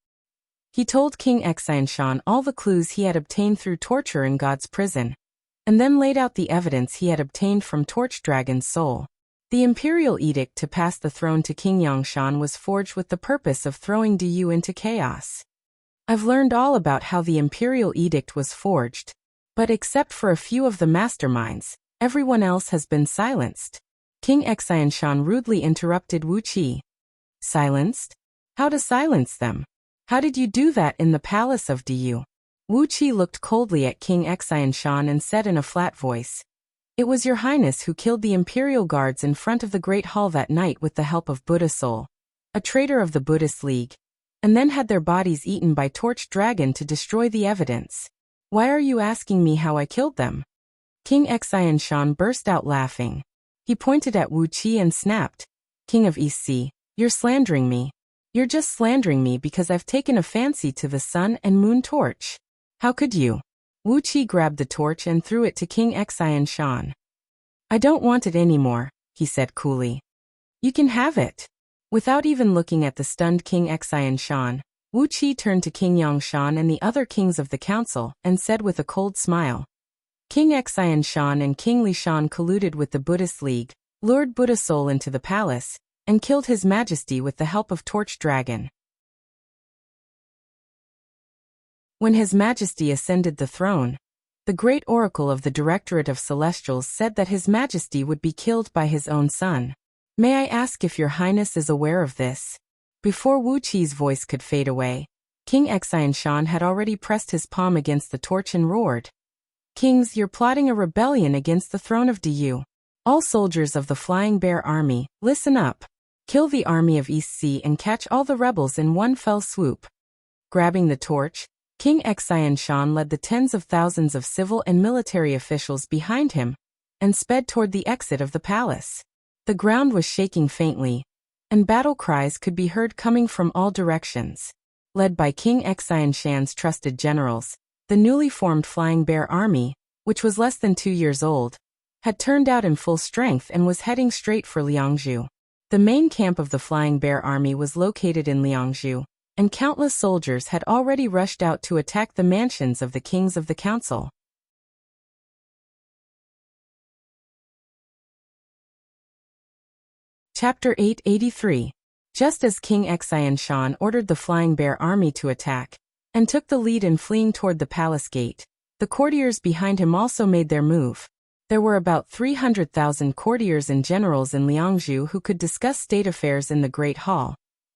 He told King Xianshan all the clues he had obtained through torture in God's prison, and then laid out the evidence he had obtained from Torch Dragon's soul. The imperial edict to pass the throne to King Yangshan was forged with the purpose of throwing Du into chaos. I've learned all about how the imperial edict was forged, but except for a few of the masterminds, everyone else has been silenced. King Xianshan rudely interrupted Wuxia. "Silenced? How to silence them? How did you do that in the palace of Du?" Wuxia looked coldly at King Xianshan and said in a flat voice, "It was your highness who killed the imperial guards in front of the Great Hall that night with the help of Buddha Soul, a traitor of the Buddhist League, and then had their bodies eaten by Torch Dragon to destroy the evidence. Why are you asking me how I killed them?" King Xianshan burst out laughing. He pointed at Wuxia and snapped, "King of East Sea, you're slandering me. You're just slandering me because I've taken a fancy to the sun and moon torch. How could you?" Wuxia grabbed the torch and threw it to King Xianshan. "I don't want it anymore," he said coolly. "You can have it." Without even looking at the stunned King Xianshan, Wuxia turned to King Yangshan and the other kings of the council and said with a cold smile, "King Xianshan and King Lishan colluded with the Buddhist League, lured Buddha Soul into the palace, and killed His Majesty with the help of Torch Dragon. When His Majesty ascended the throne, the great oracle of the Directorate of Celestials said that His Majesty would be killed by his own son. May I ask if your highness is aware of this?" Before Wuqi's voice could fade away, King Xianshan had already pressed his palm against the torch and roared, "Kings, you're plotting a rebellion against the throne of Du. All soldiers of the Flying Bear Army, listen up. Kill the army of East Sea and catch all the rebels in one fell swoop." Grabbing the torch, King Xianshan led the tens of thousands of civil and military officials behind him and sped toward the exit of the palace. The ground was shaking faintly, and battle cries could be heard coming from all directions. Led by King Xianshan's trusted generals, the newly formed Flying Bear Army, which was less than 2 years old, had turned out in full strength and was heading straight for Liangzhu. The main camp of the Flying Bear Army was located in Liangzhu, and countless soldiers had already rushed out to attack the mansions of the kings of the council. Chapter 883. Just as King Xianshan ordered the Flying Bear Army to attack, and took the lead in fleeing toward the palace gate, the courtiers behind him also made their move. There were about 300,000 courtiers and generals in Liangzhu who could discuss state affairs in the Great Hall,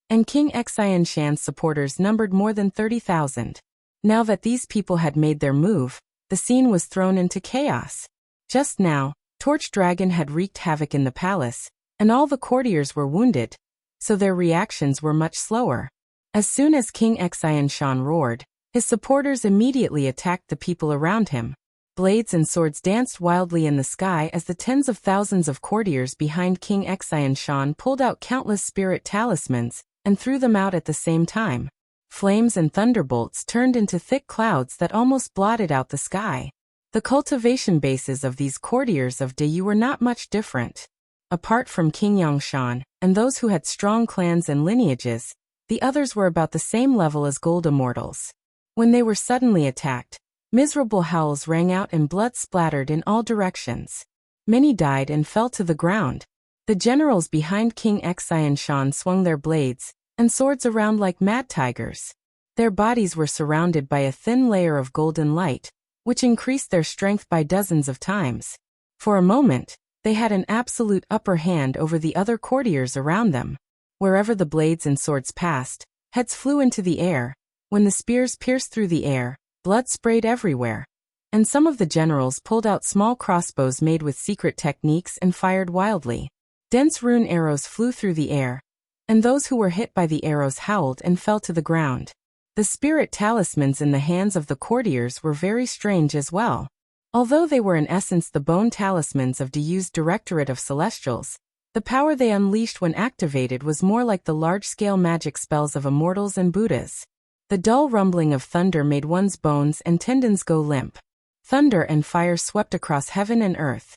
and King Xianshan's supporters numbered more than 30,000. Now that these people had made their move, the scene was thrown into chaos. Just now, Torch Dragon had wreaked havoc in the palace, and all the courtiers were wounded, so their reactions were much slower. As soon as King Xianshan roared, his supporters immediately attacked the people around him. Blades and swords danced wildly in the sky as the tens of thousands of courtiers behind King Xianshan pulled out countless spirit talismans and threw them out at the same time. Flames and thunderbolts turned into thick clouds that almost blotted out the sky. The cultivation bases of these courtiers of Deyu were not much different. Apart from King Yangshan and those who had strong clans and lineages, the others were about the same level as gold immortals. When they were suddenly attacked, miserable howls rang out and blood splattered in all directions. Many died and fell to the ground. The generals behind King Xianshan swung their blades and swords around like mad tigers. Their bodies were surrounded by a thin layer of golden light, which increased their strength by dozens of times. For a moment, they had an absolute upper hand over the other courtiers around them. Wherever the blades and swords passed, heads flew into the air. When the spears pierced through the air, blood sprayed everywhere. And some of the generals pulled out small crossbows made with secret techniques and fired wildly. Dense rune arrows flew through the air, and those who were hit by the arrows howled and fell to the ground. The spirit talismans in the hands of the courtiers were very strange as well. Although they were in essence the bone talismans of Deyu's Directorate of Celestials, the power they unleashed when activated was more like the large-scale magic spells of immortals and Buddhas. The dull rumbling of thunder made one's bones and tendons go limp. Thunder and fire swept across heaven and earth.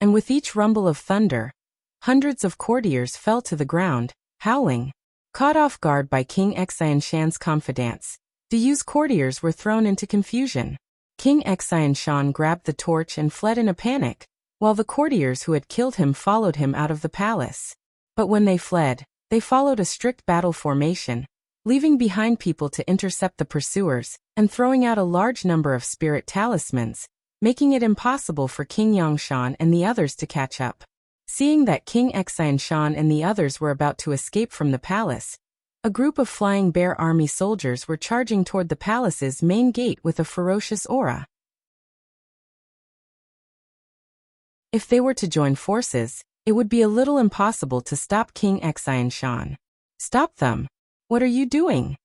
And with each rumble of thunder, hundreds of courtiers fell to the ground, howling. Caught off guard by King Xianshan's confidence, Deyu's courtiers were thrown into confusion. King Xianshan grabbed the torch and fled in a panic, while the courtiers who had killed him followed him out of the palace. But when they fled, they followed a strict battle formation, leaving behind people to intercept the pursuers, and throwing out a large number of spirit talismans, making it impossible for King Yangshan and the others to catch up. Seeing that King Xianshan and the others were about to escape from the palace, a group of Flying Bear Army soldiers were charging toward the palace's main gate with a ferocious aura. If they were to join forces, it would be a little impossible to stop King Xianshan. Stop them! What are you doing?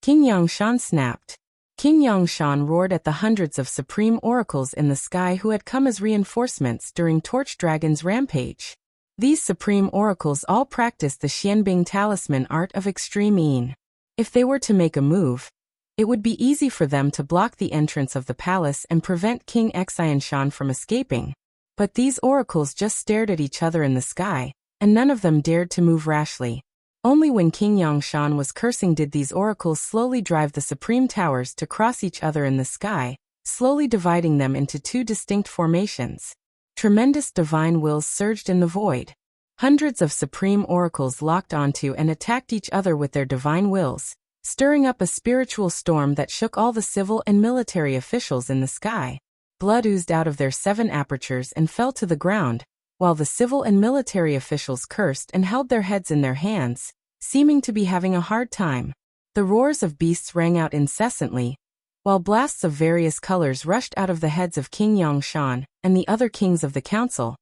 King Yangshan snapped. King Yangshan roared at the hundreds of supreme oracles in the sky who had come as reinforcements during Torch Dragon's rampage. These supreme oracles all practiced the Xianbing talisman art of extreme Yin. If they were to make a move, it would be easy for them to block the entrance of the palace and prevent King Xianshan from escaping. But these oracles just stared at each other in the sky, and none of them dared to move rashly. Only when King Yangshan was cursing did these oracles slowly drive the supreme towers to cross each other in the sky, slowly dividing them into two distinct formations. Tremendous divine wills surged in the void. Hundreds of supreme oracles locked onto and attacked each other with their divine wills, stirring up a spiritual storm that shook all the civil and military officials in the sky. Blood oozed out of their 7 apertures and fell to the ground, while the civil and military officials cursed and held their heads in their hands, seeming to be having a hard time. The roars of beasts rang out incessantly, while blasts of various colors rushed out of the heads of King Yangshan and the other kings of the council,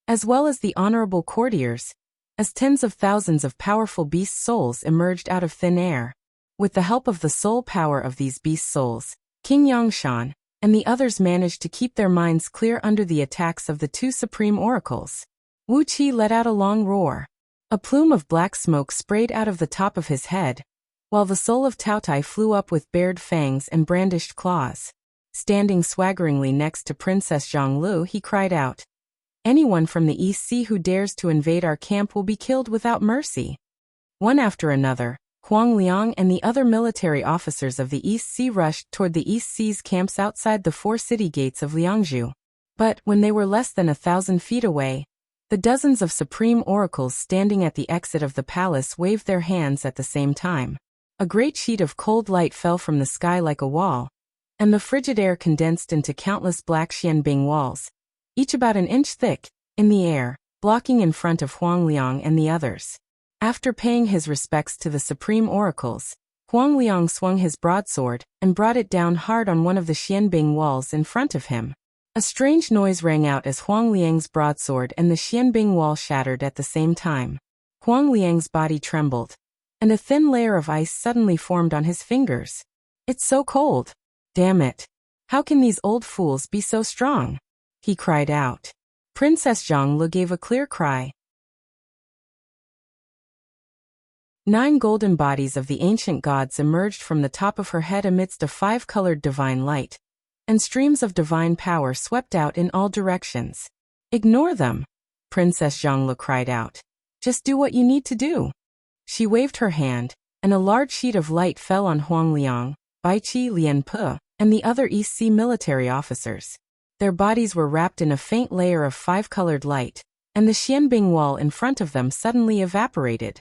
as well as the honorable courtiers, as tens of thousands of powerful beast souls emerged out of thin air. With the help of the soul power of these beast souls, King Yangshan and the others managed to keep their minds clear under the attacks of the 2 supreme oracles. Wuxia let out a long roar. A plume of black smoke sprayed out of the top of his head, while the soul of Taotai flew up with bared fangs and brandished claws. Standing swaggeringly next to Princess Zhonglu, he cried out, "Anyone from the East Sea who dares to invade our camp will be killed without mercy." One after another, Huang Liang and the other military officers of the East Sea rushed toward the East Sea's camps outside the 4 city gates of Liangzhu. But when they were less than 1,000 feet away, the dozens of supreme oracles standing at the exit of the palace waved their hands at the same time. A great sheet of cold light fell from the sky like a wall, and the frigid air condensed into countless black Xianbing walls, each about an inch thick, in the air, blocking in front of Huang Liang and the others. After paying his respects to the supreme oracles, Huang Liang swung his broadsword and brought it down hard on one of the Xianbing walls in front of him. A strange noise rang out as Huang Liang's broadsword and the Xianbing wall shattered at the same time. Huang Liang's body trembled, and a thin layer of ice suddenly formed on his fingers. It's so cold. Damn it. How can these old fools be so strong? He cried out. Princess Zhongli gave a clear cry. 9 golden bodies of the ancient gods emerged from the top of her head amidst a 5-colored divine light, and streams of divine power swept out in all directions. Ignore them, Princess Zhongli cried out. Just do what you need to do. She waved her hand, and a large sheet of light fell on Huang Liang, Baiqi Lianpe, and the other East Sea military officers. Their bodies were wrapped in a faint layer of 5-colored light, and the Xianbing wall in front of them suddenly evaporated.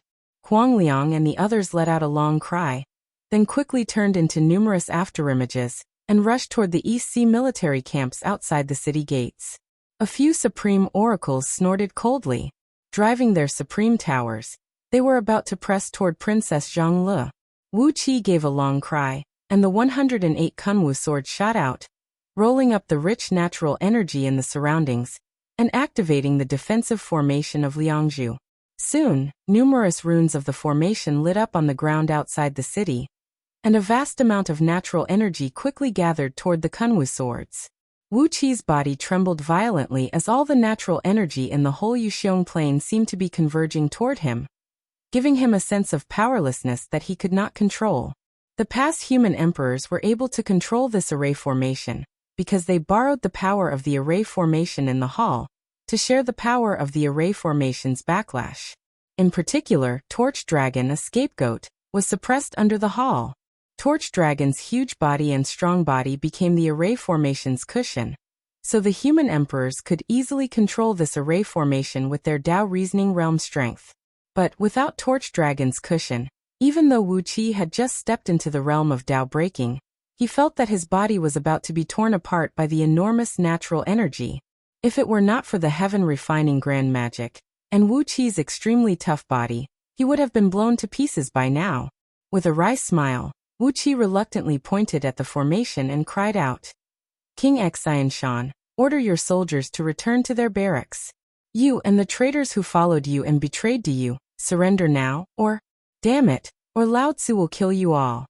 Huang Liang and the others let out a long cry, then quickly turned into numerous afterimages, and rushed toward the East Sea military camps outside the city gates. A few supreme oracles snorted coldly. Driving their supreme towers, they were about to press toward Princess Zhongli. Wu Qi gave a long cry, and the 108 Kunwu sword shot out, rolling up the rich natural energy in the surroundings, and activating the defensive formation of Liangzhu. Soon, numerous runes of the formation lit up on the ground outside the city, and a vast amount of natural energy quickly gathered toward the Kunwu swords. Wu Qi's body trembled violently as all the natural energy in the whole Yuxiong plain seemed to be converging toward him, giving him a sense of powerlessness that he could not control. The past human emperors were able to control this array formation, because they borrowed the power of the array formation in the hall, to share the power of the array formation's backlash. In particular, Torch Dragon, a scapegoat, was suppressed under the hall. Torch Dragon's huge body and strong body became the array formation's cushion, so the human emperors could easily control this array formation with their Dao reasoning realm strength. But without Torch Dragon's cushion, even though Wu Qi had just stepped into the realm of Dao breaking, he felt that his body was about to be torn apart by the enormous natural energy. If it were not for the heaven-refining grand magic, and Wu Qi's extremely tough body, he would have been blown to pieces by now. With a wry smile, Wu Qi reluctantly pointed at the formation and cried out, King Xianshan, order your soldiers to return to their barracks. You and the traitors who followed you and betrayed you, surrender now, or, damn it, or Lao Tzu will kill you all.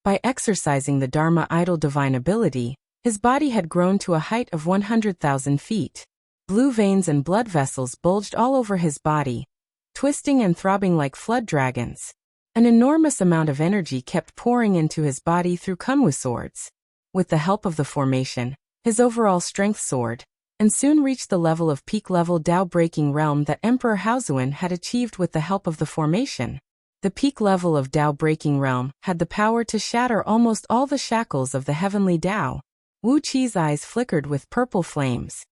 By exercising the Dharma idol divine ability, his body had grown to a height of 100,000 feet. Blue veins and blood vessels bulged all over his body, twisting and throbbing like flood dragons. An enormous amount of energy kept pouring into his body through Kunwu swords. With the help of the formation, his overall strength soared, and soon reached the level of peak-level Dao-breaking realm that Emperor Haozuan had achieved with the help of the formation. The peak level of Dao-breaking realm had the power to shatter almost all the shackles of the heavenly Dao. Wu Qi's eyes flickered with purple flames.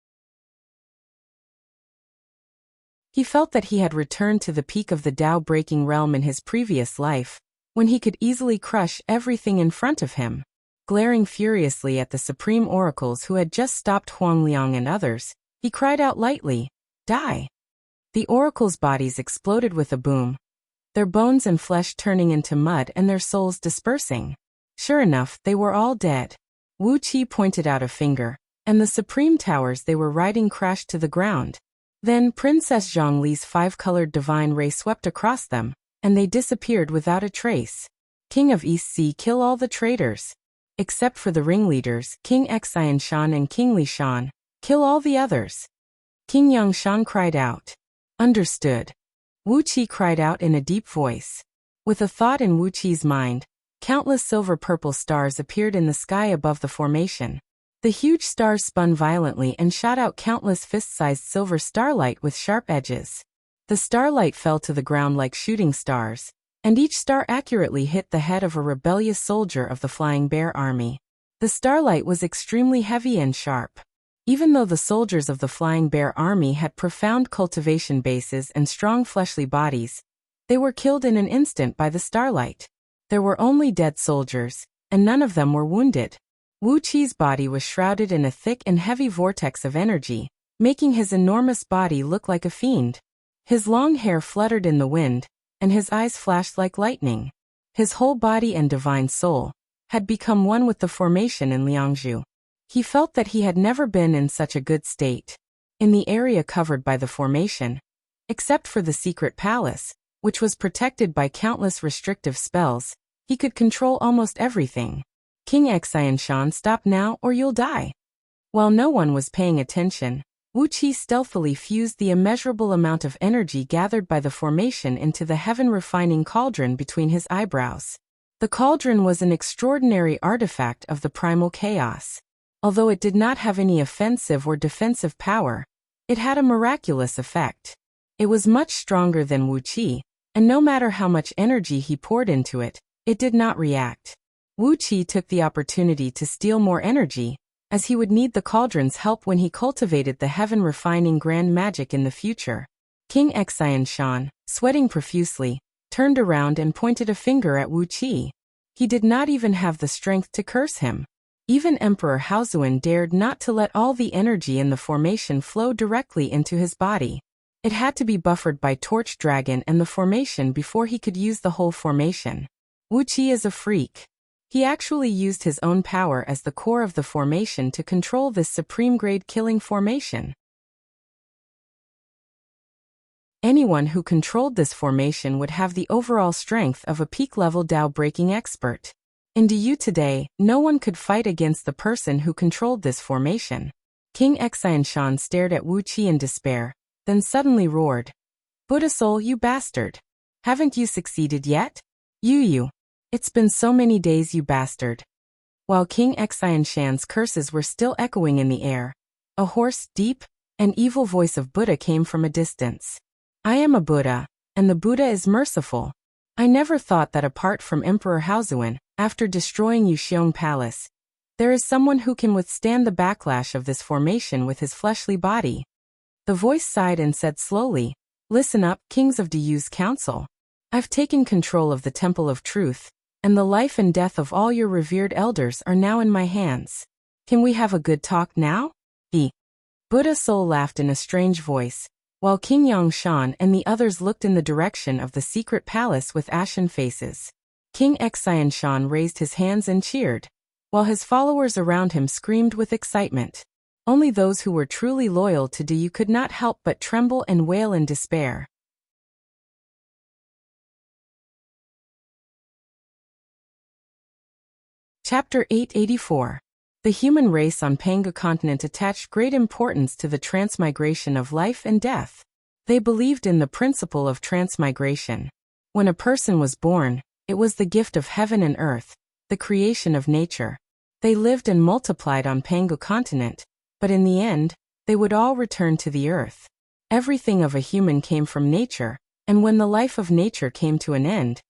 He felt that he had returned to the peak of the Dao-breaking realm in his previous life, when he could easily crush everything in front of him. Glaring furiously at the supreme oracles who had just stopped Huang Liang and others, he cried out lightly, Die! The oracles' bodies exploded with a boom, their bones and flesh turning into mud and their souls dispersing. Sure enough, they were all dead. Wu Qi pointed out a finger, and the supreme towers they were riding crashed to the ground. Then Princess Zhongli's 5-colored divine ray swept across them, and they disappeared without a trace. King of East Sea, kill all the traitors. Except for the ringleaders, King Xianshan and King Lishan, kill all the others. King Yangshan cried out. Understood. Wu Qi cried out in a deep voice. With a thought in Wu Qi's mind, countless silver-purple stars appeared in the sky above the formation. The huge stars spun violently and shot out countless fist-sized silver starlight with sharp edges. The starlight fell to the ground like shooting stars, and each star accurately hit the head of a rebellious soldier of the Flying Bear Army. The starlight was extremely heavy and sharp. Even though the soldiers of the Flying Bear Army had profound cultivation bases and strong fleshly bodies, they were killed in an instant by the starlight. There were only dead soldiers, and none of them were wounded. Wu Qi's body was shrouded in a thick and heavy vortex of energy, making his enormous body look like a fiend. His long hair fluttered in the wind, and his eyes flashed like lightning. His whole body and divine soul had become one with the formation in Liangzhu. He felt that he had never been in such a good state. In the area covered by the formation, except for the secret palace, which was protected by countless restrictive spells, he could control almost everything. King Xianshan, stop now or you'll die. While no one was paying attention, Wuqi stealthily fused the immeasurable amount of energy gathered by the formation into the heaven-refining cauldron between his eyebrows. The cauldron was an extraordinary artifact of the primal chaos. Although it did not have any offensive or defensive power, it had a miraculous effect. It was much stronger than Wuqi, and no matter how much energy he poured into it, it did not react. Wuqi took the opportunity to steal more energy, as he would need the cauldron's help when he cultivated the heaven-refining grand magic in the future. King Xianshan, sweating profusely, turned around and pointed a finger at Wuqi. He did not even have the strength to curse him. Even Emperor Haozuan dared not to let all the energy in the formation flow directly into his body. It had to be buffered by Torch Dragon and the formation before he could use the whole formation. Wuqi is a freak. He actually used his own power as the core of the formation to control this supreme-grade killing formation. Anyone who controlled this formation would have the overall strength of a peak-level Dao-breaking expert. In DU today, no one could fight against the person who controlled this formation. King Xianshan stared at Wuqi in despair, then suddenly roared, "Buddha soul, you bastard! Haven't you succeeded yet? You! It's been so many days, you bastard!" While King Xianshan's curses were still echoing in the air, a hoarse, deep, and evil voice of Buddha came from a distance. "I am a Buddha, and the Buddha is merciful. I never thought that apart from Emperor Haozuan, after destroying Yuxiong Palace, there is someone who can withstand the backlash of this formation with his fleshly body." The voice sighed and said slowly, "Listen up, kings of Diyu's council. I've taken control of the Temple of Truth, and the life and death of all your revered elders are now in my hands. Can we have a good talk now?" The Buddha soul laughed in a strange voice, while King Yangshan and the others looked in the direction of the secret palace with ashen faces. King Xianshan raised his hands and cheered, while his followers around him screamed with excitement. Only those who were truly loyal to Diyu could not help but tremble and wail in despair. Chapter 884. The human race on Panga continent attached great importance to the transmigration of life and death. They believed in the principle of transmigration. When a person was born, it was the gift of heaven and earth, the creation of nature. They lived and multiplied on Panga continent, but in the end, they would all return to the earth. Everything of a human came from nature, and when the life of nature came to an end,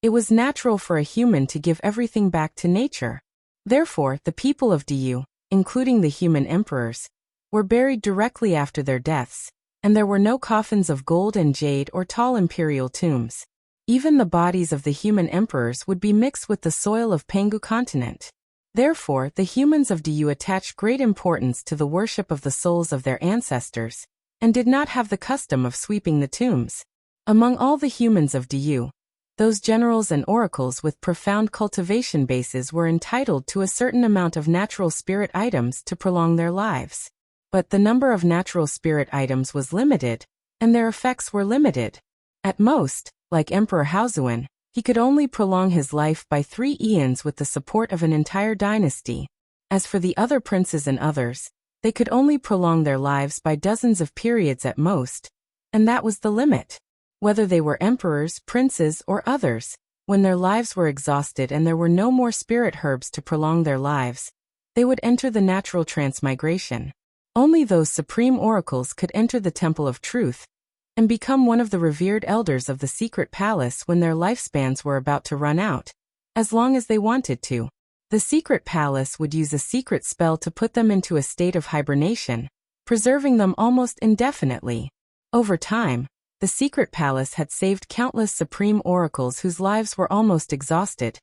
it was natural for a human to give everything back to nature. Therefore, the people of Diyu, including the human emperors, were buried directly after their deaths, and there were no coffins of gold and jade or tall imperial tombs. Even the bodies of the human emperors would be mixed with the soil of Pangu continent. Therefore, the humans of Diyu attached great importance to the worship of the souls of their ancestors, and did not have the custom of sweeping the tombs. Among all the humans of Diyu, those generals and oracles with profound cultivation bases were entitled to a certain amount of natural spirit items to prolong their lives. But the number of natural spirit items was limited, and their effects were limited. At most, like Emperor Haozuan, he could only prolong his life by 3 eons with the support of an entire dynasty. As for the other princes and others, they could only prolong their lives by dozens of periods at most, and that was the limit. Whether they were emperors, princes, or others, when their lives were exhausted and there were no more spirit herbs to prolong their lives, they would enter the natural transmigration. Only those supreme oracles could enter the Temple of Truth and become one of the revered elders of the secret palace when their lifespans were about to run out, as long as they wanted to. The secret palace would use a secret spell to put them into a state of hibernation, preserving them almost indefinitely. Over time, the secret palace had saved countless supreme oracles whose lives were almost exhausted,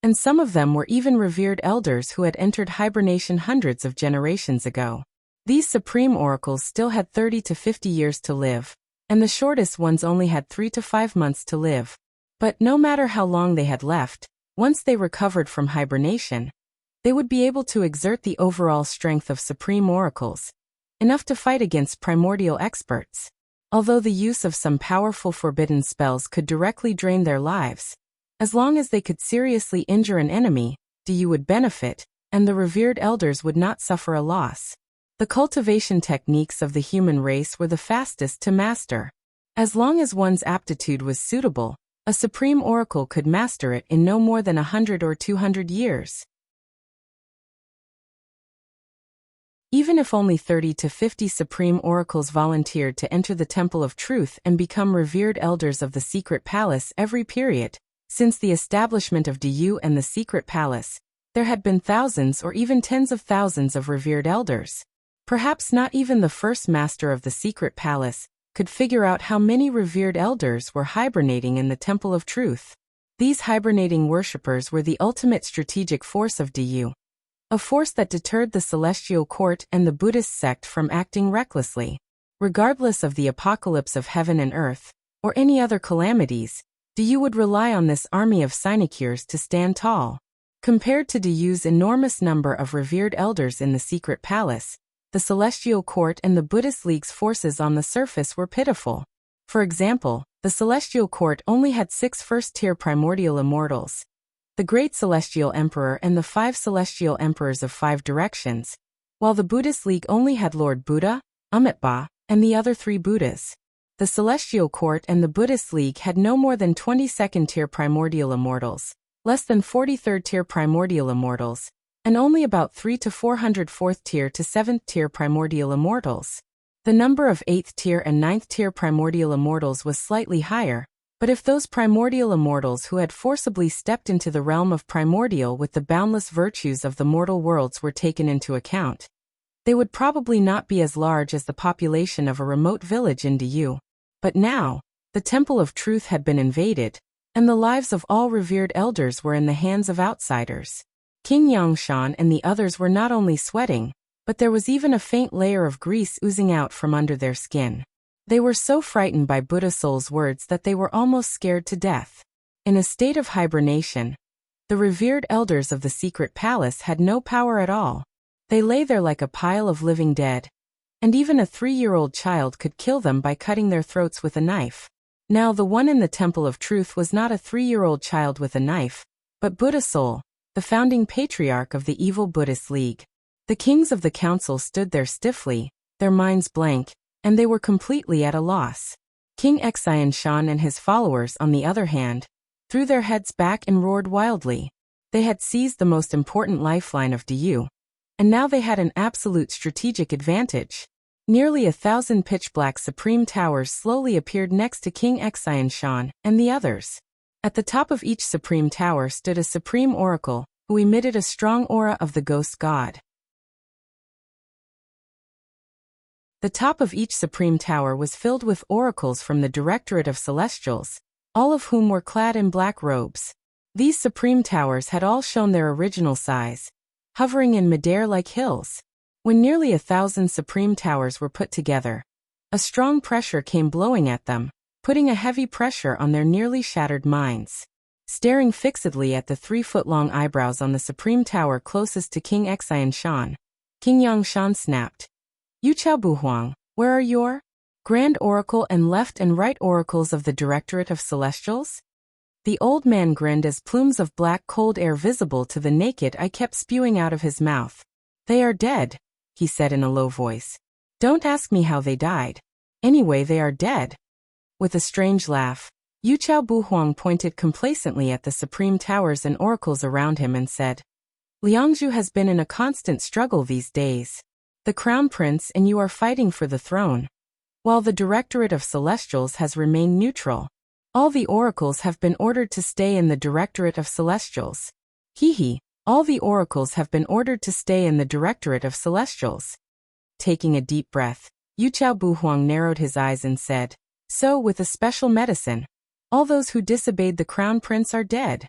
and some of them were even revered elders who had entered hibernation hundreds of generations ago. These supreme oracles still had 30 to 50 years to live, and the shortest ones only had 3 to 5 months to live. But no matter how long they had left, once they recovered from hibernation, They would be able to exert the overall strength of supreme oracles, enough to fight against primordial experts. Although the use of some powerful forbidden spells could directly drain their lives, as long as they could seriously injure an enemy, you would benefit, and the revered elders would not suffer a loss. The cultivation techniques of the human race were the fastest to master. As long as one's aptitude was suitable, a supreme oracle could master it in no more than 100 or 200 years. Even if only 30 to 50 supreme oracles volunteered to enter the Temple of Truth and become revered elders of the Secret Palace every period, since the establishment of Diyu and the Secret Palace, there had been thousands or even tens of thousands of revered elders. Perhaps not even the first master of the Secret Palace could figure out how many revered elders were hibernating in the Temple of Truth. These hibernating worshippers were the ultimate strategic force of Diyu, a force that deterred the Celestial Court and the Buddhist sect from acting recklessly. Regardless of the apocalypse of heaven and earth, or any other calamities, Diyu would rely on this army of sinecures to stand tall. Compared to Diyu's enormous number of revered elders in the Secret Palace, the Celestial Court and the Buddhist League's forces on the surface were pitiful. For example, the Celestial Court only had 6 first-tier primordial immortals, the Great Celestial Emperor and the 5 Celestial Emperors of 5 directions, while the Buddhist League only had Lord Buddha, Amitabha, and the other 3 Buddhas. The Celestial Court and the Buddhist League had no more than 20 second-tier primordial immortals, less than 40 third-tier primordial immortals, and only about 3 to 400 4th-tier to 7th-tier primordial immortals. The number of 8th-tier and 9th-tier primordial immortals was slightly higher, but if those primordial immortals who had forcibly stepped into the realm of primordial with the boundless virtues of the mortal worlds were taken into account, they would probably not be as large as the population of a remote village in Diyu. But now, the Temple of Truth had been invaded, and the lives of all revered elders were in the hands of outsiders. King Yangshan and the others were not only sweating, but there was even a faint layer of grease oozing out from under their skin. They were so frightened by Buddha Soul's words that they were almost scared to death. In a state of hibernation, the revered elders of the Secret Palace had no power at all. They lay there like a pile of living dead, and even a 3-year-old child could kill them by cutting their throats with a knife. Now the one in the Temple of Truth was not a 3-year-old child with a knife, but Buddha Soul, the founding patriarch of the evil Buddhist League. The kings of the council stood there stiffly, their minds blank, and they were completely at a loss. King Xianshan and his followers, on the other hand, threw their heads back and roared wildly. They had seized the most important lifeline of Diyu, and now they had an absolute strategic advantage. Nearly 1,000 pitch-black supreme towers slowly appeared next to King Xianshan and the others. At the top of each supreme tower stood a supreme oracle, who emitted a strong aura of the ghost god. The top of each supreme tower was filled with oracles from the Directorate of Celestials, all of whom were clad in black robes. These supreme towers had all shown their original size, hovering in midair like hills. When nearly 1,000 supreme towers were put together, a strong pressure came blowing at them, putting a heavy pressure on their nearly shattered minds. Staring fixedly at the 3-foot-long eyebrows on the supreme tower closest to King Xianshan, King Yangshan snapped, "Yu Buhuang, where are your Grand Oracle and left and right oracles of the Directorate of Celestials?" The old man grinned as plumes of black cold air visible to the naked eye kept spewing out of his mouth. "They are dead," he said in a low voice. "Don't ask me how they died. Anyway, they are dead." With a strange laugh, Yu Buhuang pointed complacently at the supreme towers and oracles around him and said, "Liangzhu has been in a constant struggle these days. The Crown Prince and you are fighting for the throne, while the Directorate of Celestials has remained neutral. All the oracles have been ordered to stay in the Directorate of Celestials." All the oracles have been ordered to stay in the Directorate of Celestials. Taking a deep breath, Yu Buhuang narrowed his eyes and said, "So, with a special medicine, all those who disobeyed the Crown Prince are dead."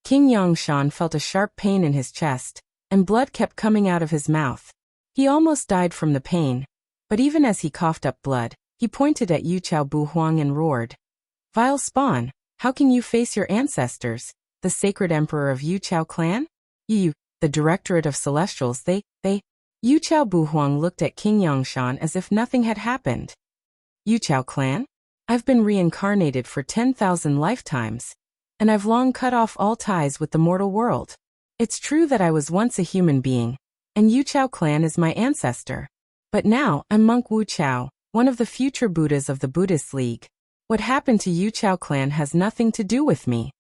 King Yangshan felt a sharp pain in his chest, and blood kept coming out of his mouth. He almost died from the pain, but even as he coughed up blood, he pointed at Yu Buhuang and roared, "Vile spawn, how can you face your ancestors, the sacred emperor of Yu clan? You The Directorate of Celestials, they. Yu Chao Buhuang looked at King Yangshan as if nothing had happened. Yu Chao clan? I've been reincarnated for 10,000 lifetimes, and I've long cut off all ties with the mortal world. It's true that I was once a human being, and Yu Chao clan is my ancestor. But now, I'm Monk Wu Chao, one of the future Buddhas of the Buddhist League. What happened to Yu Chao clan has nothing to do with me.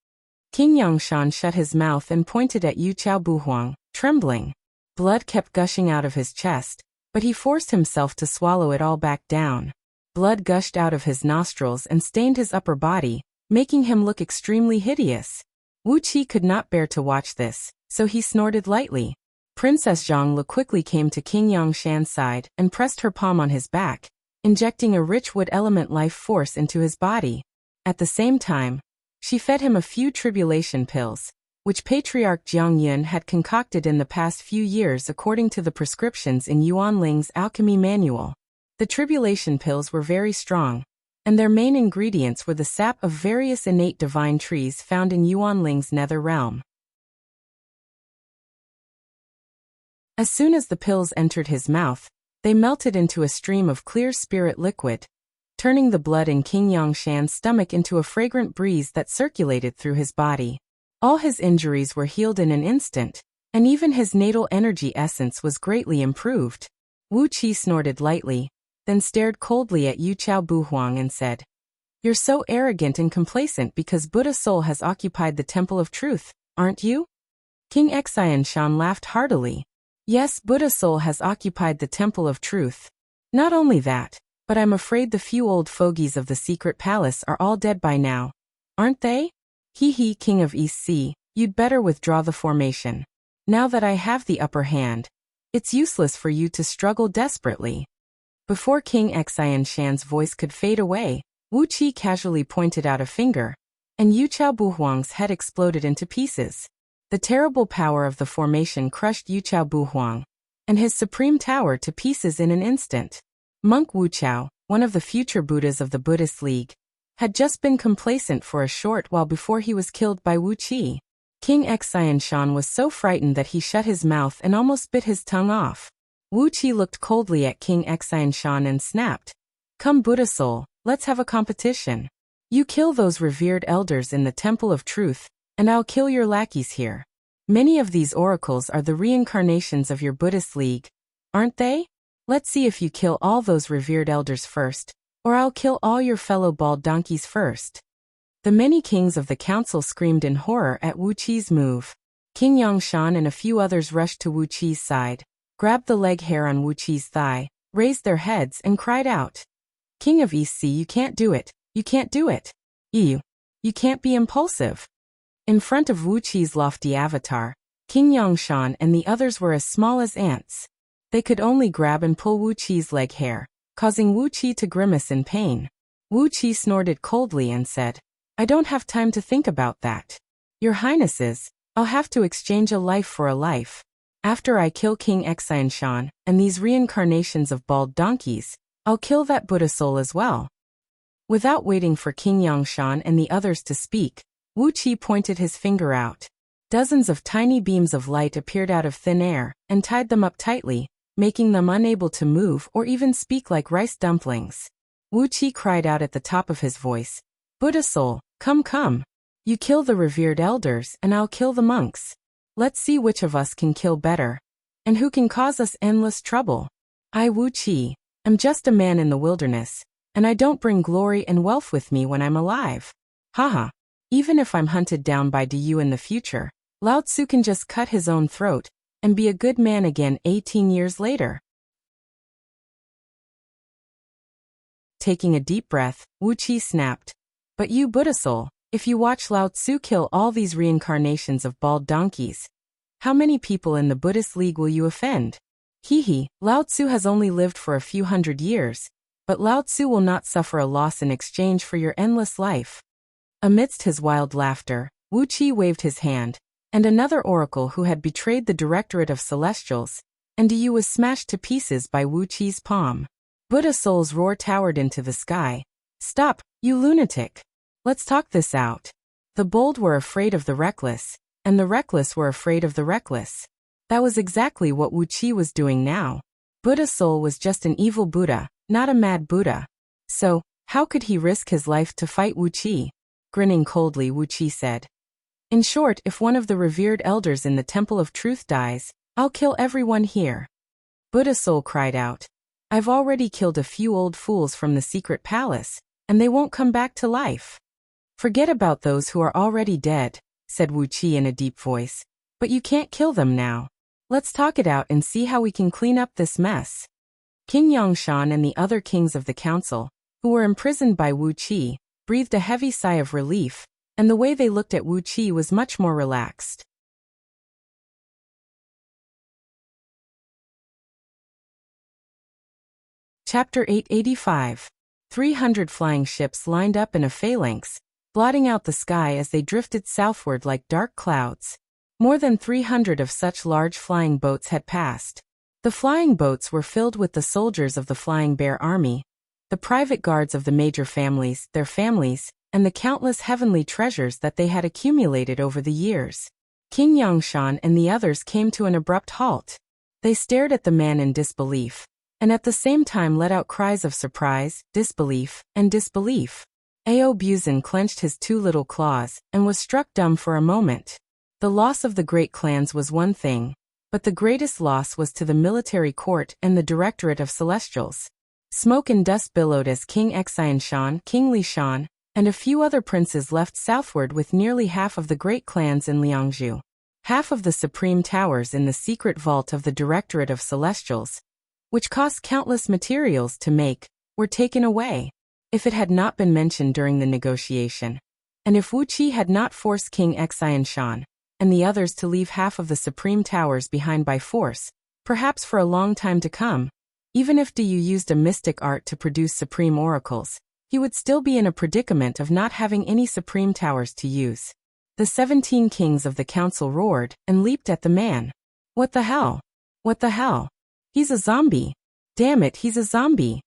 King Yangshan shut his mouth and pointed at Yu Chao Buhuang, trembling. Blood kept gushing out of his chest, but he forced himself to swallow it all back down. Blood gushed out of his nostrils and stained his upper body, making him look extremely hideous. Wu Qi could not bear to watch this, so he snorted lightly. Princess Zhongli quickly came to King Yangshan's side and pressed her palm on his back, injecting a rich wood element life force into his body. At the same time, she fed him a few tribulation pills, which Patriarch Jiang Yun had concocted in the past few years according to the prescriptions in Yuan Ling's alchemy manual. The tribulation pills were very strong, and their main ingredients were the sap of various innate divine trees found in Yuan Ling's nether realm. As soon as the pills entered his mouth, they melted into a stream of clear spirit liquid, turning the blood in King Yangshan's stomach into a fragrant breeze that circulated through his body. All his injuries were healed in an instant, and even his natal energy essence was greatly improved. Wu Qi snorted lightly, then stared coldly at Yu Chao Buhuang and said, "You're so arrogant and complacent because Buddha soul has occupied the Temple of Truth, aren't you?" King Yangshan laughed heartily. "Yes, Buddha soul has occupied the Temple of Truth. Not only that, but I'm afraid the few old fogies of the secret palace are all dead by now. Aren't they? He, King of East Sea, you'd better withdraw the formation. Now that I have the upper hand, it's useless for you to struggle desperately." Before King Yangshan's voice could fade away, Wu Qi casually pointed out a finger, and Yu Chao Buhuang's head exploded into pieces. The terrible power of the formation crushed Yu Chao Buhuang and his supreme tower to pieces in an instant. Monk Wu Chao, one of the future Buddhas of the Buddhist League, had just been complacent for a short while before he was killed by Wu Qi. King Yangshan was so frightened that he shut his mouth and almost bit his tongue off. Wu Qi looked coldly at King Yangshan and snapped, "Come Buddha soul, let's have a competition. You kill those revered elders in the Temple of Truth, and I'll kill your lackeys here. Many of these oracles are the reincarnations of your Buddhist League, aren't they? Let's see if you kill all those revered elders first, or I'll kill all your fellow bald donkeys first." The many kings of the council screamed in horror at Wu Qi's move. King Yangshan and a few others rushed to Wu Qi's side, grabbed the leg hair on Wu Qi's thigh, raised their heads and cried out, "King of East Sea, you can't do it, you can't do it. You can't be impulsive." In front of Wu Qi's lofty avatar, King Yangshan and the others were as small as ants. They could only grab and pull Wu Qi's leg hair, causing Wu Qi to grimace in pain. Wu Qi snorted coldly and said, "I don't have time to think about that. Your Highnesses, I'll have to exchange a life for a life. After I kill King Yangshan and these reincarnations of bald donkeys, I'll kill that Buddha soul as well." Without waiting for King Yangshan and the others to speak, Wu Qi pointed his finger out. Dozens of tiny beams of light appeared out of thin air and tied them up tightly, making them unable to move or even speak like rice dumplings. Wu Qi cried out at the top of his voice, "Buddha soul, come. You kill the revered elders and I'll kill the monks. Let's see which of us can kill better, and who can cause us endless trouble. I, Wu Qi, am just a man in the wilderness, and I don't bring glory and wealth with me when I'm alive. Haha. Even if I'm hunted down by Du in the future, Lao Tzu can just cut his own throat and be a good man again 18 years later." Taking a deep breath, Wu Qi snapped, "But you Buddha soul, if you watch Lao Tzu kill all these reincarnations of bald donkeys, how many people in the Buddhist League will you offend? Lao Tzu has only lived for a few hundred years, but Lao Tzu will not suffer a loss in exchange for your endless life." Amidst his wild laughter, Wu Qi waved his hand, and another oracle who had betrayed the Directorate of Celestials, and Du was smashed to pieces by Wu Qi's palm. Buddha soul's roar towered into the sky. "Stop, you lunatic! Let's talk this out. The bold were afraid of the reckless, and the reckless were afraid of the reckless. That was exactly what Wuxia was doing now. Buddha Soul was just an evil Buddha, not a mad Buddha. So, how could he risk his life to fight Wuxia? Grinning coldly, Wuxia said. In short, if one of the revered elders in the Temple of Truth dies, I'll kill everyone here. Buddha Soul cried out. I've already killed a few old fools from the secret palace, and they won't come back to life. Forget about those who are already dead, said Wuxia in a deep voice. But you can't kill them now. Let's talk it out and see how we can clean up this mess. King Yangshan and the other kings of the council, who were imprisoned by Wuxia, breathed a heavy sigh of relief, and the way they looked at Wuxia was much more relaxed. Chapter 885. 300 flying ships lined up in a phalanx, blotting out the sky as they drifted southward like dark clouds. More than 300 of such large flying boats had passed. The flying boats were filled with the soldiers of the Flying Bear Army, the private guards of the major families, their families, and the countless heavenly treasures that they had accumulated over the years. King Yangshan and the others came to an abrupt halt. They stared at the man in disbelief, and at the same time let out cries of surprise, disbelief, and disbelief. Ao Buzin clenched his two little claws and was struck dumb for a moment. The loss of the great clans was one thing, but the greatest loss was to the military court and the Directorate of Celestials. Smoke and dust billowed as King Xianshan, King Lishan, and a few other princes left southward with nearly half of the great clans in Liangzhu. Half of the supreme towers in the secret vault of the Directorate of Celestials, which cost countless materials to make, were taken away. If it had not been mentioned during the negotiation, and if Wuxia had not forced King Xianshan and the others to leave half of the supreme towers behind by force, perhaps for a long time to come, even if Du used a mystic art to produce supreme oracles, he would still be in a predicament of not having any supreme towers to use. The 17 kings of the council roared and leaped at the man. What the hell? What the hell? He's a zombie. Damn it, he's a zombie.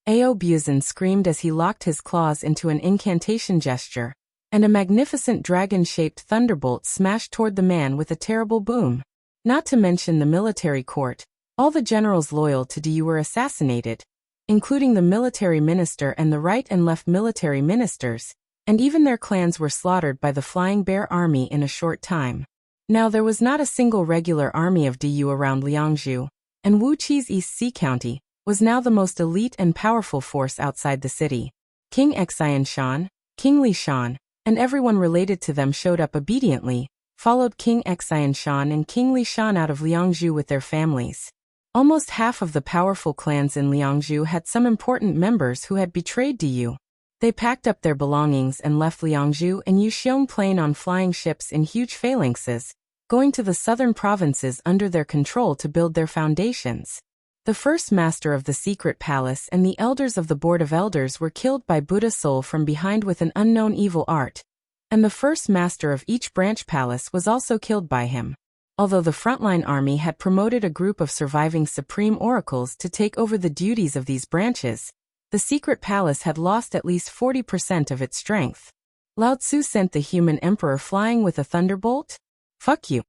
Ao Buzin screamed as he locked his claws into an incantation gesture, and a magnificent dragon-shaped thunderbolt smashed toward the man with a terrible boom. Not to mention the military court, all the generals loyal to Du were assassinated, including the military minister and the right and left military ministers, and even their clans were slaughtered by the Flying Bear Army in a short time. Now there was not a single regular army of Du around Liangzhu, and Wuqia's East Sea County was now the most elite and powerful force outside the city. King Xianshan, King Lishan, and everyone related to them showed up obediently, followed King Xianshan and King Lishan out of Liangzhu with their families. Almost half of the powerful clans in Liangzhu had some important members who had betrayed Du. They packed up their belongings and left Liangzhu and Yuxiong Plain on flying ships in huge phalanxes, going to the southern provinces under their control to build their foundations. The first master of the secret palace and the elders of the Board of Elders were killed by Buddha Soul from behind with an unknown evil art, and the first master of each branch palace was also killed by him. Although the frontline army had promoted a group of surviving supreme oracles to take over the duties of these branches, the secret palace had lost at least 40% of its strength. Lao Tzu sent the human emperor flying with a thunderbolt? Fuck you.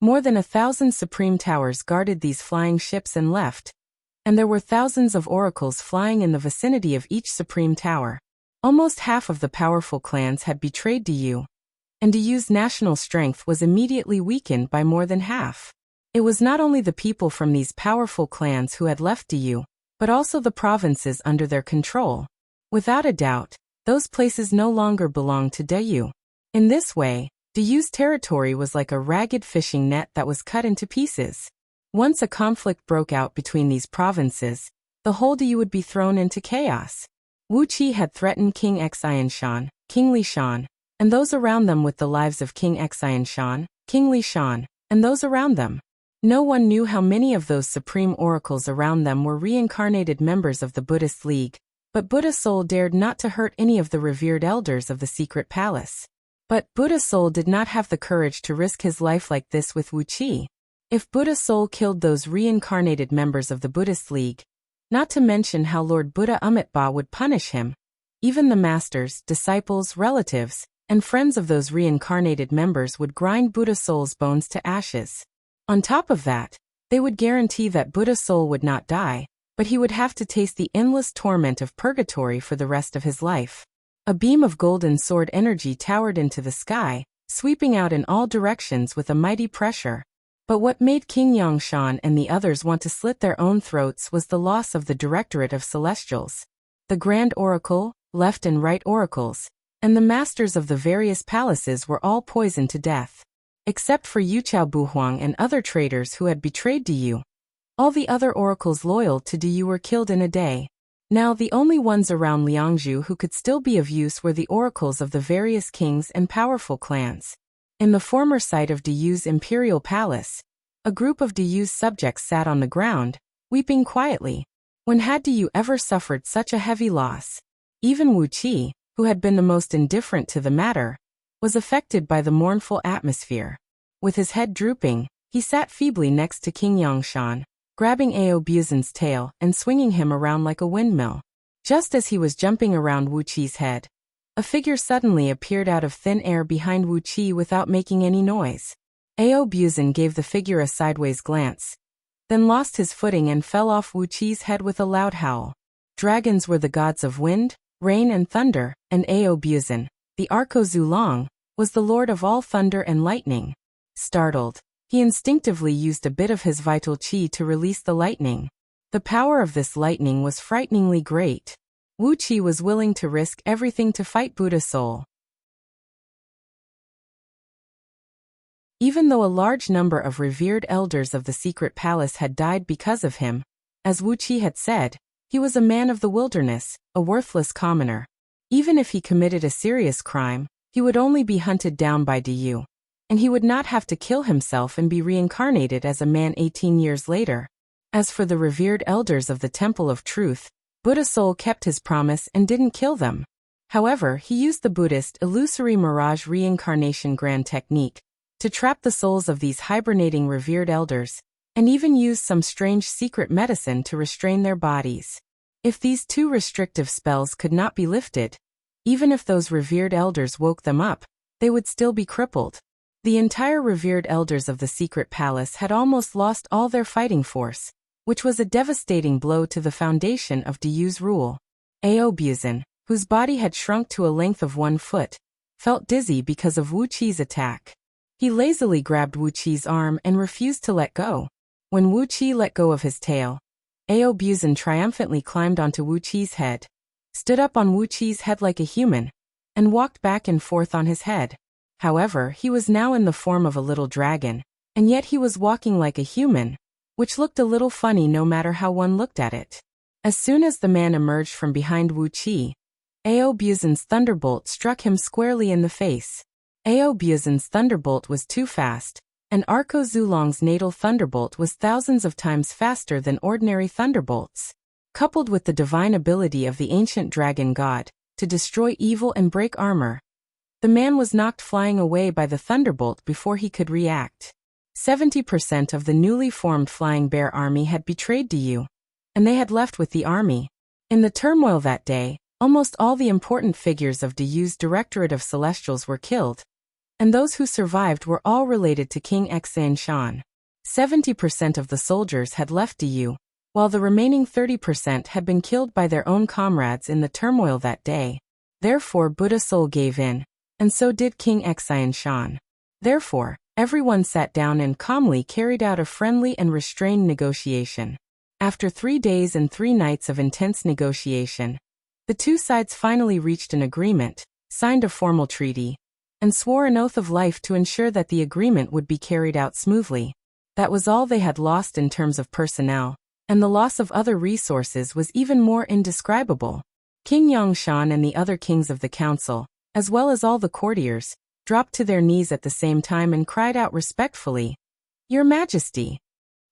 More than 1,000 supreme towers guarded these flying ships and left, and there were thousands of oracles flying in the vicinity of each supreme tower. Almost half of the powerful clans had betrayed Du, and Du's national strength was immediately weakened by more than half. It was not only the people from these powerful clans who had left Du, but also the provinces under their control. Without a doubt, those places no longer belonged to Du. In this way, Du's territory was like a ragged fishing net that was cut into pieces. Once a conflict broke out between these provinces, the whole Du would be thrown into chaos. Wuqia had threatened King Xianshan, King Lishan, and those around them with the lives of King Xianshan, King Lishan, and those around them. No one knew how many of those supreme oracles around them were reincarnated members of the Buddhist League, but Buddha Soul dared not to hurt any of the revered elders of the secret palace. But Buddha Soul did not have the courage to risk his life like this with Wuqia. If Buddha Soul killed those reincarnated members of the Buddhist League, not to mention how Lord Buddha Amitabha would punish him, even the masters, disciples, relatives, and friends of those reincarnated members would grind Buddha Soul's bones to ashes. On top of that, they would guarantee that Buddha Soul would not die, but he would have to taste the endless torment of purgatory for the rest of his life. A beam of golden sword energy towered into the sky, sweeping out in all directions with a mighty pressure. But what made King Yangshan and the others want to slit their own throats was the loss of the Directorate of Celestials. The Grand Oracle, Left and Right Oracles, and the masters of the various palaces were all poisoned to death. Except for Yuchao Buhuang and other traitors who had betrayed Diyu. All the other oracles loyal to Diyu were killed in a day. Now the only ones around Liangzhu who could still be of use were the oracles of the various kings and powerful clans. In the former site of Diyu's imperial palace, a group of Diyu's subjects sat on the ground, weeping quietly. When had Diyu ever suffered such a heavy loss? Even Wuxia, who had been the most indifferent to the matter, was affected by the mournful atmosphere. With his head drooping, he sat feebly next to King Yangshan, grabbing Ao Buzan's tail and swinging him around like a windmill. Just as he was jumping around Wuqi's head, a figure suddenly appeared out of thin air behind Wuqi without making any noise. Ao Buzan gave the figure a sideways glance, then lost his footing and fell off Wuqi's head with a loud howl. Dragons were the gods of wind, rain and thunder, and Ao Buzan, the Arko Zulong, was the lord of all thunder and lightning. Startled, he instinctively used a bit of his vital qi to release the lightning. The power of this lightning was frighteningly great. Wuqi was willing to risk everything to fight Buddha Soul. Even though a large number of revered elders of the secret palace had died because of him, as Wuqi had said, he was a man of the wilderness, a worthless commoner. Even if he committed a serious crime, he would only be hunted down by Diyu. And he would not have to kill himself and be reincarnated as a man 18 years later. As for the revered elders of the Temple of Truth, Buddha Soul kept his promise and didn't kill them. However, he used the Buddhist illusory mirage reincarnation grand technique to trap the souls of these hibernating revered elders, and even used some strange secret medicine to restrain their bodies. If these two restrictive spells could not be lifted, even if those revered elders woke them up, they would still be crippled. The entire revered elders of the secret palace had almost lost all their fighting force, which was a devastating blow to the foundation of Diyu's rule. Ao Buzan, whose body had shrunk to a length of 1 foot, felt dizzy because of Wuqi's attack. He lazily grabbed Wuqi's arm and refused to let go. When Wuqi let go of his tail, Ao Buzan triumphantly climbed onto Wuqi's head, stood up on Wuqi's head like a human, and walked back and forth on his head. However, he was now in the form of a little dragon, and yet he was walking like a human, which looked a little funny no matter how one looked at it. As soon as the man emerged from behind Wuqi, Ao Buzan's thunderbolt struck him squarely in the face. Ao Buzan's thunderbolt was too fast, and Arko Zulong's natal thunderbolt was thousands of times faster than ordinary thunderbolts. Coupled with the divine ability of the ancient dragon god to destroy evil and break armor, the man was knocked flying away by the thunderbolt before he could react. 70% of the newly formed Flying Bear army had betrayed Diyu, and they had left with the army. In the turmoil that day, almost all the important figures of Diyu's Directorate of Celestials were killed, and those who survived were all related to King Yangshan. 70% of the soldiers had left Diyu, while the remaining 30% had been killed by their own comrades in the turmoil that day. Therefore Buddha Soul gave in, and so did King Yangshan. Therefore, everyone sat down and calmly carried out a friendly and restrained negotiation. After 3 days and 3 nights of intense negotiation, the two sides finally reached an agreement, signed a formal treaty, and swore an oath of life to ensure that the agreement would be carried out smoothly. That was all they had lost in terms of personnel, and the loss of other resources was even more indescribable. King Yangshan and the other kings of the council, as well as all the courtiers, dropped to their knees at the same time and cried out respectfully, "Your Majesty."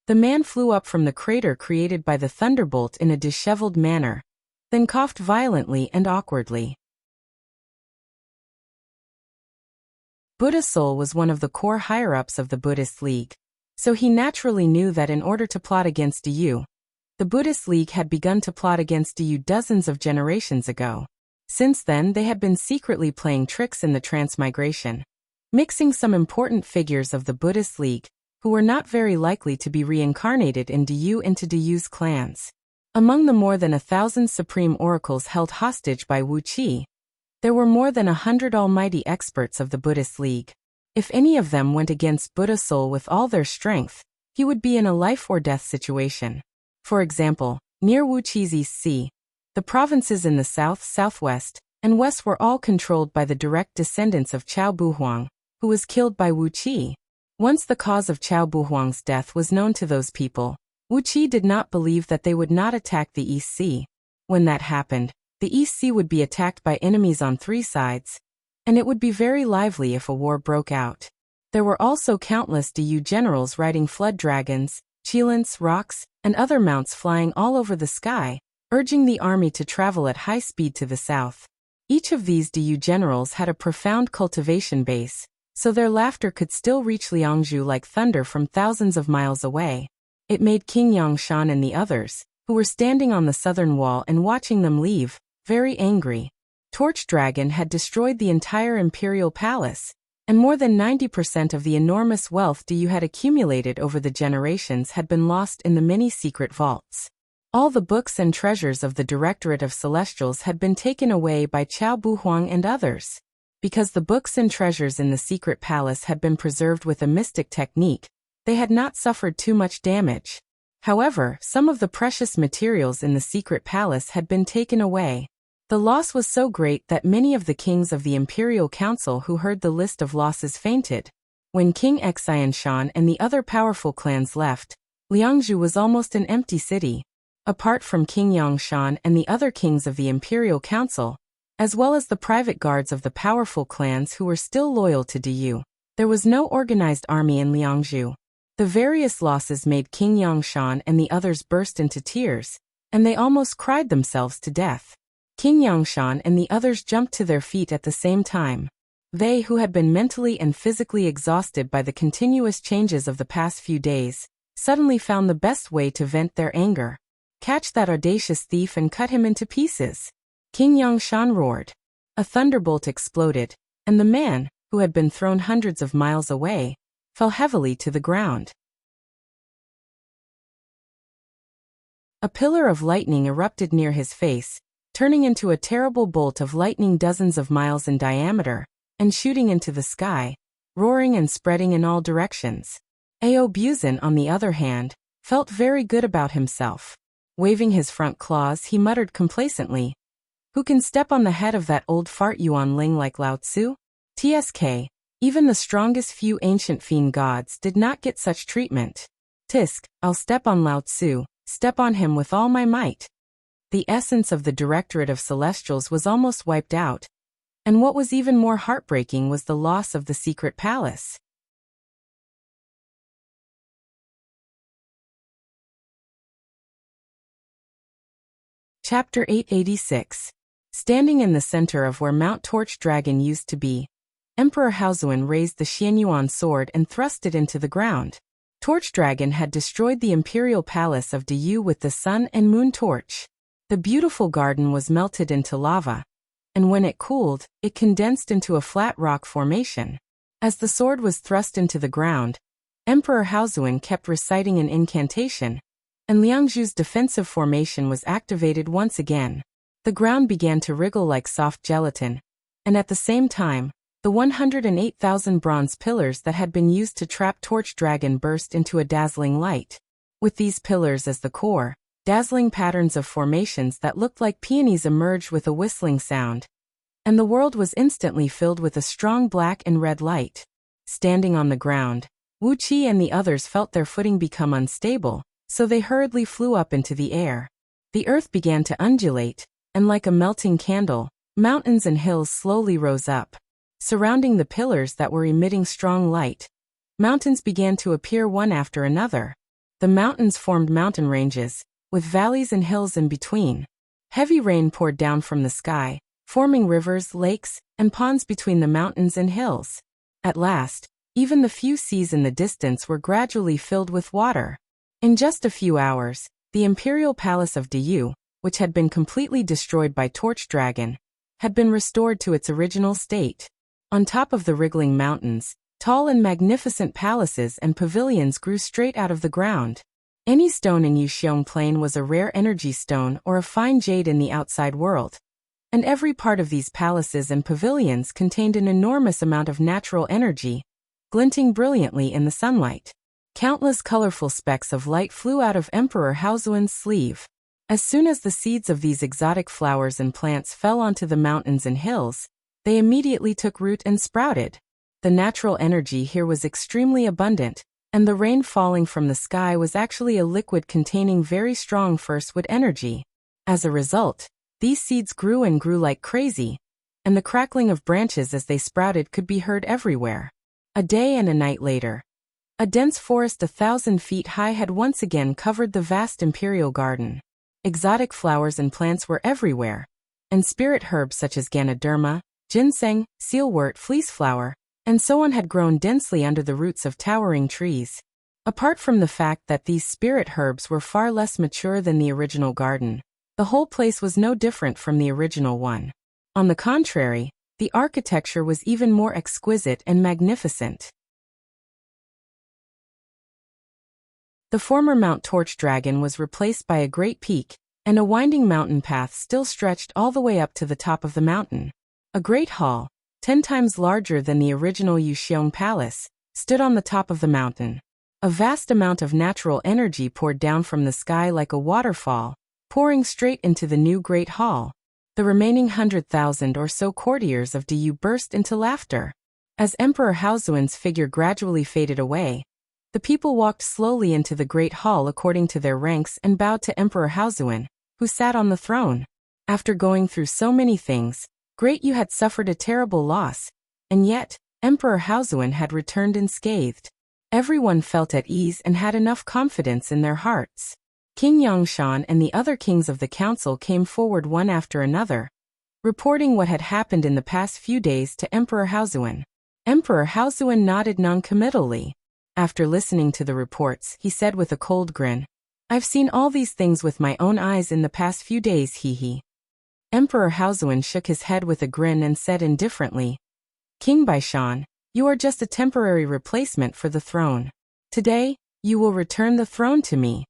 The man flew up from the crater created by the thunderbolt in a disheveled manner, then coughed violently and awkwardly. Buddha Soul was one of the core higher-ups of the Buddhist League, so he naturally knew that in order to plot against Diyu, the Buddhist League had begun to plot against Diyu dozens of generations ago. Since then they had been secretly playing tricks in the transmigration, mixing some important figures of the Buddhist League, who were not very likely to be reincarnated in Diyu into Diyu's clans. Among the more than 1,000 supreme oracles held hostage by Wuxia, there were more than 100 almighty experts of the Buddhist League. If any of them went against Buddha Soul with all their strength, he would be in a life-or-death situation. For example, near Wuxia's East Sea, the provinces in the south, southwest, and west were all controlled by the direct descendants of Chao Buhuang, who was killed by Wuxia. Once the cause of Chao Buhuang's death was known to those people, Wuxia did not believe that they would not attack the East Sea. When that happened, the East Sea would be attacked by enemies on 3 sides, and it would be very lively if a war broke out. There were also countless Diyu generals riding flood dragons, cheilants, rocks, and other mounts flying all over the sky, urging the army to travel at high speed to the south. Each of these Diyu generals had a profound cultivation base, so their laughter could still reach Liangzhu like thunder from thousands of miles away. It made King Yangshan and the others, who were standing on the southern wall and watching them leave, very angry. Torch Dragon had destroyed the entire imperial palace, and more than 90% of the enormous wealth Diyu had accumulated over the generations had been lost in the many secret vaults. All the books and treasures of the Directorate of Celestials had been taken away by Chao Buhuang and others. Because the books and treasures in the secret palace had been preserved with a mystic technique, they had not suffered too much damage. However, some of the precious materials in the secret palace had been taken away. The loss was so great that many of the kings of the Imperial Council who heard the list of losses fainted. When King Xianshan and the other powerful clans left, Liangzhu was almost an empty city. Apart from King Yangshan and the other kings of the Imperial Council, as well as the private guards of the powerful clans who were still loyal to Diyu, there was no organized army in Liangzhu. The various losses made King Yangshan and the others burst into tears, and they almost cried themselves to death. King Yangshan and the others jumped to their feet at the same time. They, who had been mentally and physically exhausted by the continuous changes of the past few days, suddenly found the best way to vent their anger. Catch that audacious thief and cut him into pieces. King Yangshan roared. A thunderbolt exploded, and the man, who had been thrown hundreds of miles away, fell heavily to the ground. A pillar of lightning erupted near his face, turning into a terrible bolt of lightning dozens of miles in diameter, and shooting into the sky, roaring and spreading in all directions. Ao Buzin, on the other hand, felt very good about himself. Waving his front claws, he muttered complacently, "Who can step on the head of that old fart Yuan Ling like Lao Tzu? TSK, even the strongest few ancient fiend gods did not get such treatment. Tisk, I'll step on Lao Tzu, step on him with all my might." The essence of the Directorate of Celestials was almost wiped out, and what was even more heartbreaking was the loss of the secret palace. Chapter 886. Standing in the center of where Mount Torch Dragon used to be, Emperor Haozuan raised the Xianyuan sword and thrust it into the ground. Torch Dragon had destroyed the imperial palace of Diyu with the sun and moon torch. The beautiful garden was melted into lava, and when it cooled, it condensed into a flat rock formation. As the sword was thrust into the ground, Emperor Haozuan kept reciting an incantation, and Liangzhu's defensive formation was activated once again. The ground began to wriggle like soft gelatin, and at the same time, the 108,000 bronze pillars that had been used to trap Torch Dragon burst into a dazzling light. With these pillars as the core, dazzling patterns of formations that looked like peonies emerged with a whistling sound, and the world was instantly filled with a strong black and red light. Standing on the ground, Wuxia and the others felt their footing become unstable, so they hurriedly flew up into the air. The earth began to undulate, and like a melting candle, mountains and hills slowly rose up. Surrounding the pillars that were emitting strong light, mountains began to appear one after another. The mountains formed mountain ranges, with valleys and hills in between. Heavy rain poured down from the sky, forming rivers, lakes, and ponds between the mountains and hills. At last, even the few seas in the distance were gradually filled with water. In just a few hours, the imperial palace of Diyu, which had been completely destroyed by Torch Dragon, had been restored to its original state. On top of the wriggling mountains, tall and magnificent palaces and pavilions grew straight out of the ground. Any stone in Wuxiang Plain was a rare energy stone or a fine jade in the outside world. And every part of these palaces and pavilions contained an enormous amount of natural energy, glinting brilliantly in the sunlight. Countless colorful specks of light flew out of Emperor Haozuan's sleeve. As soon as the seeds of these exotic flowers and plants fell onto the mountains and hills, they immediately took root and sprouted. The natural energy here was extremely abundant, and the rain falling from the sky was actually a liquid containing very strong firstwood energy. As a result, these seeds grew and grew like crazy, and the crackling of branches as they sprouted could be heard everywhere. A day and a night later, a dense forest 1,000 feet high had once again covered the vast imperial garden. Exotic flowers and plants were everywhere, and spirit herbs such as Ganoderma, ginseng, sealwort, fleeceflower, and so on had grown densely under the roots of towering trees. Apart from the fact that these spirit herbs were far less mature than the original garden, the whole place was no different from the original one. On the contrary, the architecture was even more exquisite and magnificent. The former Mount Torch Dragon was replaced by a great peak, and a winding mountain path still stretched all the way up to the top of the mountain. A great hall, 10 times larger than the original Wuxiang Palace, stood on the top of the mountain. A vast amount of natural energy poured down from the sky like a waterfall, pouring straight into the new Great Hall. The remaining 100,000 or so courtiers of Du burst into laughter. As Emperor Haozuan's figure gradually faded away, the people walked slowly into the Great Hall according to their ranks and bowed to Emperor Haozuan, who sat on the throne. After going through so many things, Great Yu had suffered a terrible loss, and yet, Emperor Haozuan had returned unscathed. Everyone felt at ease and had enough confidence in their hearts. King Yangshan and the other kings of the council came forward one after another, reporting what had happened in the past few days to Emperor Haozuan. Emperor Haozuan nodded noncommittally. After listening to the reports, he said with a cold grin, "I've seen all these things with my own eyes in the past few days, hee." Emperor Haozuan shook his head with a grin and said indifferently, "King Baishan, you are just a temporary replacement for the throne. Today, you will return the throne to me."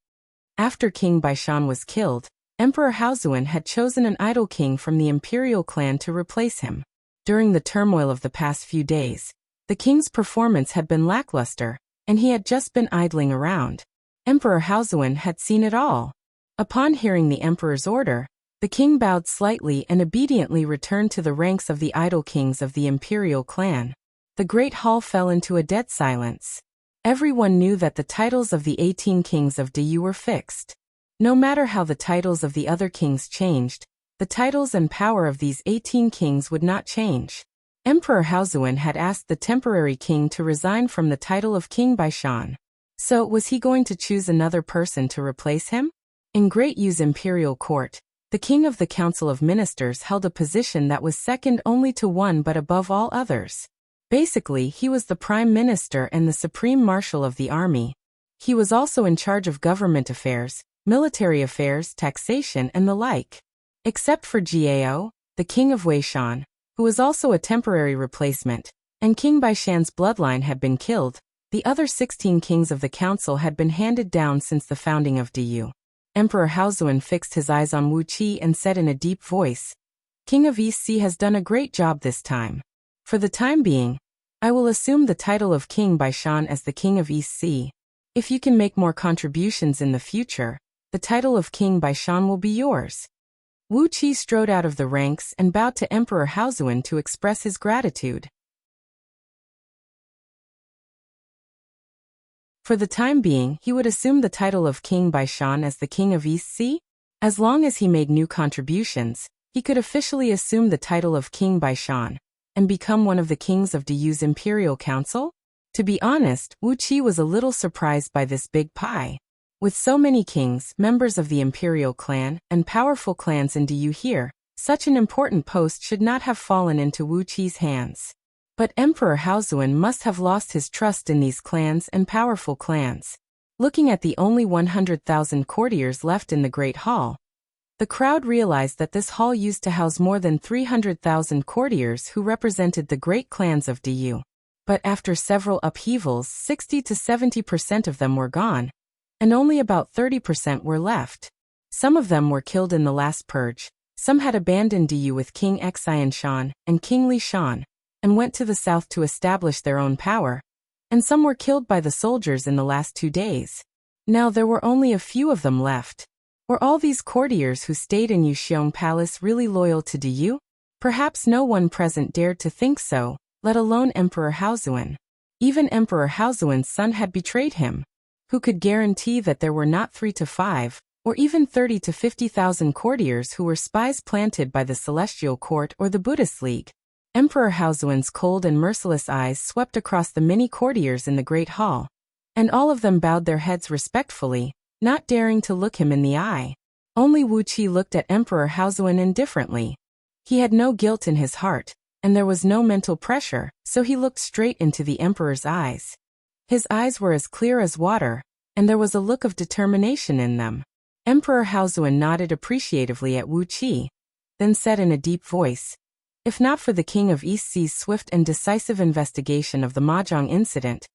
After King Baishan was killed, Emperor Haozuan had chosen an idol king from the imperial clan to replace him. During the turmoil of the past few days, the king's performance had been lackluster, and he had just been idling around. Emperor Haozuan had seen it all. Upon hearing the emperor's order, the king bowed slightly and obediently returned to the ranks of the idol kings of the imperial clan. The great hall fell into a dead silence. Everyone knew that the titles of the 18 kings of Du were fixed. No matter how the titles of the other kings changed, the titles and power of these 18 kings would not change. Emperor Haozuan had asked the temporary king to resign from the title of King Baishan. So, was he going to choose another person to replace him? In Great Yu's imperial court, the king of the Council of Ministers held a position that was second only to one but above all others. Basically, he was the prime minister and the supreme marshal of the army. He was also in charge of government affairs, military affairs, taxation, and the like. Except for Jiao, the king of Weishan, who was also a temporary replacement, and King Baishan's bloodline had been killed, the other 16 kings of the council had been handed down since the founding of Du. Emperor Haozuan fixed his eyes on Wuqi and said in a deep voice, "King of East Sea has done a great job this time. For the time being, I will assume the title of King Baishan as the King of East Sea. If you can make more contributions in the future, the title of King Baishan will be yours." Wuqi strode out of the ranks and bowed to Emperor Haozuan to express his gratitude. For the time being, he would assume the title of King Baishan as the King of East Sea. As long as he made new contributions, he could officially assume the title of King Baishan and become one of the kings of Du's imperial council. To be honest, Wuqi was a little surprised by this big pie. With so many kings, members of the imperial clan, and powerful clans in Du here, such an important post should not have fallen into Wuqi's hands. But Emperor Haozuan must have lost his trust in these clans and powerful clans. Looking at the only 100,000 courtiers left in the Great Hall, The crowd realized that this hall used to house more than 300,000 courtiers who represented the great clans of Du. But after several upheavals, 60 to 70% of them were gone, and only about 30% were left. Some of them were killed in the last purge, some had abandoned Du with King Xian Shan and King Li Shan, and went to the south to establish their own power, and some were killed by the soldiers in the last 2 days. Now there were only a few of them left. Were all these courtiers who stayed in Yuxiong Palace really loyal to Du? Perhaps no one present dared to think so, let alone Emperor Haozuan. Even Emperor Haozuan's son had betrayed him. Who could guarantee that there were not 3 to 5, or even 30 to 50,000 courtiers who were spies planted by the Celestial Court or the Buddhist League? Emperor Haozuan's cold and merciless eyes swept across the many courtiers in the Great Hall, and all of them bowed their heads respectfully, not daring to look him in the eye. Only Wuqi looked at Emperor Haozuan indifferently. He had no guilt in his heart, and there was no mental pressure, so he looked straight into the Emperor's eyes. His eyes were as clear as water, and there was a look of determination in them. Emperor Haozuan nodded appreciatively at Wuqi, then said in a deep voice, "If not for the King of East Sea's swift and decisive investigation of the Mahjong incident,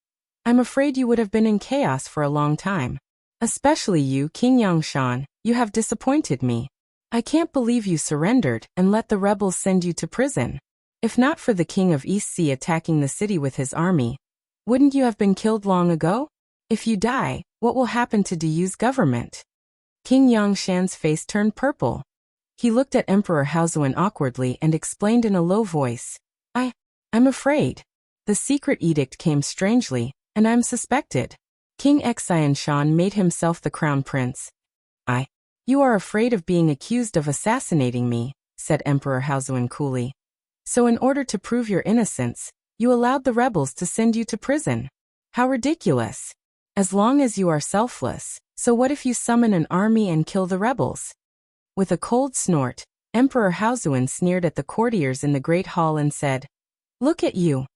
I'm afraid you would have been in chaos for a long time. Especially you, King Yangshan, you have disappointed me. I can't believe you surrendered and let the rebels send you to prison. If not for the King of East Sea attacking the city with his army, wouldn't you have been killed long ago? If you die, what will happen to Du's government?" King Yangshan's face turned purple. He looked at Emperor Haozuan awkwardly and explained in a low voice, I'm afraid. The secret edict came strangely, and I'm suspected. King Xian Shan made himself the crown prince. You are afraid of being accused of assassinating me, said Emperor Haozuan coolly. So in order to prove your innocence, you allowed the rebels to send you to prison. How ridiculous. As long as you are selfless, so what if you summon an army and kill the rebels? With a cold snort, Emperor Haozuan sneered at the courtiers in the Great Hall and said, "Look at you.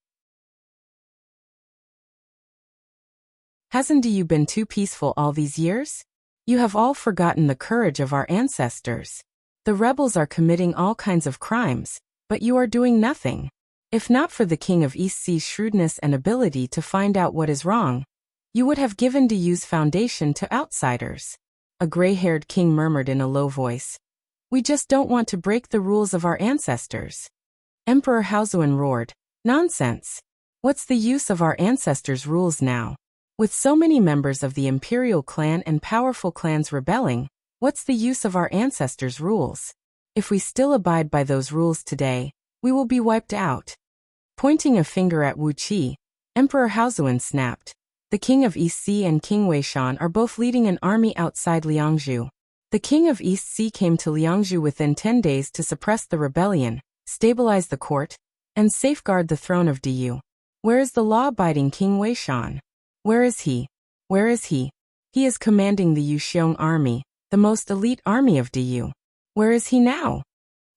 Hasn't you been too peaceful all these years? You have all forgotten the courage of our ancestors. The rebels are committing all kinds of crimes, but you are doing nothing. If not for the King of East Sea's shrewdness and ability to find out what is wrong, you would have given Du's foundation to outsiders." A gray-haired king murmured in a low voice, "We just don't want to break the rules of our ancestors." Emperor Haozuan roared, "Nonsense! What's the use of our ancestors' rules now? With so many members of the imperial clan and powerful clans rebelling, what's the use of our ancestors' rules? If we still abide by those rules today, we will be wiped out." Pointing a finger at Wuqi, Emperor Haozuan snapped, "The King of East Sea and King Weishan are both leading an army outside Liangzhu. The King of East Sea came to Liangzhu within 10 days to suppress the rebellion, stabilize the court, and safeguard the throne of Du. Where is the law-abiding King Weishan? Where is he? Where is he? He is commanding the Yuxiong army, the most elite army of Du. Where is he now?"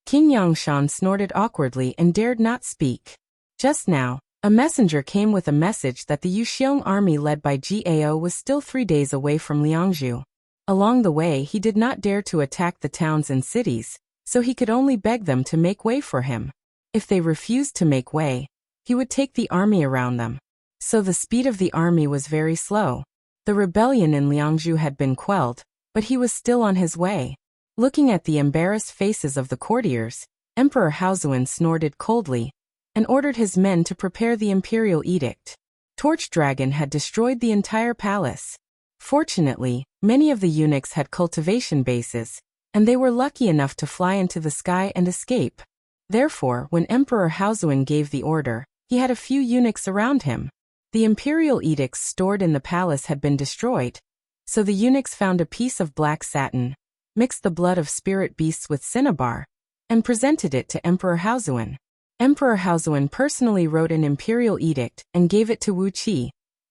King Yangshan snorted awkwardly and dared not speak. Just now, a messenger came with a message that the Yuxiong army led by Gao was still 3 days away from Liangzhu. Along the way he did not dare to attack the towns and cities, so he could only beg them to make way for him. If they refused to make way, he would take the army around them. So the speed of the army was very slow. The rebellion in Liangzhu had been quelled, but he was still on his way. Looking at the embarrassed faces of the courtiers, Emperor Haozuan snorted coldly and ordered his men to prepare the imperial edict. Torch Dragon had destroyed the entire palace. Fortunately, many of the eunuchs had cultivation bases, and they were lucky enough to fly into the sky and escape. Therefore, when Emperor Haozuan gave the order, he had a few eunuchs around him. The imperial edicts stored in the palace had been destroyed, so the eunuchs found a piece of black satin, mixed the blood of spirit beasts with cinnabar, and presented it to Emperor Haozuan. Emperor Haozuan personally wrote an imperial edict and gave it to Wuqi,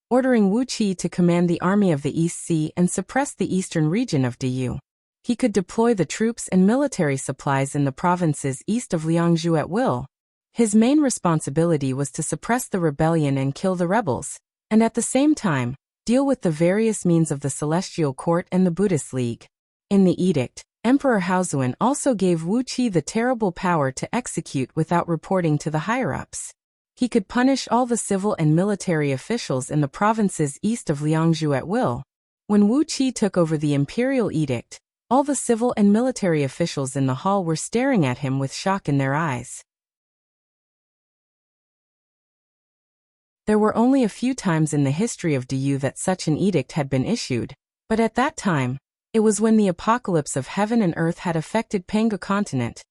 ordering Wuqi to command the army of the East Sea and suppress the eastern region of Du. He could deploy the troops and military supplies in the provinces east of Liangzhu at will. His main responsibility was to suppress the rebellion and kill the rebels, and at the same time, deal with the various means of the Celestial Court and the Buddhist League. In the edict, Emperor Haozuan also gave Wuqi the terrible power to execute without reporting to the higher-ups. He could punish all the civil and military officials in the provinces east of Liangzhu at will. When Wuqi took over the imperial edict, all the civil and military officials in the hall were staring at him with shock in their eyes. There were only a few times in the history of Du that such an edict had been issued, but at that time, it was when the apocalypse of heaven and earth had affected Pangu continent,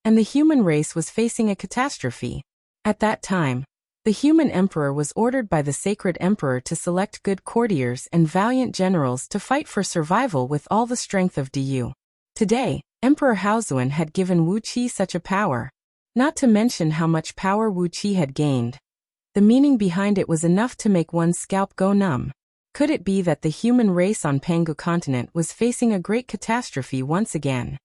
and the human race was facing a catastrophe. At that time, the human emperor was ordered by the sacred emperor to select good courtiers and valiant generals to fight for survival with all the strength of Du. Today, Emperor Haozuan had given Wuqi such a power. Not to mention how much power Wuqi had gained. The meaning behind it was enough to make one's scalp go numb. Could it be that the human race on Pangu continent was facing a great catastrophe once again?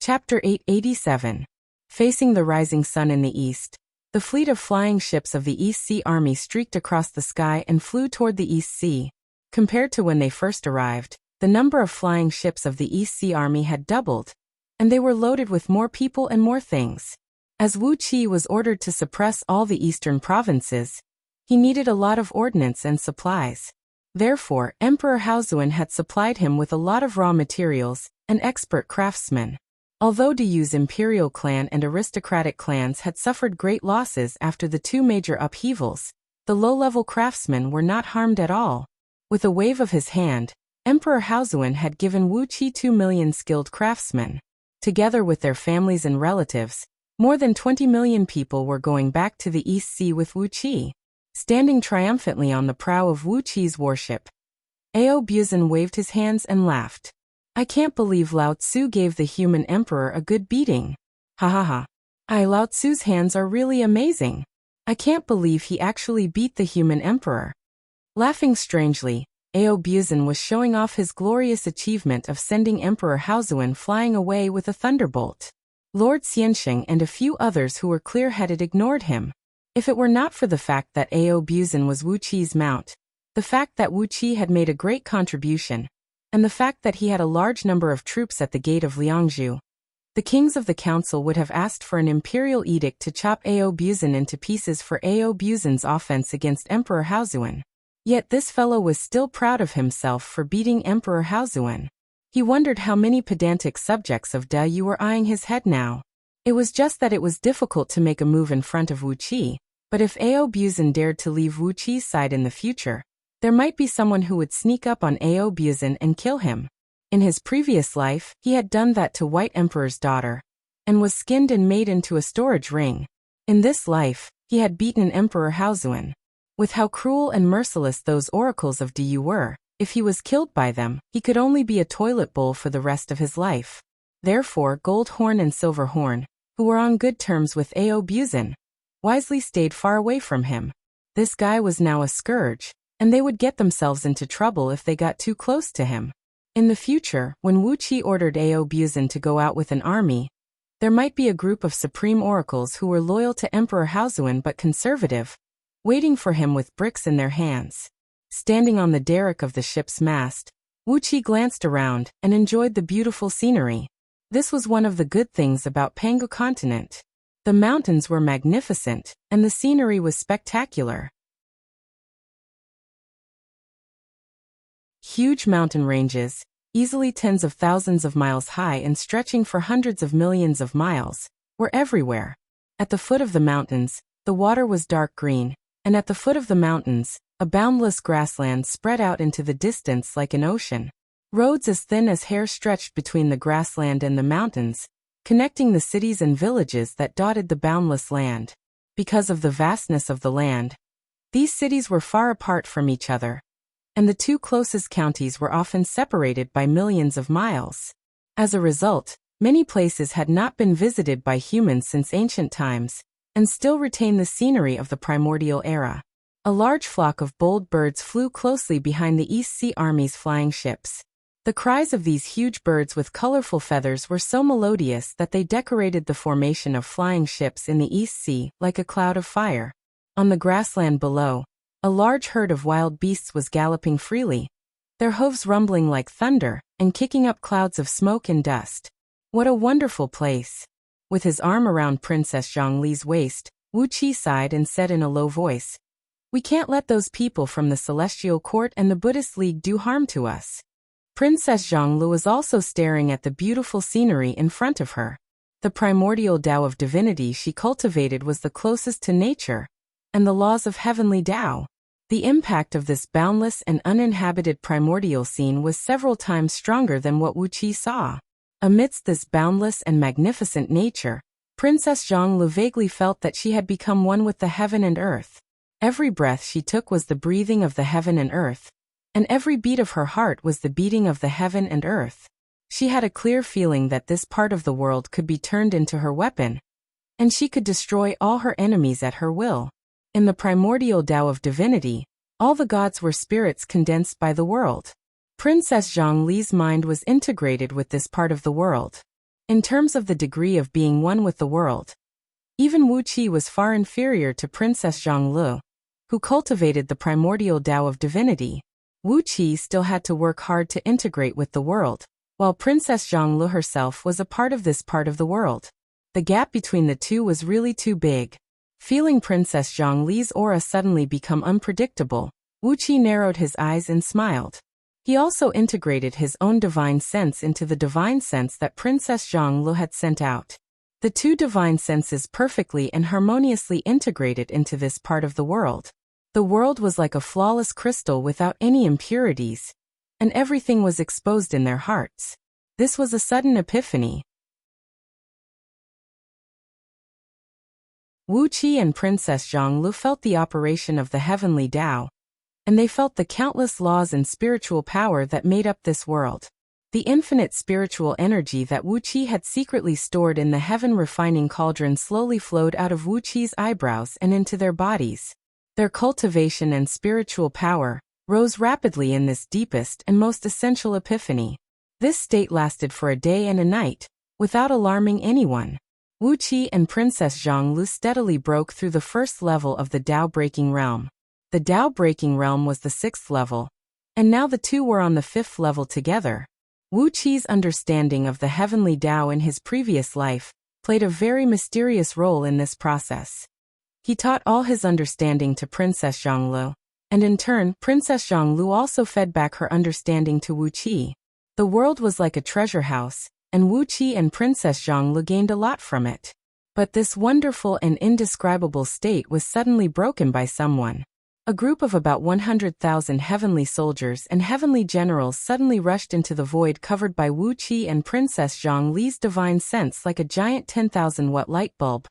Chapter 887. Facing the rising sun in the east. The fleet of flying ships of the East Sea Army streaked across the sky and flew toward the East Sea. Compared to when they first arrived, the number of flying ships of the East Sea Army had doubled, and they were loaded with more people and more things. As Wuqi was ordered to suppress all the eastern provinces, he needed a lot of ordnance and supplies. Therefore, Emperor Haozuan had supplied him with a lot of raw materials, an expert craftsman. Although Du's imperial clan and aristocratic clans had suffered great losses after the two major upheavals, the low-level craftsmen were not harmed at all. With a wave of his hand, Emperor Haozuan had given Wuqi 2 million skilled craftsmen. Together with their families and relatives, more than 20 million people were going back to the East Sea with Wuqi. Standing triumphantly on the prow of Wuqi's warship, Ao Buzan waved his hands and laughed. I can't believe Lao Tzu gave the human emperor a good beating. Ha ha ha. Lao Tzu's hands are really amazing. I can't believe he actually beat the human emperor. Laughing strangely, Ao Buzan was showing off his glorious achievement of sending Emperor Haozuan flying away with a thunderbolt. Lord Xiansheng and a few others who were clear-headed ignored him. If it were not for the fact that Ao Buzan was Wuqi's mount, the fact that Wuqi had made a great contribution, and the fact that he had a large number of troops at the gate of Liangzhu, the kings of the council would have asked for an imperial edict to chop Ao Buzan into pieces for Ao Buzan's offense against Emperor Haozuan. Yet this fellow was still proud of himself for beating Emperor Haozuan. He wondered how many pedantic subjects of Du were eyeing his head now. It was just that it was difficult to make a move in front of Wuqi, but if Ao Buzan dared to leave Wuqi's side in the future, there might be someone who would sneak up on Ao Buzan and kill him. In his previous life, he had done that to White Emperor's daughter, and was skinned and made into a storage ring. In this life, he had beaten Emperor Haozuan. With how cruel and merciless those oracles of Du were, if he was killed by them, he could only be a toilet bowl for the rest of his life. Therefore Gold Horn and Silver Horn, who were on good terms with Ao Buzan, wisely stayed far away from him. This guy was now a scourge, and they would get themselves into trouble if they got too close to him. In the future, when Wuqi ordered Ao Buzan to go out with an army, there might be a group of supreme oracles who were loyal to Emperor Haozuan but conservative, waiting for him with bricks in their hands. Standing on the derrick of the ship's mast, Wuqi glanced around and enjoyed the beautiful scenery. This was one of the good things about Pangu continent. The mountains were magnificent, and the scenery was spectacular. Huge mountain ranges, easily tens of thousands of miles high and stretching for hundreds of millions of miles, were everywhere. At the foot of the mountains, the water was dark green, and at the foot of the mountains, a boundless grassland spread out into the distance like an ocean. Roads as thin as hair stretched between the grassland and the mountains, connecting the cities and villages that dotted the boundless land. Because of the vastness of the land, these cities were far apart from each other, and the two closest counties were often separated by millions of miles. As a result, many places had not been visited by humans since ancient times, and still retain the scenery of the primordial era. A large flock of bold birds flew closely behind the East Sea Army's flying ships. The cries of these huge birds with colorful feathers were so melodious that they decorated the formation of flying ships in the East Sea like a cloud of fire. On the grassland below, A large herd of wild beasts was galloping freely, their hooves rumbling like thunder and kicking up clouds of smoke and dust. What a wonderful place! With his arm around Princess Zhongli's waist, Wuqi sighed and said in a low voice, "We can't let those people from the Celestial Court and the Buddhist League do harm to us." Princess Zhongli was also staring at the beautiful scenery in front of her. The primordial Tao of divinity she cultivated was the closest to nature and the laws of heavenly Tao. The impact of this boundless and uninhabited primordial scene was several times stronger than what Wuqi saw. Amidst this boundless and magnificent nature, Princess Zhongli vaguely felt that she had become one with the heaven and earth. Every breath she took was the breathing of the heaven and earth, and every beat of her heart was the beating of the heaven and earth. She had a clear feeling that this part of the world could be turned into her weapon, and she could destroy all her enemies at her will. In the primordial Tao of divinity, all the gods were spirits condensed by the world. Princess Zhongli's mind was integrated with this part of the world. In terms of the degree of being one with the world, even Wuqi was far inferior to Princess Zhongli, who cultivated the primordial Tao of divinity. Wuqi still had to work hard to integrate with the world, while Princess Zhongli herself was a part of this part of the world. The gap between the two was really too big. Feeling Princess Zhongli's aura suddenly become unpredictable, Wuqi narrowed his eyes and smiled. He also integrated his own divine sense into the divine sense that Princess Zhongli had sent out. The two divine senses perfectly and harmoniously integrated into this part of the world. The world was like a flawless crystal without any impurities, and everything was exposed in their hearts. This was a sudden epiphany. Wuqi and Princess Zhongli felt the operation of the heavenly Tao, and they felt the countless laws and spiritual power that made up this world. The infinite spiritual energy that Wuqi had secretly stored in the heaven-refining cauldron slowly flowed out of Wuqi's eyebrows and into their bodies. Their cultivation and spiritual power rose rapidly in this deepest and most essential epiphany. This state lasted for a day and a night, without alarming anyone. Wuqi and Princess Zhongli steadily broke through the first level of the Tao-breaking realm. The Tao-breaking realm was the 6th level, and now the two were on the 5th level together. Wuqi's understanding of the heavenly Tao in his previous life played a very mysterious role in this process. He taught all his understanding to Princess Zhongli, and in turn, Princess Zhongli also fed back her understanding to Wuqi. The world was like a treasure house, and Wuqi and Princess Zhongli gained a lot from it. But this wonderful and indescribable state was suddenly broken by someone. A group of about 100,000 heavenly soldiers and heavenly generals suddenly rushed into the void covered by Wuqi and Princess Zhongli's divine sense like a giant 10,000-watt light bulb,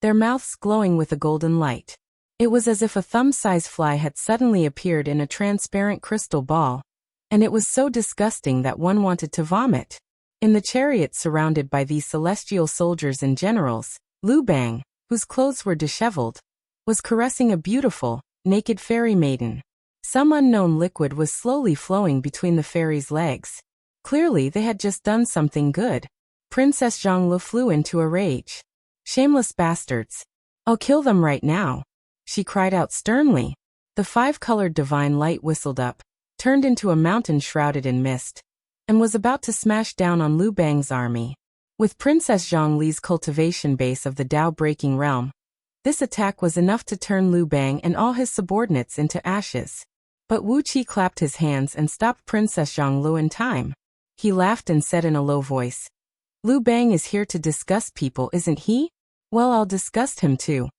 their mouths glowing with a golden light. It was as if a thumb-sized fly had suddenly appeared in a transparent crystal ball, and it was so disgusting that one wanted to vomit. In the chariot surrounded by these celestial soldiers and generals, Lu Bang, whose clothes were disheveled, was caressing a beautiful, naked fairy maiden. Some unknown liquid was slowly flowing between the fairy's legs. Clearly they had just done something good. Princess Zhongli flew into a rage. "Shameless bastards! I'll kill them right now!" she cried out sternly. The 5-colored divine light whistled up, turned into a mountain shrouded in mist, and was about to smash down on Lu Bang's army. With Princess Zhongli's cultivation base of the Tao-breaking realm, this attack was enough to turn Lu Bang and all his subordinates into ashes. But Wuqi clapped his hands and stopped Princess Zhongli in time. He laughed and said in a low voice, "Lu Bang is here to disgust people, isn't he? Well, I'll disgust him too."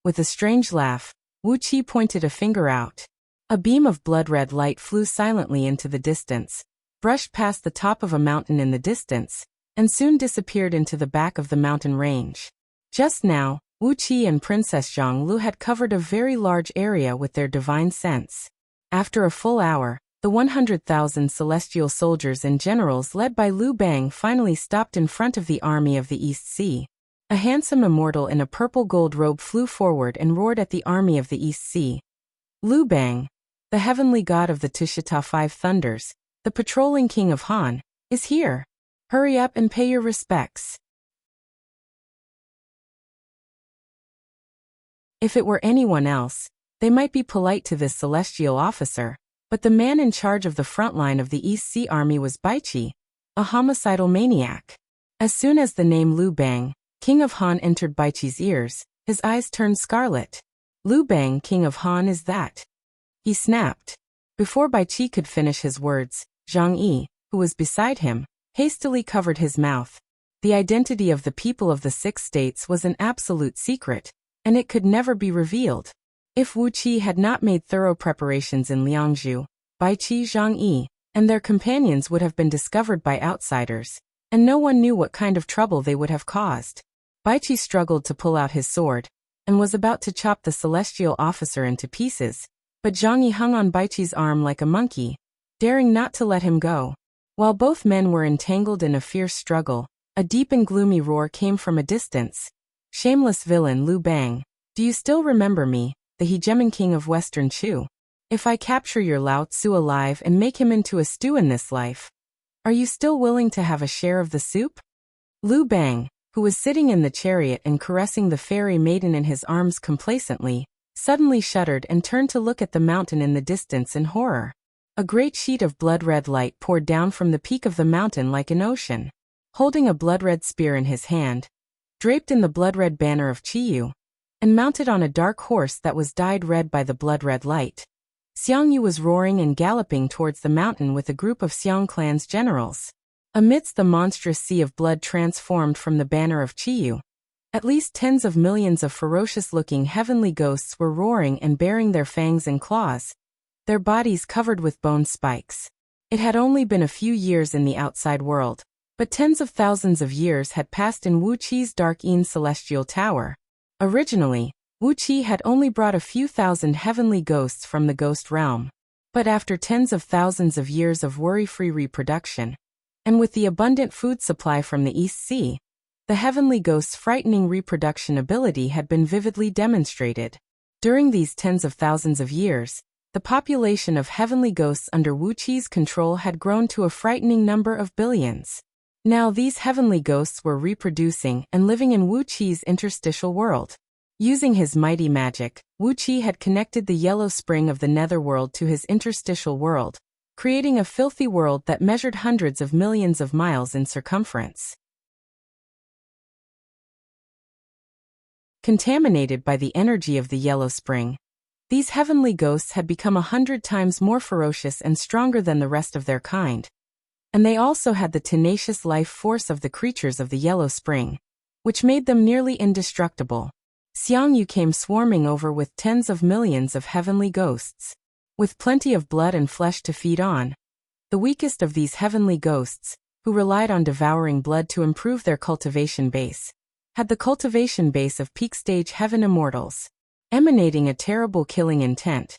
With a strange laugh, Wuqi pointed a finger out. A beam of blood-red light flew silently into the distance, brushed past the top of a mountain in the distance, and soon disappeared into the back of the mountain range. Just now, Wuqi and Princess Zhongli had covered a very large area with their divine sense. After a full hour, the 100,000 celestial soldiers and generals led by Lu Bang finally stopped in front of the army of the East Sea. A handsome immortal in a purple gold robe flew forward and roared at the army of the East Sea. "Lu Bang, the heavenly god of the Tushita 5 Thunders, the patrolling king of Han, is here. Hurry up and pay your respects." If it were anyone else, They might be polite to this celestial officer, but the man in charge of the front line of the East Sea Army was Baiqi, a homicidal maniac. As soon as the name Liu Bang, King of Han, entered Baiqi's ears, his eyes turned scarlet. Liu Bang, King of Han, is that? He snapped. Before Baiqi could finish his words, Zhang Yi, who was beside him, hastily covered his mouth. The identity of the people of the 6 states was an absolute secret, and it could never be revealed. If Wuxia had not made thorough preparations in Liangzhu, Baiqi, Zhang Yi, and their companions would have been discovered by outsiders, and no one knew what kind of trouble they would have caused. Baiqi struggled to pull out his sword, and was about to chop the celestial officer into pieces, but Zhang Yi hung on Baiqi's arm like a monkey, daring not to let him go. While both men were entangled in a fierce struggle, a deep and gloomy roar came from a distance. Shameless villain Liu Bang, do you still remember me, the hegemon king of Western Chu? If I capture your Lao Tzu alive and make him into a stew in this life, are you still willing to have a share of the soup? Liu Bang, who was sitting in the chariot and caressing the fairy maiden in his arms complacently, suddenly shuddered and turned to look at the mountain in the distance in horror. A great sheet of blood-red light poured down from the peak of the mountain like an ocean. Holding a blood-red spear in his hand, draped in the blood-red banner of Qiyu, and mounted on a dark horse that was dyed red by the blood-red light, Xiang Yu was roaring and galloping towards the mountain with a group of Xiang clan's generals. Amidst the monstrous sea of blood transformed from the banner of Qiyu, at least tens of millions of ferocious-looking heavenly ghosts were roaring and baring their fangs and claws, their bodies covered with bone spikes. It had only been a few years in the outside world, but tens of thousands of years had passed in Wuqi's Dark Yin Celestial Tower. Originally, Wuqi had only brought a few thousand heavenly ghosts from the ghost realm. But after tens of thousands of years of worry-free reproduction, and with the abundant food supply from the East Sea, the heavenly ghost's frightening reproduction ability had been vividly demonstrated. During these tens of thousands of years, the population of heavenly ghosts under Wuqi's control had grown to a frightening number of billions. Now these heavenly ghosts were reproducing and living in Wuqi's interstitial world. Using his mighty magic, Wuqi had connected the yellow spring of the netherworld to his interstitial world, creating a filthy world that measured hundreds of millions of miles in circumference. Contaminated by the energy of the yellow spring, these heavenly ghosts had become 100 times more ferocious and stronger than the rest of their kind. And they also had the tenacious life force of the creatures of the yellow spring, which made them nearly indestructible. Xiang Yu came swarming over with tens of millions of heavenly ghosts, with plenty of blood and flesh to feed on. The weakest of these heavenly ghosts, who relied on devouring blood to improve their cultivation base, had the cultivation base of peak-stage heaven immortals, emanating a terrible killing intent.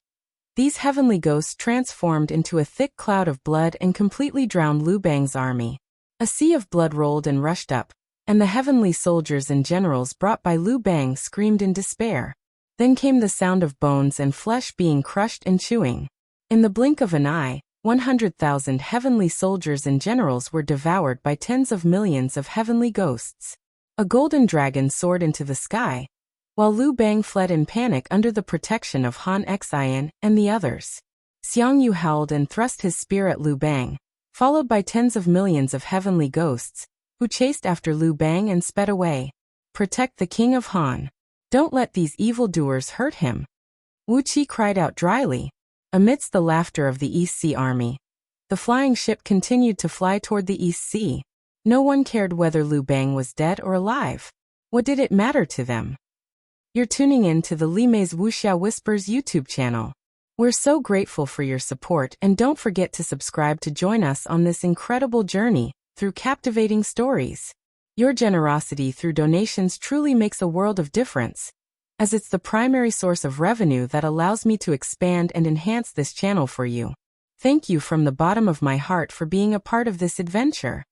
These heavenly ghosts transformed into a thick cloud of blood and completely drowned Liu Bang's army. A sea of blood rolled and rushed up, and the heavenly soldiers and generals brought by Liu Bang screamed in despair. Then came the sound of bones and flesh being crushed and chewing. In the blink of an eye, 100,000 heavenly soldiers and generals were devoured by tens of millions of heavenly ghosts. A golden dragon soared into the sky, while Liu Bang fled in panic under the protection of Han Xian and the others. Xiang Yu howled and thrust his spear at Liu Bang, followed by tens of millions of heavenly ghosts, who chased after Liu Bang and sped away. Protect the King of Han. Don't let these evildoers hurt him. Wuqi cried out dryly. Amidst the laughter of the East Sea Army, the flying ship continued to fly toward the East Sea. No one cared whether Liu Bang was dead or alive. What did it matter to them? You're tuning in to the Limei's Wuxia Whispers YouTube channel. We're so grateful for your support, and don't forget to subscribe to join us on this incredible journey through captivating stories. Your generosity through donations truly makes a world of difference, as it's the primary source of revenue that allows me to expand and enhance this channel for you. Thank you from the bottom of my heart for being a part of this adventure.